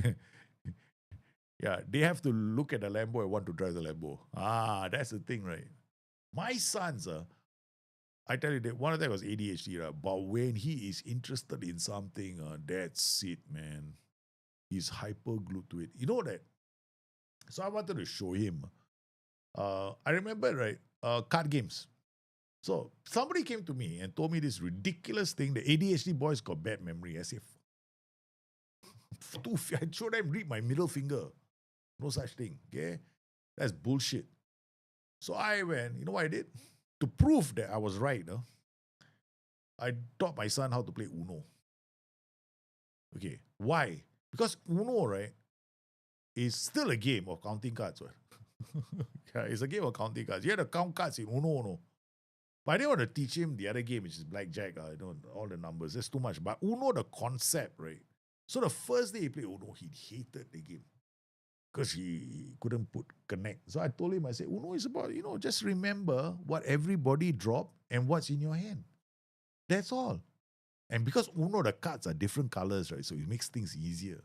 Yeah, they have to look at the Lambo and want to drive the Lambo. That's the thing, right? My sons, I tell you that one of them was ADHD, right? But when he is interested in something, that's it, man. He's hyper glued to it. You know that? So I wanted to show him. I remember, right? Card games. So somebody came to me and told me this ridiculous thing. The ADHD boys got bad memory. I say, I showed them read my middle finger. No such thing. Okay? That's bullshit. So I went, you know what I did? To prove that I was right, I taught my son how to play Uno. Okay. Why? Because Uno, right, is still a game of counting cards. Right? Yeah, it's a game of counting cards. You have to count cards in Uno, no. But I didn't want to teach him the other game, which is blackjack. All the numbers. That's too much. But Uno, the concept, right? So the first day he played Uno, he hated the game because he couldn't connect. So I told him, I said, Uno is about, just remember what everybody dropped and what's in your hand. That's all. And because Uno, the cards are different colors, right? So it makes things easier.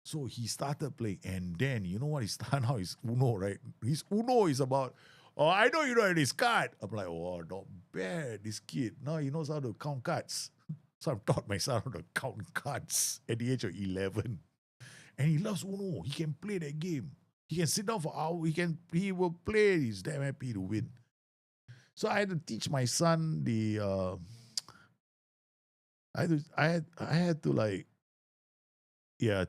So he started playing. And then, you know what he started now? His Uno, right? His Uno is about, I know you know this card. I'm like, not bad, this kid. Now he knows how to count cards. So I've taught my son how to count cards at the age of 11. And he loves Uno. He can play that game. He can sit down for hours. He will play. He's damn happy to win. So I had to teach my son I had to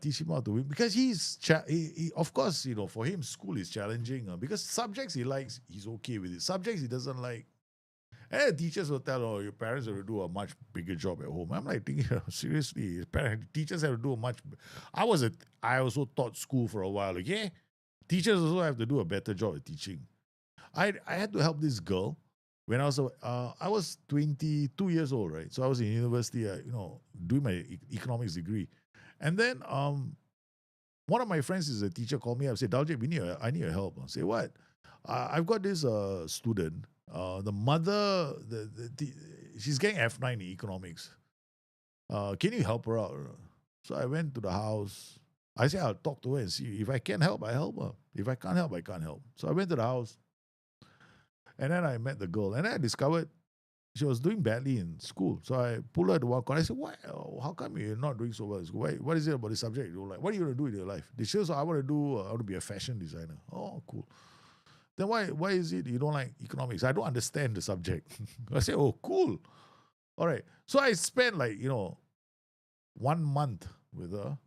teach him how to win because he, of course, for him school is challenging because subjects he likes, he's okay with it. Subjects he doesn't like, and teachers will tell, your parents have to do a much bigger job at home. I'm like thinking, seriously, teachers have to do a much. I also taught school for a while. Okay, teachers also have to do a better job at teaching. I had to help this girl when I was 22 years old, right? So I was in university, doing my economics degree, and then one of my friends is a teacher, called me up, said, Daljit, I need your help. I say, what? I've got this student. The mother, she's getting F9 in economics. Can you help her out? So I went to the house. I said, I'll talk to her and see if I can help. I help her. If I can't help, I can't help. So I went to the house, and then I met the girl, and I discovered she was doing badly in school. So I pulled her to one corner. I said, "Why? How come you're not doing so well in school? What is it about the subject you don't like? What are you going to do in your life?" She says, "I want to be a fashion designer." Oh, cool. Then why is it you don't like economics? I don't understand the subject. I say, oh, cool. All right. So I spent 1 month with her,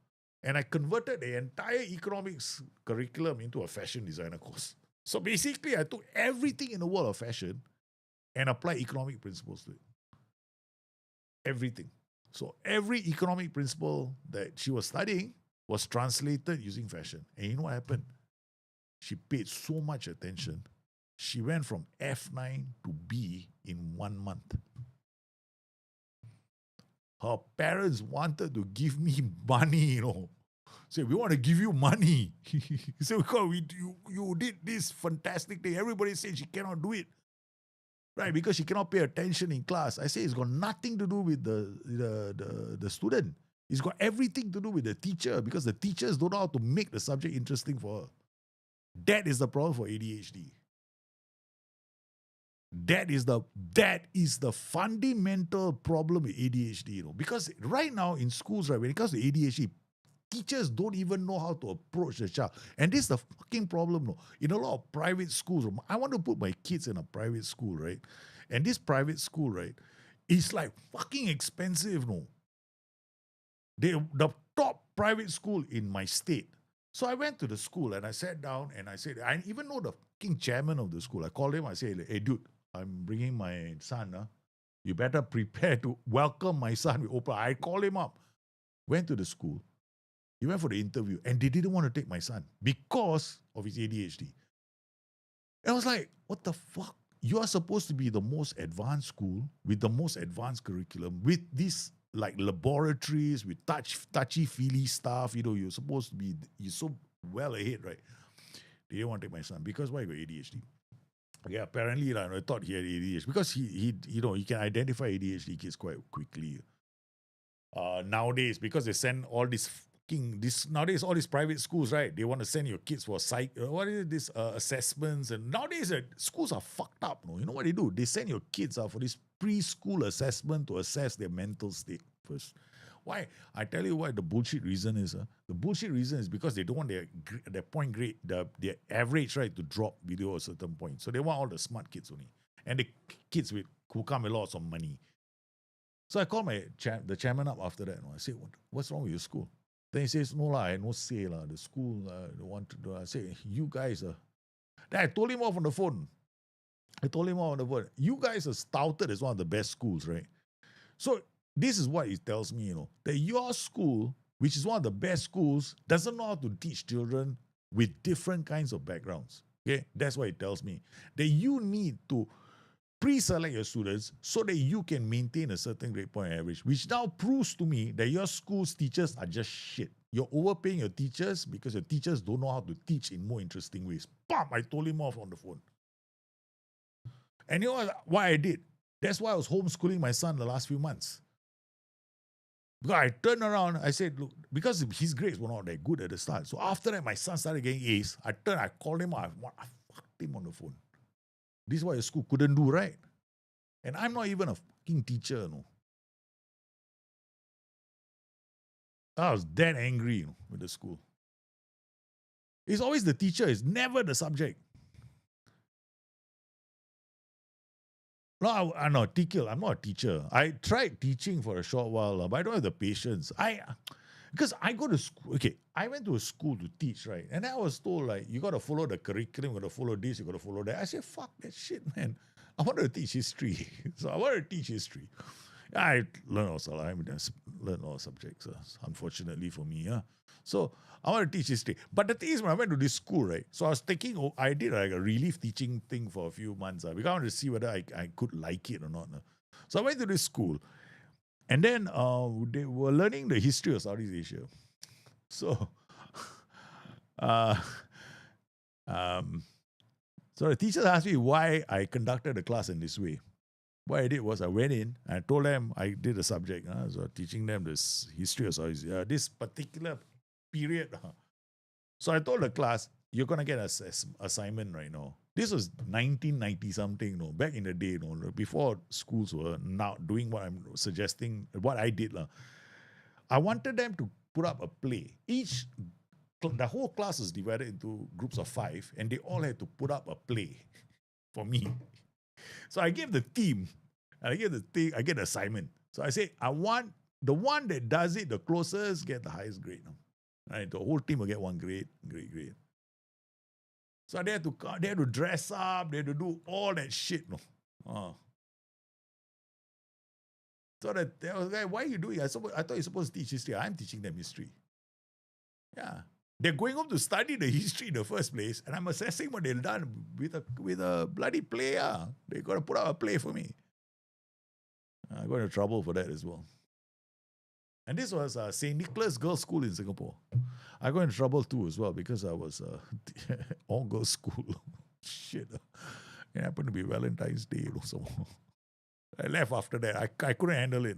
and I converted the entire economics curriculum into a fashion designer course. So basically, I took everything in the world of fashion and applied economic principles to it. Everything. So every economic principle that she was studying, was translated using fashion. And you know what happened? She paid so much attention. She went from F9 to B in 1 month. Her parents wanted to give me money, Say, we want to give you money. So you did this fantastic thing. Everybody said she cannot do it. Right, because she cannot pay attention in class. I say it's got nothing to do with the student. It's got everything to do with the teacher, because the teachers don't know how to make the subject interesting for her. That is the problem for ADHD. That is the fundamental problem with ADHD, Because right now in schools, right, when it comes to ADHD, teachers don't even know how to approach the child. And this is the fucking problem, In a lot of private schools, I want to put my kids in a private school, right? And this private school, right, is like fucking expensive, The top private school in my state. So I went to the school and I sat down and I said, I even know the fucking chairman of the school. I called him, I said, hey, dude, I'm bringing my son. You better prepare to welcome my son with open. I called him up, went to the school. He went for the interview and they didn't want to take my son because of his ADHD. And I was like, what the fuck? You are supposed to be the most advanced school with the most advanced curriculum, with these like laboratories, with touchy-feely stuff. You're supposed to be, you're so well ahead, right? They didn't want to take my son because why? He got ADHD. Yeah, apparently, I thought he had ADHD because he can identify ADHD kids quite quickly. Nowadays, because they send all nowadays all these private schools, right? They want to send your kids for assessments, and nowadays schools are fucked up. You know what they do? They send your kids out for this preschool assessment to assess their mental state first. Why? I tell you why the bullshit reason is. The bullshit reason is because they don't want their point grade, their average, right, to drop below a certain point. So they want all the smart kids only, and the kids who come with lots of money. So I called the chairman up after that. I said, what's wrong with your school? Then he says, no, I no say, the school they want to do. I say, you guys are. Then I told him off on the phone. You guys are touted as one of the best schools, right? So this is what it tells me, that your school, which is one of the best schools, doesn't know how to teach children with different kinds of backgrounds. Okay, that's what it tells me. That you need to pre-select your students so that you can maintain a certain grade point average, which now proves to me that your school's teachers are just shit. You're overpaying your teachers because your teachers don't know how to teach in more interesting ways. Bam! I told him off on the phone. And you know what I did? That's why I was homeschooling my son the last few months. Because I turned around, I said, look, because his grades were not that good at the start. So after that, my son started getting A's. I called him up, I fucked him on the phone. This is what your school couldn't do, right? And I'm not even a fucking teacher, I was that angry, with the school. It's always the teacher, it's never the subject. No, I'm not a teacher. I tried teaching for a short while, but I don't have the patience. Because I go to school, I went to a school to teach, right? And I was told, you got to follow the curriculum, you got to follow this, you got to follow that. I said, fuck that shit, man. I want to teach history. So I want to teach history. I learned also, I learned all subjects, unfortunately for me. So I want to teach history. But the thing is, when I went to this school, right? So I did like a relief teaching thing for a few months because I wanted to see whether I could like it or not. So I went to this school. And then they were learning the history of Southeast Asia. So, so the teachers asked me why I conducted the class in this way. What I did was I went in and I told them I did a subject. So teaching them this history of Southeast Asia, this particular period. So I told the class, you're going to get an assignment right now. This was 1990 something, back in the day, before schools were now doing what I'm suggesting, what I did. I wanted them to put up a play. The whole class is divided into groups of 5, and they all had to put up a play for me. So I gave the team, I get the assignment. So I say, I want the one that does it the closest get the highest grade. Right? The whole team will get one grade. So they had to dress up, they had to do all that shit. So that was like, why are you doing it? I thought you're supposed to teach history. I'm teaching them history. Yeah. They're going home to study the history in the first place, and I'm assessing what they've done with a bloody player. They got to put out a play for me. I got into trouble for that as well. And this was St. Nicholas Girls' School in Singapore. I got into trouble too as well because I was all girls' school. Shit. It happened to be Valentine's Day also. I left after that. I couldn't handle it.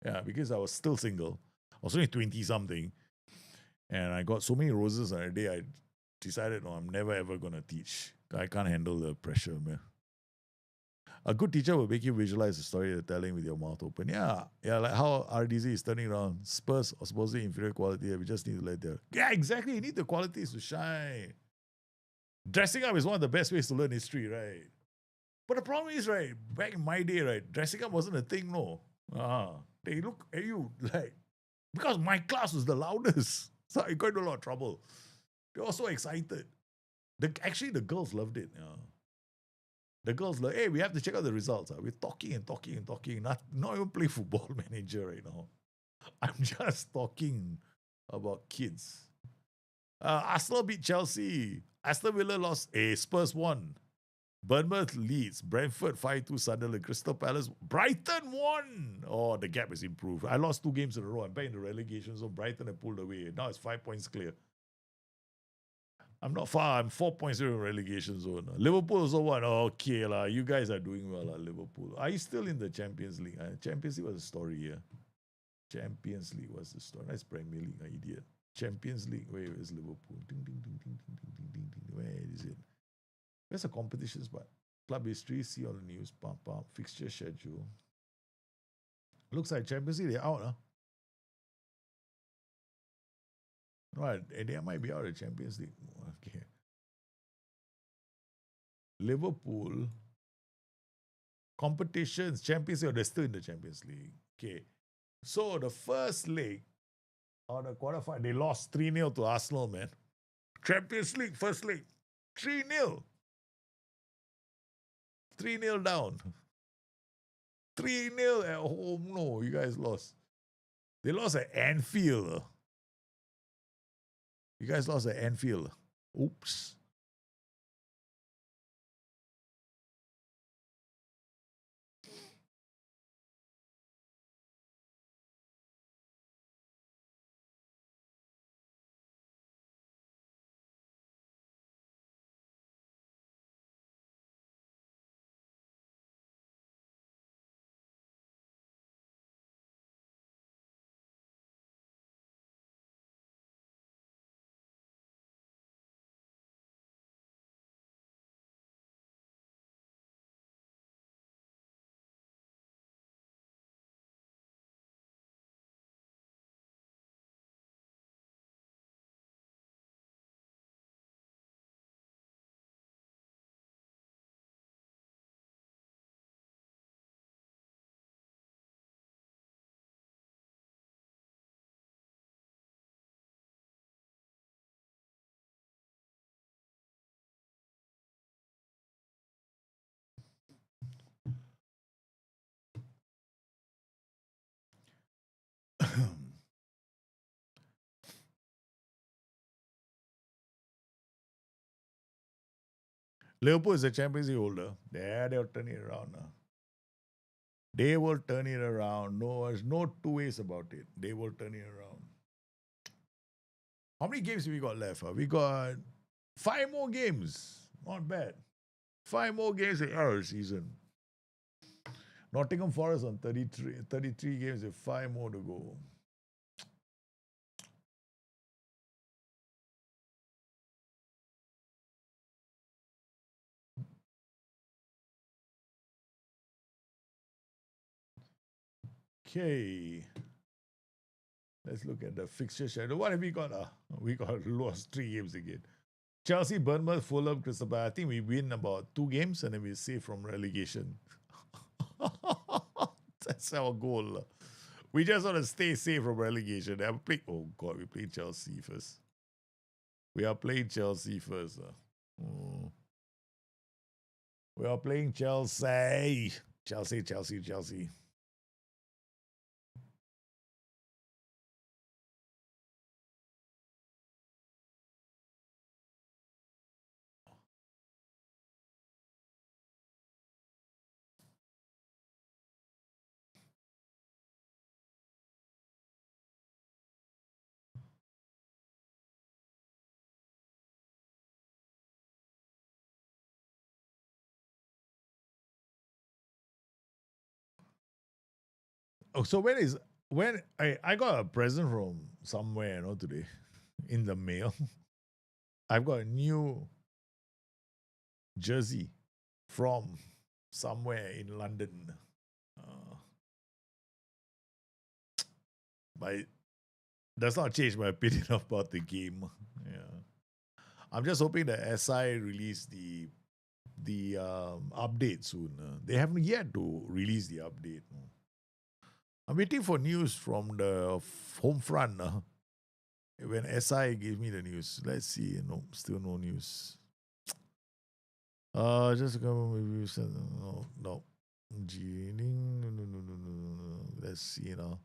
Yeah, because I was still single. I was only 20 something. And I got so many roses on a day, I decided, no, I'm never ever going to teach. I can't handle the pressure, man. A good teacher will make you visualize the story you're telling with your mouth open. Yeah, like how RDZ is turning around. Spurs are supposedly inferior quality. We just need to let their... Yeah, exactly. You need the qualities to shine. Dressing up is one of the best ways to learn history, right? But the problem is, right, back in my day, right, dressing up wasn't a thing, no. They look at you like... Because my class was the loudest. So I got into a lot of trouble. They were so excited. Actually, the girls loved it. Yeah. The girls like, hey, we have to check out the results. We're talking and talking and talking. Not even play Football Manager right now. I'm just talking about kids. Arsenal beat Chelsea. Aston Villa lost. Spurs won. Bournemouth leads. Brentford 5-2 Sunderland. Crystal Palace. Brighton won. Oh, the gap has improved. I lost 2 games in a row. I'm back in the relegation zone. Brighton have pulled away. Now it's 5 points clear. I'm not far. I'm 4 points in the relegation zone. Liverpool also won. Okay, la. You guys are doing well, Liverpool. Are you still in the Champions League? Champions League was a story here. Champions League was the story. That's Premier League, idiot. Champions League. Where is Liverpool? Ding, ding, ding, ding, ding, ding, ding, ding, ding. Where is it? Where's the competitions part? Club history, see on the news, pump. Fixture schedule. Looks like Champions League, they're out, huh? Right, they might be out of Champions League. Okay. Liverpool competitions, Champions League, they're still in the Champions League. Okay. So the first leg or the quarterfinal, they lost 3-0 to Arsenal, man. Champions League, first leg, 3-0. 3-0 down. 3-0 at home. No, you guys lost. They lost at Anfield. You guys lost at Anfield. Oops. Liverpool is a Champions League holder. Yeah, they'll turn it around now. They will turn it around. No, there's no two ways about it. They will turn it around. How many games have we got left? We got 5 more games. Not bad. 5 more games in our season. Nottingham Forest on 33 games with 5 more to go. Okay. Let's look at the fixture schedule. What have we got? We got lost 3 games again. Chelsea, Bournemouth, Fulham, Crystal Palace. I think we win about 2 games and then we save from relegation. That's our goal. We just want to stay safe from relegation. Oh God, we play Chelsea first. We are playing Chelsea first. We are playing Chelsea. Chelsea. Oh, so when I got a present from somewhere, today in the mail. I've got a new jersey from somewhere in London. Uh, but it does not change my opinion about the game. Yeah. I'm just hoping that SI release the update soon. They haven't yet to release the update. I'm waiting for news from the home front. When SI gave me the news, let's see. No, still no news. Just a couple reviews. No. No. Let's see now.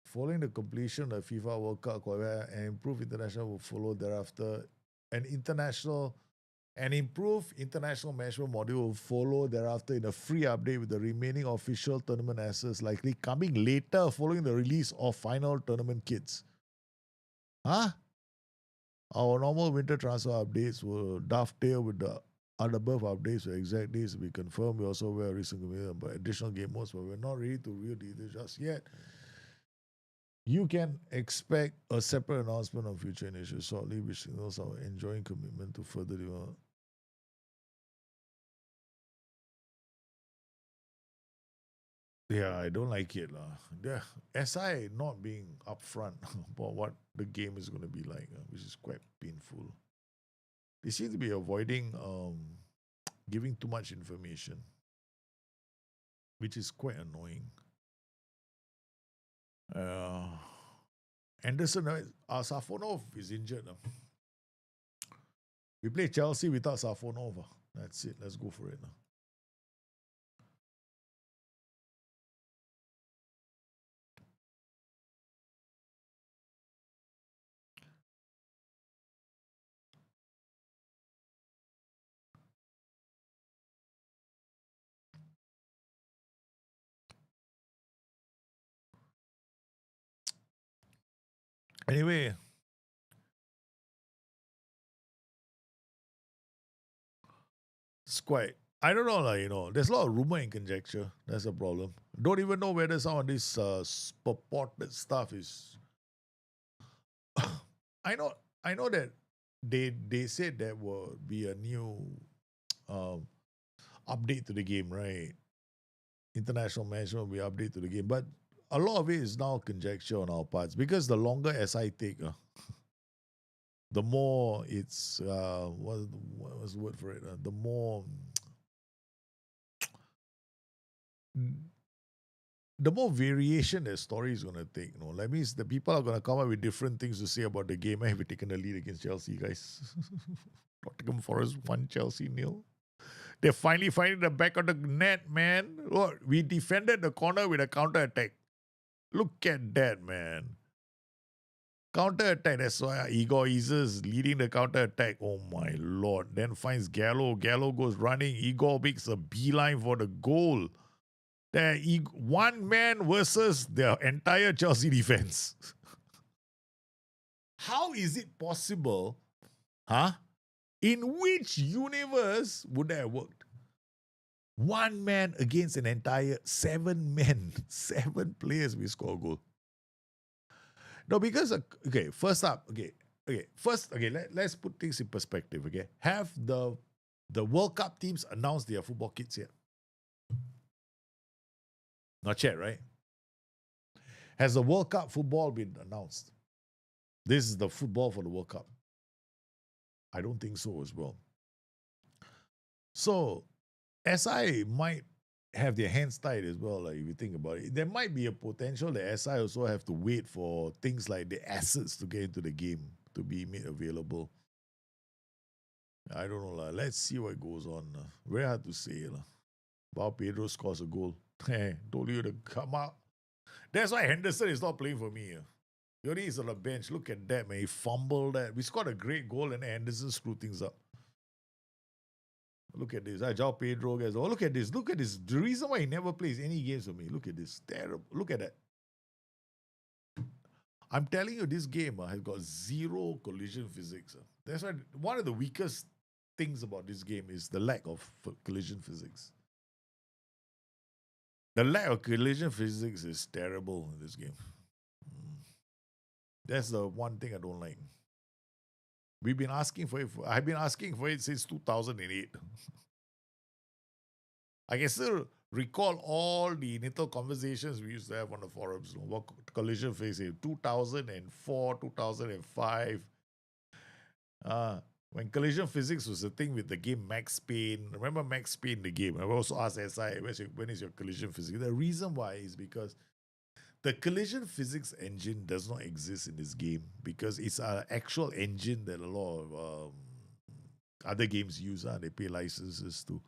Following the completion of FIFA World Cup qualifier, an improved international will follow thereafter. An international An improved international management module will follow thereafter in a free update with the remaining official tournament assets likely coming later following the release of final tournament kits. Huh? Our normal winter transfer updates will dovetail with the above updates with exact dates to be confirmed. We also aware of recent about additional game modes, but we're not ready to reveal details just yet. You can expect a separate announcement on future initiatives shortly, which signals our enjoying commitment to further develop. Yeah, I don't like it. The SI not being upfront about what the game is going to be like, which is quite painful. They seem to be avoiding giving too much information, which is quite annoying. Uh, Anderson, Safonov is injured. We play Chelsea without Safonov. That's it. Let's go for it now. Anyway, it's quite. I don't know, there's a lot of rumor and conjecture. That's a problem. Don't even know whether some of this purported stuff is. I know, I know that they said there will be a new um, update to the game, right? International management will be update to the game, but a lot of it is now conjecture on our parts because the longer SI take, the more it's what was the word for it? The more variation the story is gonna take. That means the people are gonna come up with different things to say about the game. Have we taken the lead against Chelsea, guys? Nottingham Forest 1, Chelsea 0. They're finally finding the back of the net, man. Look, we defended the corner with a counter attack. Look at that, man. Counter attack. That's why Igor Ises leading the counter attack. Oh my lord. Then finds Gallo. Gallo goes running. Igor makes a beeline for the goal. There, one man versus the entire Chelsea defense. How is it possible? Huh? In which universe would that have worked? One man against an entire 7 men, 7 players we score a goal. No, because first up, let's put things in perspective. Okay, have the World Cup teams announced their football kits yet? Not yet, right? Has the World Cup football been announced? This is the football for the World Cup. I don't think so as well. So SI might have their hands tied as well, like if you think about it. There might be a potential that SI also have to wait for things like the assets to get into the game to be made available. I don't know. Let's see what goes on. Very hard to say. Bao Pedro scores a goal. Told you to come out. That's why Henderson is not playing for me. He only is on the bench. Look at that, man. He fumbled that. We scored a great goal and Henderson screwed things up. Look at this. João Pedro guys. Oh, look at this. Look at this. The reason why he never plays any games for me. Look at this. Terrible. Look at that. I'm telling you, this game has got zero collision physics. That's why one of the weakest things about this game is the lack of collision physics. The lack of collision physics is terrible in this game. That's the one thing I don't like. We've been asking for it. I've been asking for it since 2008. I can still recall all the little conversations we used to have on the forums. What collision physics? 2004, 2005. When collision physics was a thing with the game Max Payne. Remember Max Payne, the game? I also asked SI, when is your collision physics? The reason why is because the collision physics engine does not exist in this game because it's an actual engine that a lot of other games use. They pay licenses to.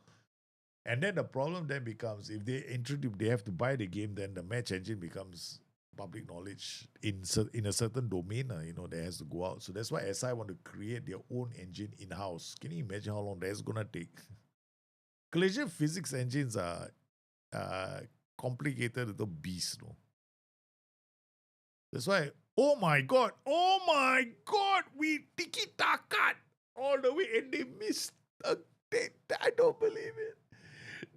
And then the problem then becomes if they have to buy the game, then the match engine becomes public knowledge in a certain domain, that has to go out. So that's why SI want to create their own engine in-house. Can you imagine how long that's going to take? Collision physics engines are complicated little beasts, no? That's why, oh my god, we tiki-taka all the way and they missed I don't believe it.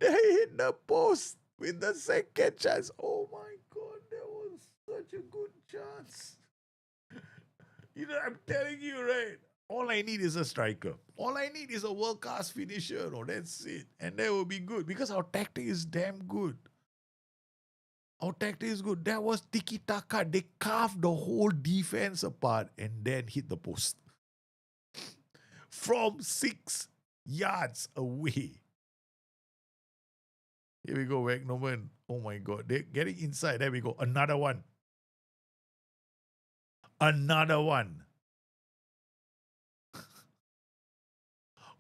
They hit the post with the second chance. Oh my god, that was such a good chance. I'm telling you, right? All I need is a striker. All I need is a world-class finisher. No, that's it. And that will be good because our tactic is damn good. Our tactic is good. That was tiki-taka. They carved the whole defense apart and then hit the post. From 6 yards away. Here we go, Wagnoman. Oh my god. They're getting inside. There we go. Another one. Another one.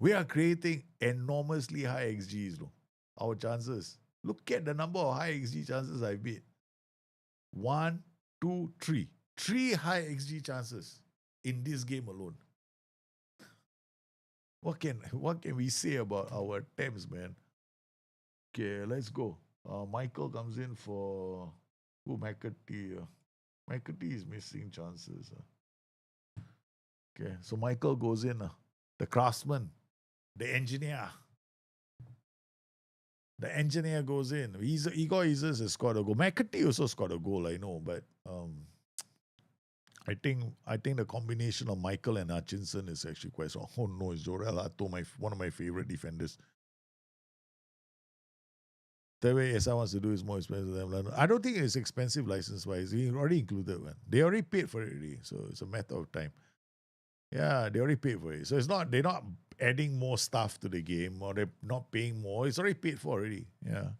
We are creating enormously high XGs, though. Our chances. Look at the number of high XG chances I've made. 1, 2, 3. 3 high XG chances in this game alone. What can we say about our attempts, man? Okay, let's go. Michael comes in for McAtee. McAtee is missing chances. Okay, so Michael goes in. The craftsman, the engineer. The engineer goes in. Igor Isis has scored a goal. McAtee also scored a goal, I know, but I think the combination of Michael and Hutchinson is actually quite strong. Oh no, it's Jorel Hato, one of my favorite defenders. The way SI wants to do is more expensive than London. I don't think it's expensive license-wise. He already included one. They already paid for it already, so it's a matter of time. Yeah, they already paid for it. So they're not adding more stuff to the game or they're not paying more. It's already paid for already. Yeah.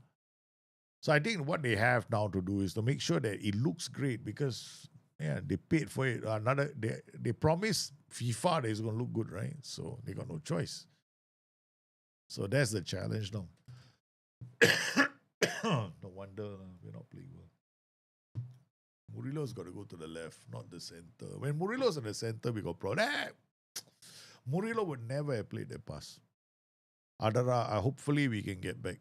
So I think what they have now to do is to make sure that it looks great because they paid for it. They promised FIFA that it's going to look good, right? So they got no choice. So that's the challenge now. No wonder we're not playing well. Murillo's got to go to the left, not the center. When Murillo's in the center, we got problem. Murillo would never have played that pass. Adara, hopefully we can get back.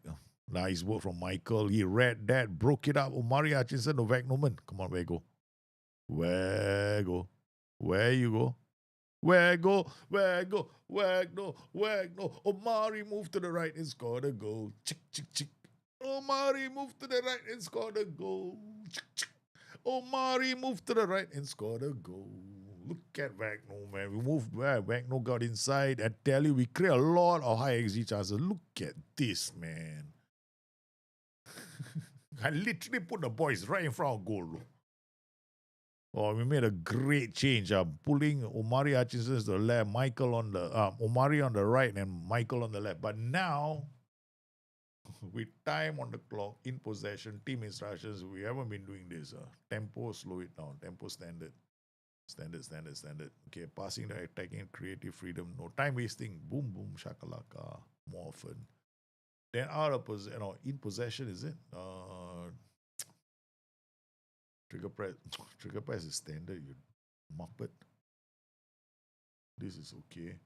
Nice work from Michael. He read that, broke it up. Omari Hutchinson, Novak Noman. Come on, where go? Where go? Where you go? Where go? Where go? Where go? Where go? Omari moved to the right and scored a goal. Chick, chick, chick. Omari moved to the right and scored a goal. Chick, chick. Omari moved to the right and scored a goal. Look at Wagner, man. We moved where Wagner got inside. I tell you, we create a lot of high XG chances. Look at this, man. I literally put the boys right in front of goal. Oh, we made a great change. Pulling Omari Hutchinson to the left, Michael on the Omari on the right, and Michael on the left. But now, with time on the clock, in possession, team instructions, we haven't been doing this. Tempo, slow it down. Tempo standard. Standard. Okay, passing the attacking, creative freedom, no time wasting. Boom, boom, shakalaka. More often. Then out of possession, in possession, is it? Trigger press is standard, you muppet. This is okay.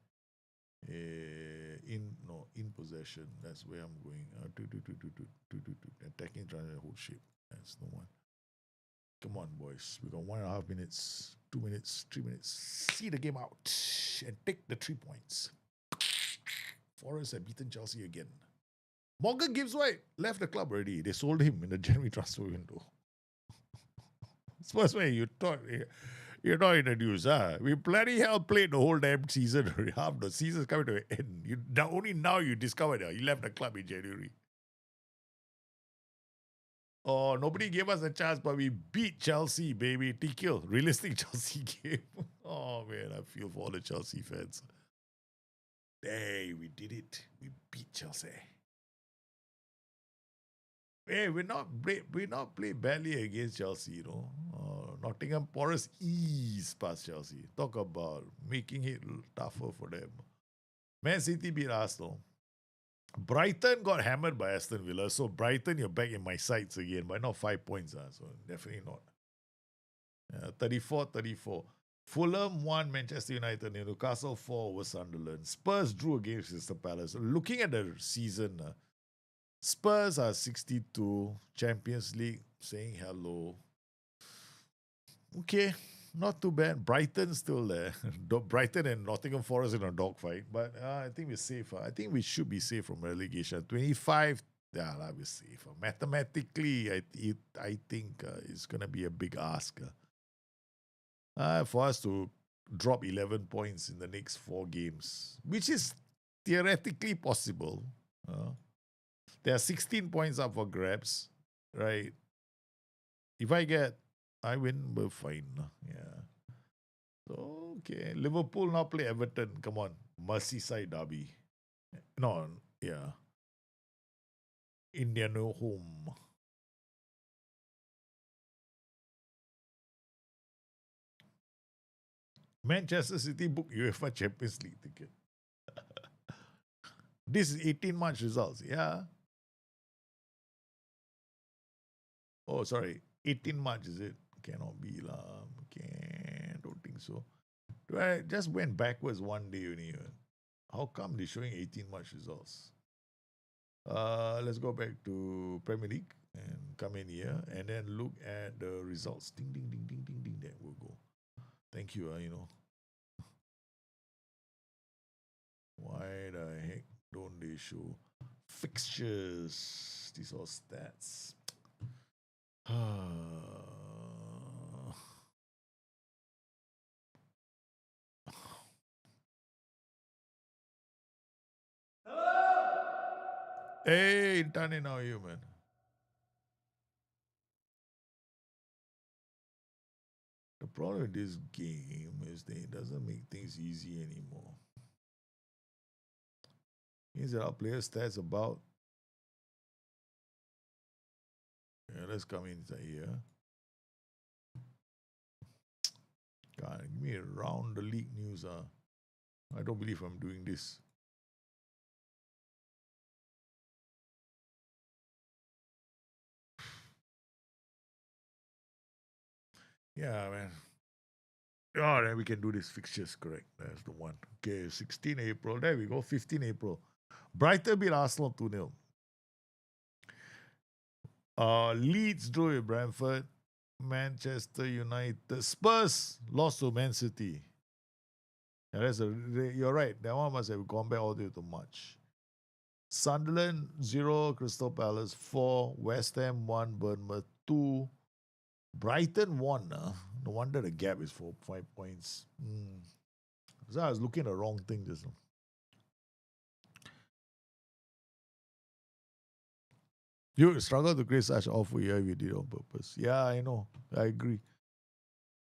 In possession, that's where I'm going. Attacking, trying to hold shape. That's no one. Come on, boys. We got 1.5 minutes, 2 minutes, 3 minutes. See the game out and take the 3 points. Forest have beaten Chelsea again. Morgan Gibbs White left the club already. They sold him in the January transfer window. Spurs, way you thought you're not in the news, huh? We bloody hell played the whole damn season. Half the season's coming to an end. Only now you discovered he left the club in January. Oh, nobody gave us a chance, but we beat Chelsea, baby. T-kill. Realistic Chelsea game. Oh, man, I feel for all the Chelsea fans. Hey, we did it. We beat Chelsea. Hey, we're not play badly against Chelsea, you know. Nottingham Forest eased past Chelsea. Talk about making it tougher for them. Man City beat Arsenal. Brighton got hammered by Aston Villa. So Brighton, you're back in my sights again, but not 5 points. So definitely not. 34-34. Fulham won Manchester United. Newcastle 4 over Sunderland. Spurs drew against Crystal Palace. Looking at the season, Spurs are 62. Champions League saying hello. Okay, not too bad. Brighton's still there. Brighton and Nottingham Forest in a dogfight. But I think we're safe. I think we should be safe from relegation. 25, yeah, we're safe. Mathematically, I think it's going to be a big ask. For us to drop 11 points in the next 4 games, which is theoretically possible. There are 16 points up for grabs, right? If I win, we're fine. Yeah. So, okay. Liverpool now play Everton. Come on. Merseyside derby. No, yeah. Indian home. Manchester City book UEFA Champions League ticket. This is 18 March results. Yeah. Oh, sorry. 18 March, is it? Cannot be lah. Don't think so. I just went backwards one day only. How come they're showing 18 March results? Let's go back to Premier League and come in here and then look at the results. Ding, ding, ding, ding, ding, ding. There we'll go. Thank you, Why the heck don't they show fixtures? These are stats. Hey, Intani, how are you, man? The problem with this game is that it doesn't make things easy anymore. Means that our player stats about. Yeah, let's come inside here. God, give me around the league news. I don't believe I'm doing this. Yeah, man. Oh, then we can do this fixtures, correct. That's the one. Okay, 16 April. There we go, 15 April. Brighton beat Arsenal 2-0. Leeds drew with Brentford. Manchester United. Spurs lost to Man City. Yeah, you're right. That one must have gone back all the way to March. Sunderland 0, Crystal Palace 4, West Ham 1, Bournemouth 2. Brighton 1. No wonder the gap is 5 points. So I was looking at the wrong thing just now. You struggle to create such awful year if you did it on purpose. Yeah, I know. I agree.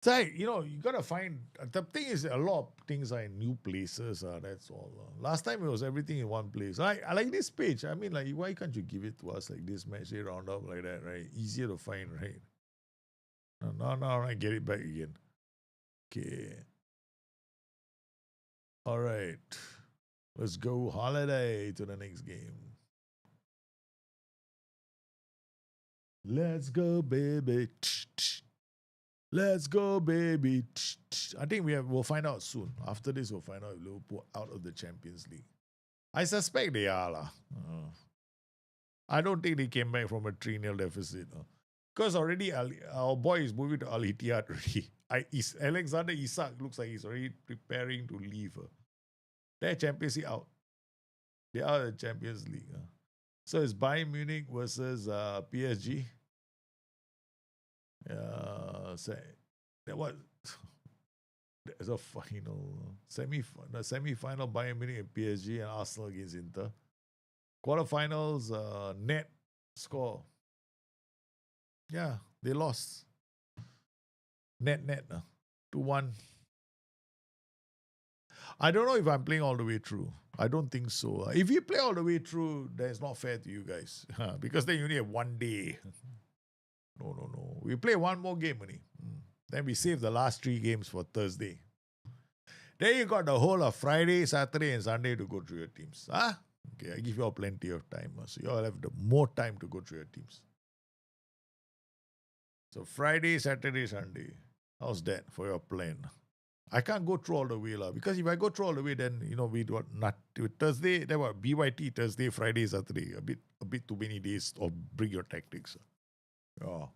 So, you got to find... The thing is, a lot of things are in new places. That's all. Last time, it was everything in one place. I like this page. I mean, why can't you give it to us like this match day roundup like that, right? Easier to find, right? No, I get it back again. Okay. All right. Let's go holiday to the next game. Let's go, baby. Let's go, baby. I think we'll find out soon. After this, we'll find out if Liverpool out of the Champions League. I suspect they are. I don't think they came back from a 3-0 deficit. Because already our boy is moving to Al Ittihad already. Alexander Isak looks like he's already preparing to leave. They're Champions League out. They are the Champions League. So it's Bayern Munich versus PSG. So that was there's a final semi-final Bayern Munich and PSG and Arsenal against Inter. Quarterfinals, net score. Yeah, they lost. Net 2-1. I don't know if I'm playing all the way through. I don't think so. If you play all the way through, then it's not fair to you guys. Because then you only have one day. No. We play one more game only. Then we save the last 3 games for Thursday. Then you got the whole of Friday, Saturday, and Sunday to go through your teams. Okay, I give you all plenty of time. So you all have the more time to go through your teams. So Friday, Saturday, Sunday. How's that for your plan? I can't go through all the way because if I go through all the way, then we do not Thursday. That was BYT Thursday, Friday, Saturday. A bit too many days. Or bring your tactics. Oh.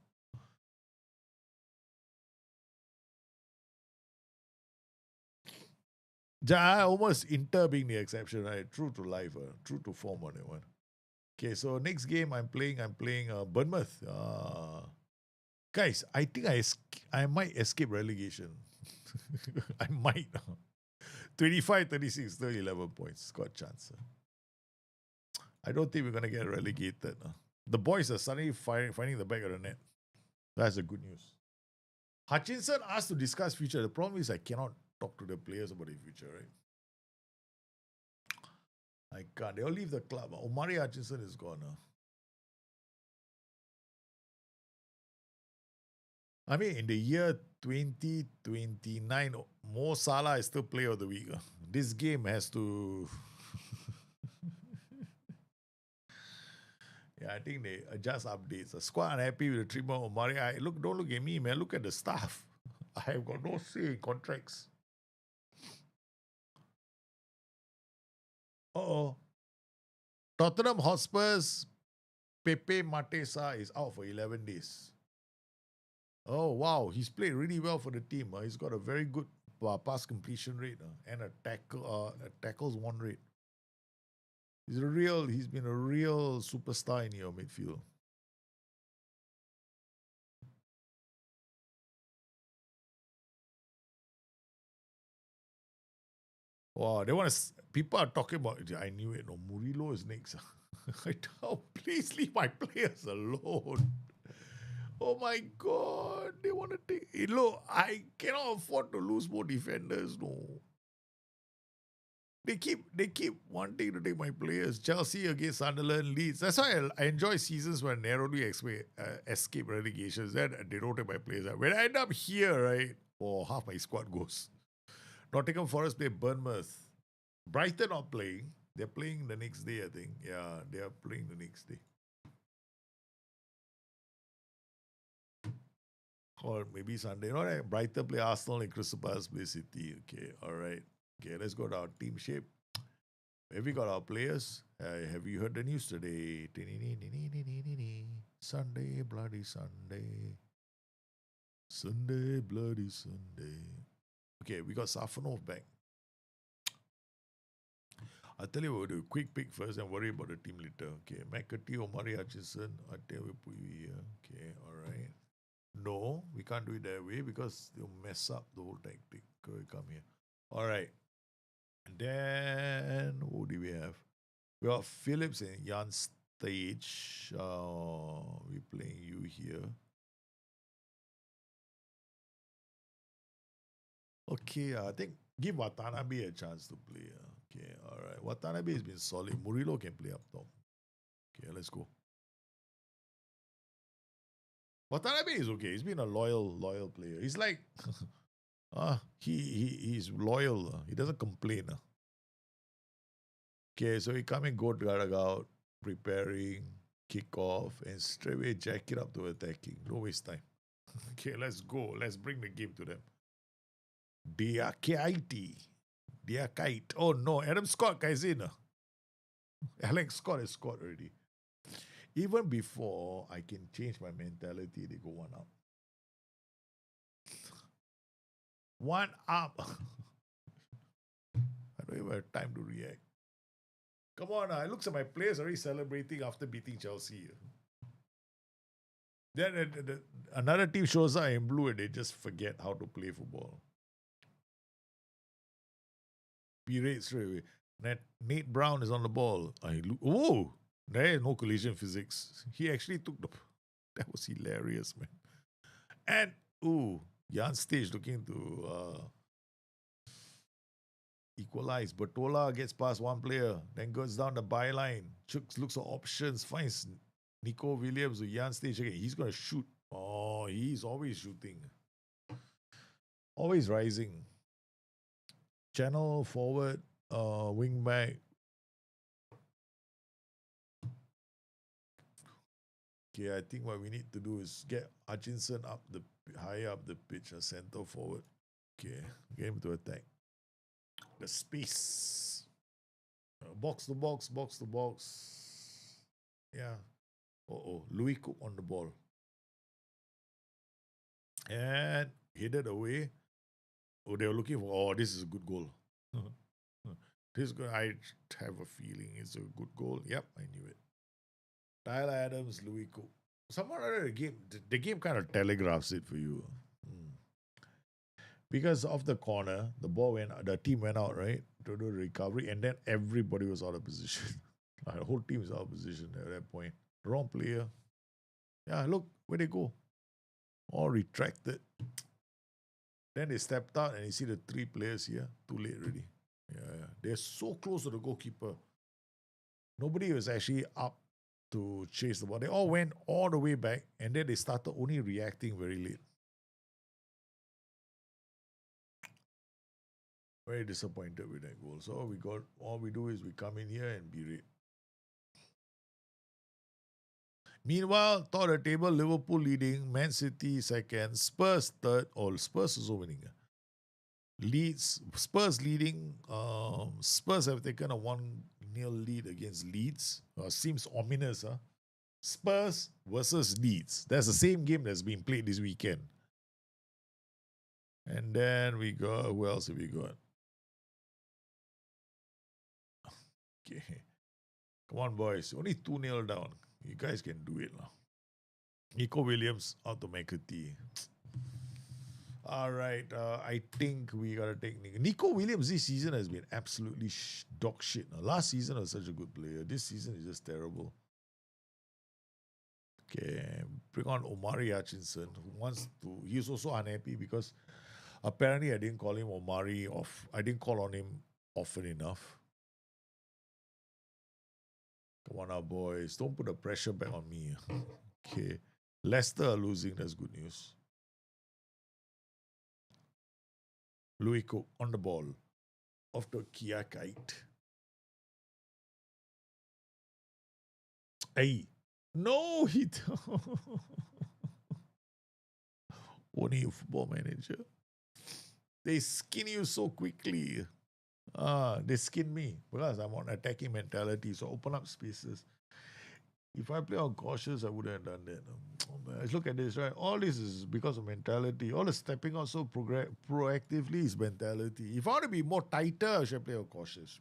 Almost Inter being the exception, right? True to life, true to form on that one. Okay, so next game I'm playing Bournemouth. Guys, I think I might escape relegation. I might. 25, 36, still 11 points. Got a chance. I don't think we're going to get relegated. The boys are suddenly finding the back of the net. That's the good news. Hutchinson asked to discuss future. The problem is I cannot talk to the players about the future, right? I can't. They all leave the club. Omari Hutchinson is gone. I mean, in the year 2029, Mo Salah is still player of the week. This game has to... Yeah, I think they adjust updates. The squad unhappy with the treatment of Omari. Don't look at me, man. Look at the staff. I have got no say in contracts. Tottenham Hotspur's Pepe Matesa is out for 11 days. Oh, wow. He's played really well for the team. He's got a very good pass completion rate and a tackles won rate. He's been a real superstar in your midfield. Wow, people are talking about, I knew it, no, Murillo is next. Please leave my players alone. Oh my God, they want to take, look, I cannot afford to lose more defenders, no. They keep wanting to take my players. Chelsea against Sunderland, Leeds. That's why I enjoy seasons where narrowly escape relegations. Then they don't take my players. When I end up here, right, half my squad goes. Nottingham Forest play Bournemouth. Brighton not playing. They're playing the next day, I think. Yeah, they are playing the next day. Or maybe Sunday. All right, Brighton play Arsenal and Crystal Palace play City. Okay, all right. Okay, let's go to our team shape. Have we got our players? Have you heard the news today? Sunday, bloody Sunday. Sunday, bloody Sunday. Okay, we got Safanov back. I'll tell you what, we'll do a quick pick first and worry about the team later. Okay, McAtee, Omari Hutchinson. I'll tell you, we'll put you here. Okay, all right. No, we can't do it that way because they'll mess up the whole tactic. Okay, come here. All right. And then, who do we have? We got Phillips and Jan Stage. We're playing you here. Okay, I think give Watanabe a chance to play. Okay, all right. Watanabe has been solid. Murillo can play up top. Okay, let's go. Watanabe is okay. He's been a loyal player. He's like, he's loyal. He doesn't complain. Okay, so he come in, go out, preparing, kick off, and straight away jack it up to attacking. No waste time. Okay, let's go. Let's bring the game to them. Diakite. Oh no, Adam Scott guys in. Alex Scott has scored already. Even before I can change my mentality, they go one up. One up. I don't even have time to react. Come on, I looks at my players already celebrating after beating Chelsea. Then another team shows up in blue and they just forget how to play football. Berate straight away. Nate Brown is on the ball. Oh, there is no collision physics. He actually took the. That was hilarious, man. And Jan Stage looking to equalize. Bertola gets past one player, then goes down the byline. Chooks looks for options, finds Nico Williams with Jan Stage again. He's gonna shoot. Oh, he's always shooting. Always rising. Channel forward, wing back. Okay, I think what we need to do is get Hutchinson up the higher up the pitch, a center forward. Okay, get him to attack. The space. Box to box, box to box. Yeah. Louis Cook on the ball. And headed away. Oh, they were looking for, this is a good goal. This guy, I have a feeling it's a good goal. Yep, I knew it. Tyler Adams, Louis Cook. Someone other the game kind of telegraphs it for you. Because of the corner, the team went out, right? To do the recovery, and then everybody was out of position. The whole team is out of position at that point. Wrong player. Yeah, look, where they go. All retracted. Then they stepped out and you see the three players here. Too late already. Yeah. They're so close to the goalkeeper. Nobody was actually up to chase the ball. They all went all the way back and then they started only reacting very late. Very disappointed with that goal. So all we do is we come in here and berate. Meanwhile, top of the table, Liverpool leading, Man City second, Spurs third. Spurs also winning. Leeds, Spurs leading. Spurs have taken a 1-0 lead against Leeds. Seems ominous, huh? Spurs versus Leeds. That's the same game that's been played this weekend. And then we got, who else have we got? Okay. Come on, boys. Only 2-0 down. You guys can do it. Nico Williams out to McAtee. All right. I think we got to take Nico Williams this season has been absolutely dog shit. Last season was such a good player. This season is just terrible. Okay. Bring on Omari Hutchinson, who wants to. He's also unhappy because apparently I didn't call him Omari off. I didn't call on him often enough. Come on now, boys. Don't put the pressure back on me. Okay. Leicester are losing. That's good news. Louis Cook on the ball. Off to Kia Kite. Hey. No, he don't. Only a football manager. They skin you so quickly. They skin me because I'm on attacking mentality. So open up spaces. If I play on cautious, I wouldn't have done that. Look at this, right? All this is because of mentality. All the stepping out so proactively is mentality. If I want to be more tighter, I should play on cautious.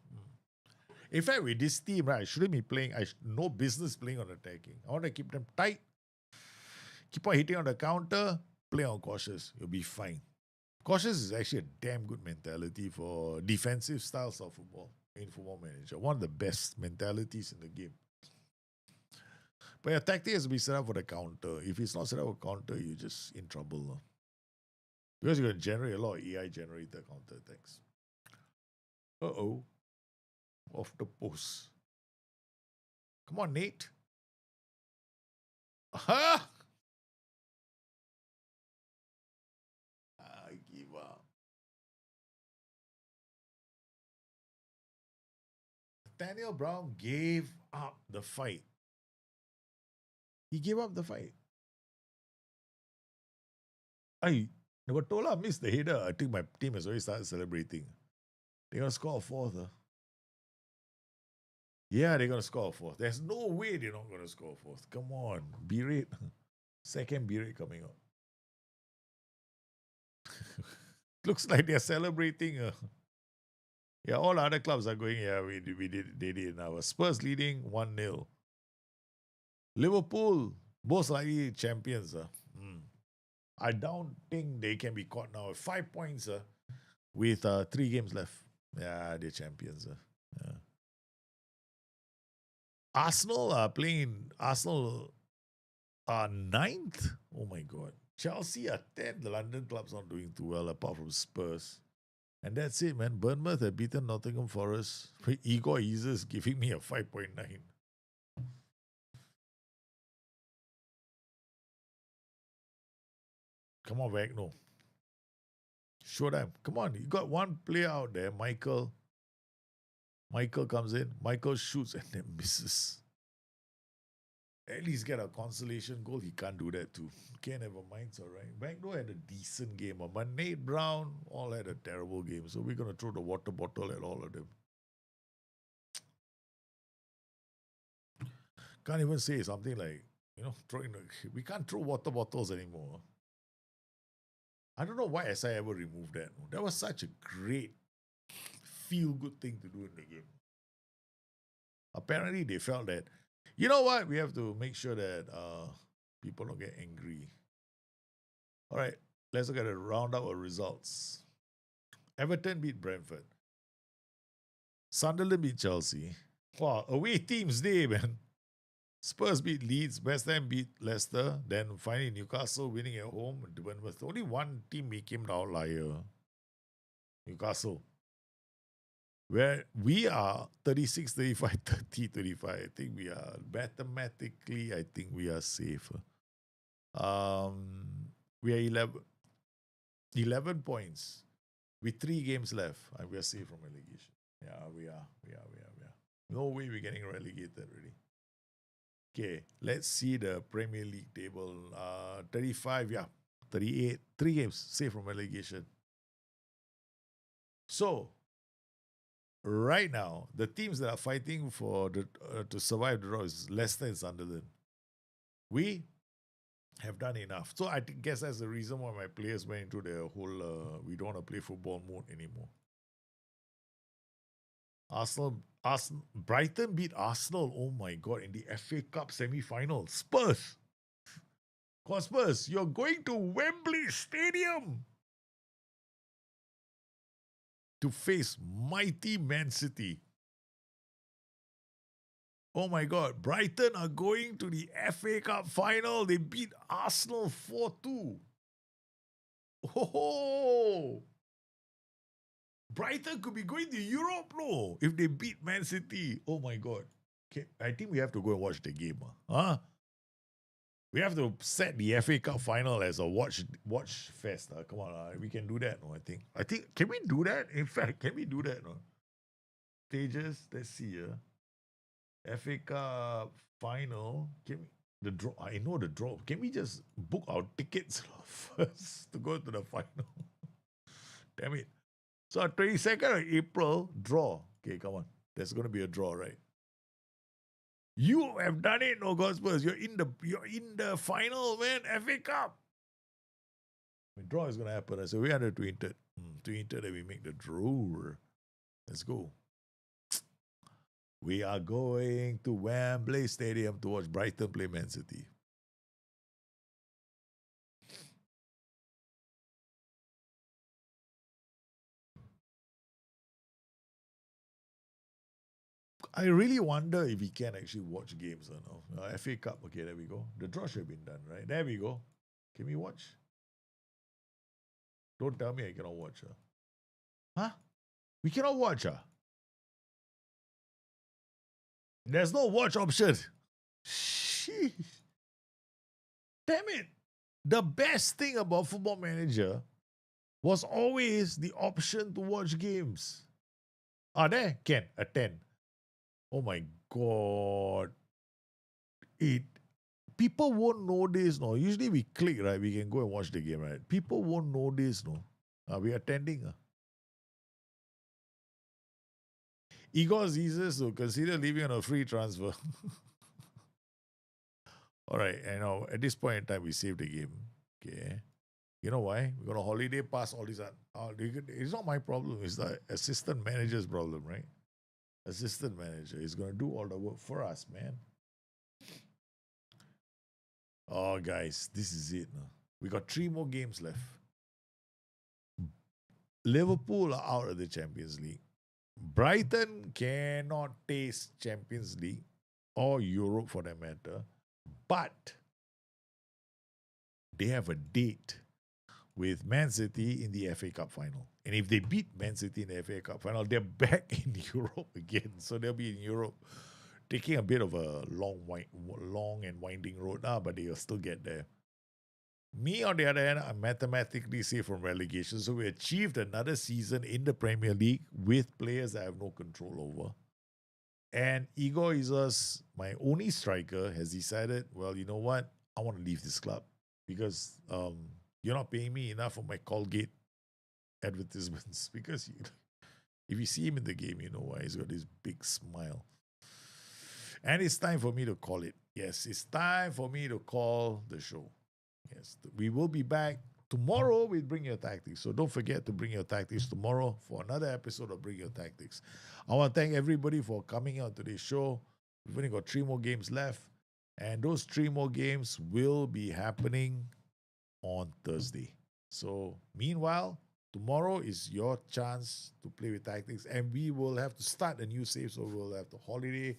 In fact, with this team, right, I shouldn't be playing. No business playing on attacking. I want to keep them tight. Keep on hitting on the counter. Play on cautious. You'll be fine. Cautious is actually a damn good mentality for defensive styles of football in Football Manager. One of the best mentalities in the game. But your tactic has to be set up for the counter. If it's not set up for counter, you're just in trouble. Because you're going to generate a lot of AI generated counter attacks. Off the post. Come on, Nate. Ha! I give up. Daniel Brown gave up the fight. He gave up the fight. Bertola missed the header. I think my team has already started celebrating. They're going to score a fourth. Yeah, they're going to score a fourth. There's no way they're not going to score a fourth. Come on. Berate. Second Berate coming up. Looks like they're celebrating. Yeah, all other clubs are going. Yeah, we did. They did. Now Spurs leading 1-0. Liverpool most likely champions. I don't think they can be caught now. 5 points with 3 games left. Yeah, they're champions. Yeah. Arsenal are playing. Arsenal are ninth. Oh my god. Chelsea are 10th. The London club's not doing too well apart from Spurs. And that's it, man. Bournemouth have beaten Nottingham Forest. Igor Ises giving me a 5.9. Come on, Wagner. Show them. Come on. You got one player out there, Michael. Michael comes in. Michael shoots and then misses. At least get a consolation goal. He can't do that too. Okay, never mind. It's all right. Wagner had a decent game. But Nate Brown all had a terrible game. So we're going to throw the water bottle at all of them. Can't even say something like, we can't throw water bottles anymore. I don't know why SI ever removed that. That was such a great feel-good thing to do in the game. Apparently, they felt that, you know what? We have to make sure that people don't get angry. All right, let's look at a roundup of results. Everton beat Brentford. Sunderland beat Chelsea. Wow, away teams day, man. Spurs beat Leeds, West Ham beat Leicester, then finally Newcastle winning at home. With only one team became the outlier, Newcastle. Where we are 36, 35, 30, 35. I think we are mathematically, I think we are safe. We are 11 points with 3 games left. And we are safe from relegation. Yeah, we are. No way we're getting relegated already. Okay, let's see the Premier League table. 35, 38, 3 games safe from relegation. So, right now, the teams that are fighting for to survive the draw is Leicester and Sunderland. We have done enough. So, I guess that's the reason why my players went into the whole we don't want to play football mode anymore. Brighton beat Arsenal. Oh my god, in the FA Cup semi-final. Spurs. Spurs, you're going to Wembley Stadium to face mighty Man City. Oh my god, Brighton are going to the FA Cup final. They beat Arsenal 4-2. Oh, Brighton could be going to Europe, no, if they beat Man City. Oh my god. Okay, I think we have to go and watch the game. Huh? We have to set the FA Cup final as a watch fest. Come on, we can do that. No, I think can we do that? In fact, can we do that? No? Stages. Let's see. FA Cup final. Can we, the draw? I know the draw. Can we just book our tickets first to go to the final? Damn it. So 22nd of April, draw. Okay, come on. There's gonna be a draw, right? You have done it, no Gospels. You're in the final, man. FA Cup. The draw is gonna happen. I said we had to tweet it. That we make the draw. Let's go. We are going to Wembley Stadium to watch Brighton play Man City. I really wonder if we can actually watch games or no. FA Cup, okay, there we go. The draw should have been done, right? There we go. Can we watch? Don't tell me I cannot watch. Huh? We cannot watch. There's no watch option. Sheesh. Damn it. The best thing about Football Manager was always the option to watch games. There can attend. Oh my god. People won't know this, no. Usually we click, right? We can go and watch the game, right? People won't know this, no. Are we attending? Igor Zizes to consider leaving on a free transfer. All right, at this point in time, we saved the game. Okay. You know why? We're going to holiday pass all these. It's not my problem. It's the assistant manager's problem, right? Assistant manager is going to do all the work for us, man. Oh, guys, this is it. No? We got 3 more games left. Liverpool are out of the Champions League. Brighton cannot taste Champions League or Europe for that matter, but they have a date with Man City in the FA Cup final. And if they beat Man City in the FA Cup final, they're back in Europe again. So they'll be in Europe, taking a bit of a long and winding road now, but they'll still get there. Me, on the other hand, I'm mathematically safe from relegation. So we achieved another season in the Premier League with players I have no control over. And Igor Isos, my only striker, has decided, well, you know what? I want to leave this club because you're not paying me enough for my Colgate advertisements. Because if you see him in the game, you know why. He's got this big smile. And it's time for me to call it. Yes, it's time for me to call the show. Yes, we will be back tomorrow with Bring Your Tactics. So don't forget to bring your tactics tomorrow for another episode of Bring Your Tactics. I want to thank everybody for coming out to this show. We've only got 3 more games left. And those 3 more games will be happening on Thursday. So meanwhile, tomorrow is your chance to play with tactics. And we will have to start a new save. So we'll have to holiday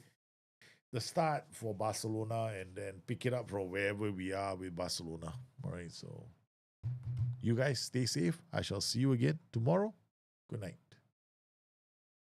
the start for Barcelona and then pick it up from wherever we are with Barcelona. All right, so you guys stay safe. I shall see you again tomorrow. Good night.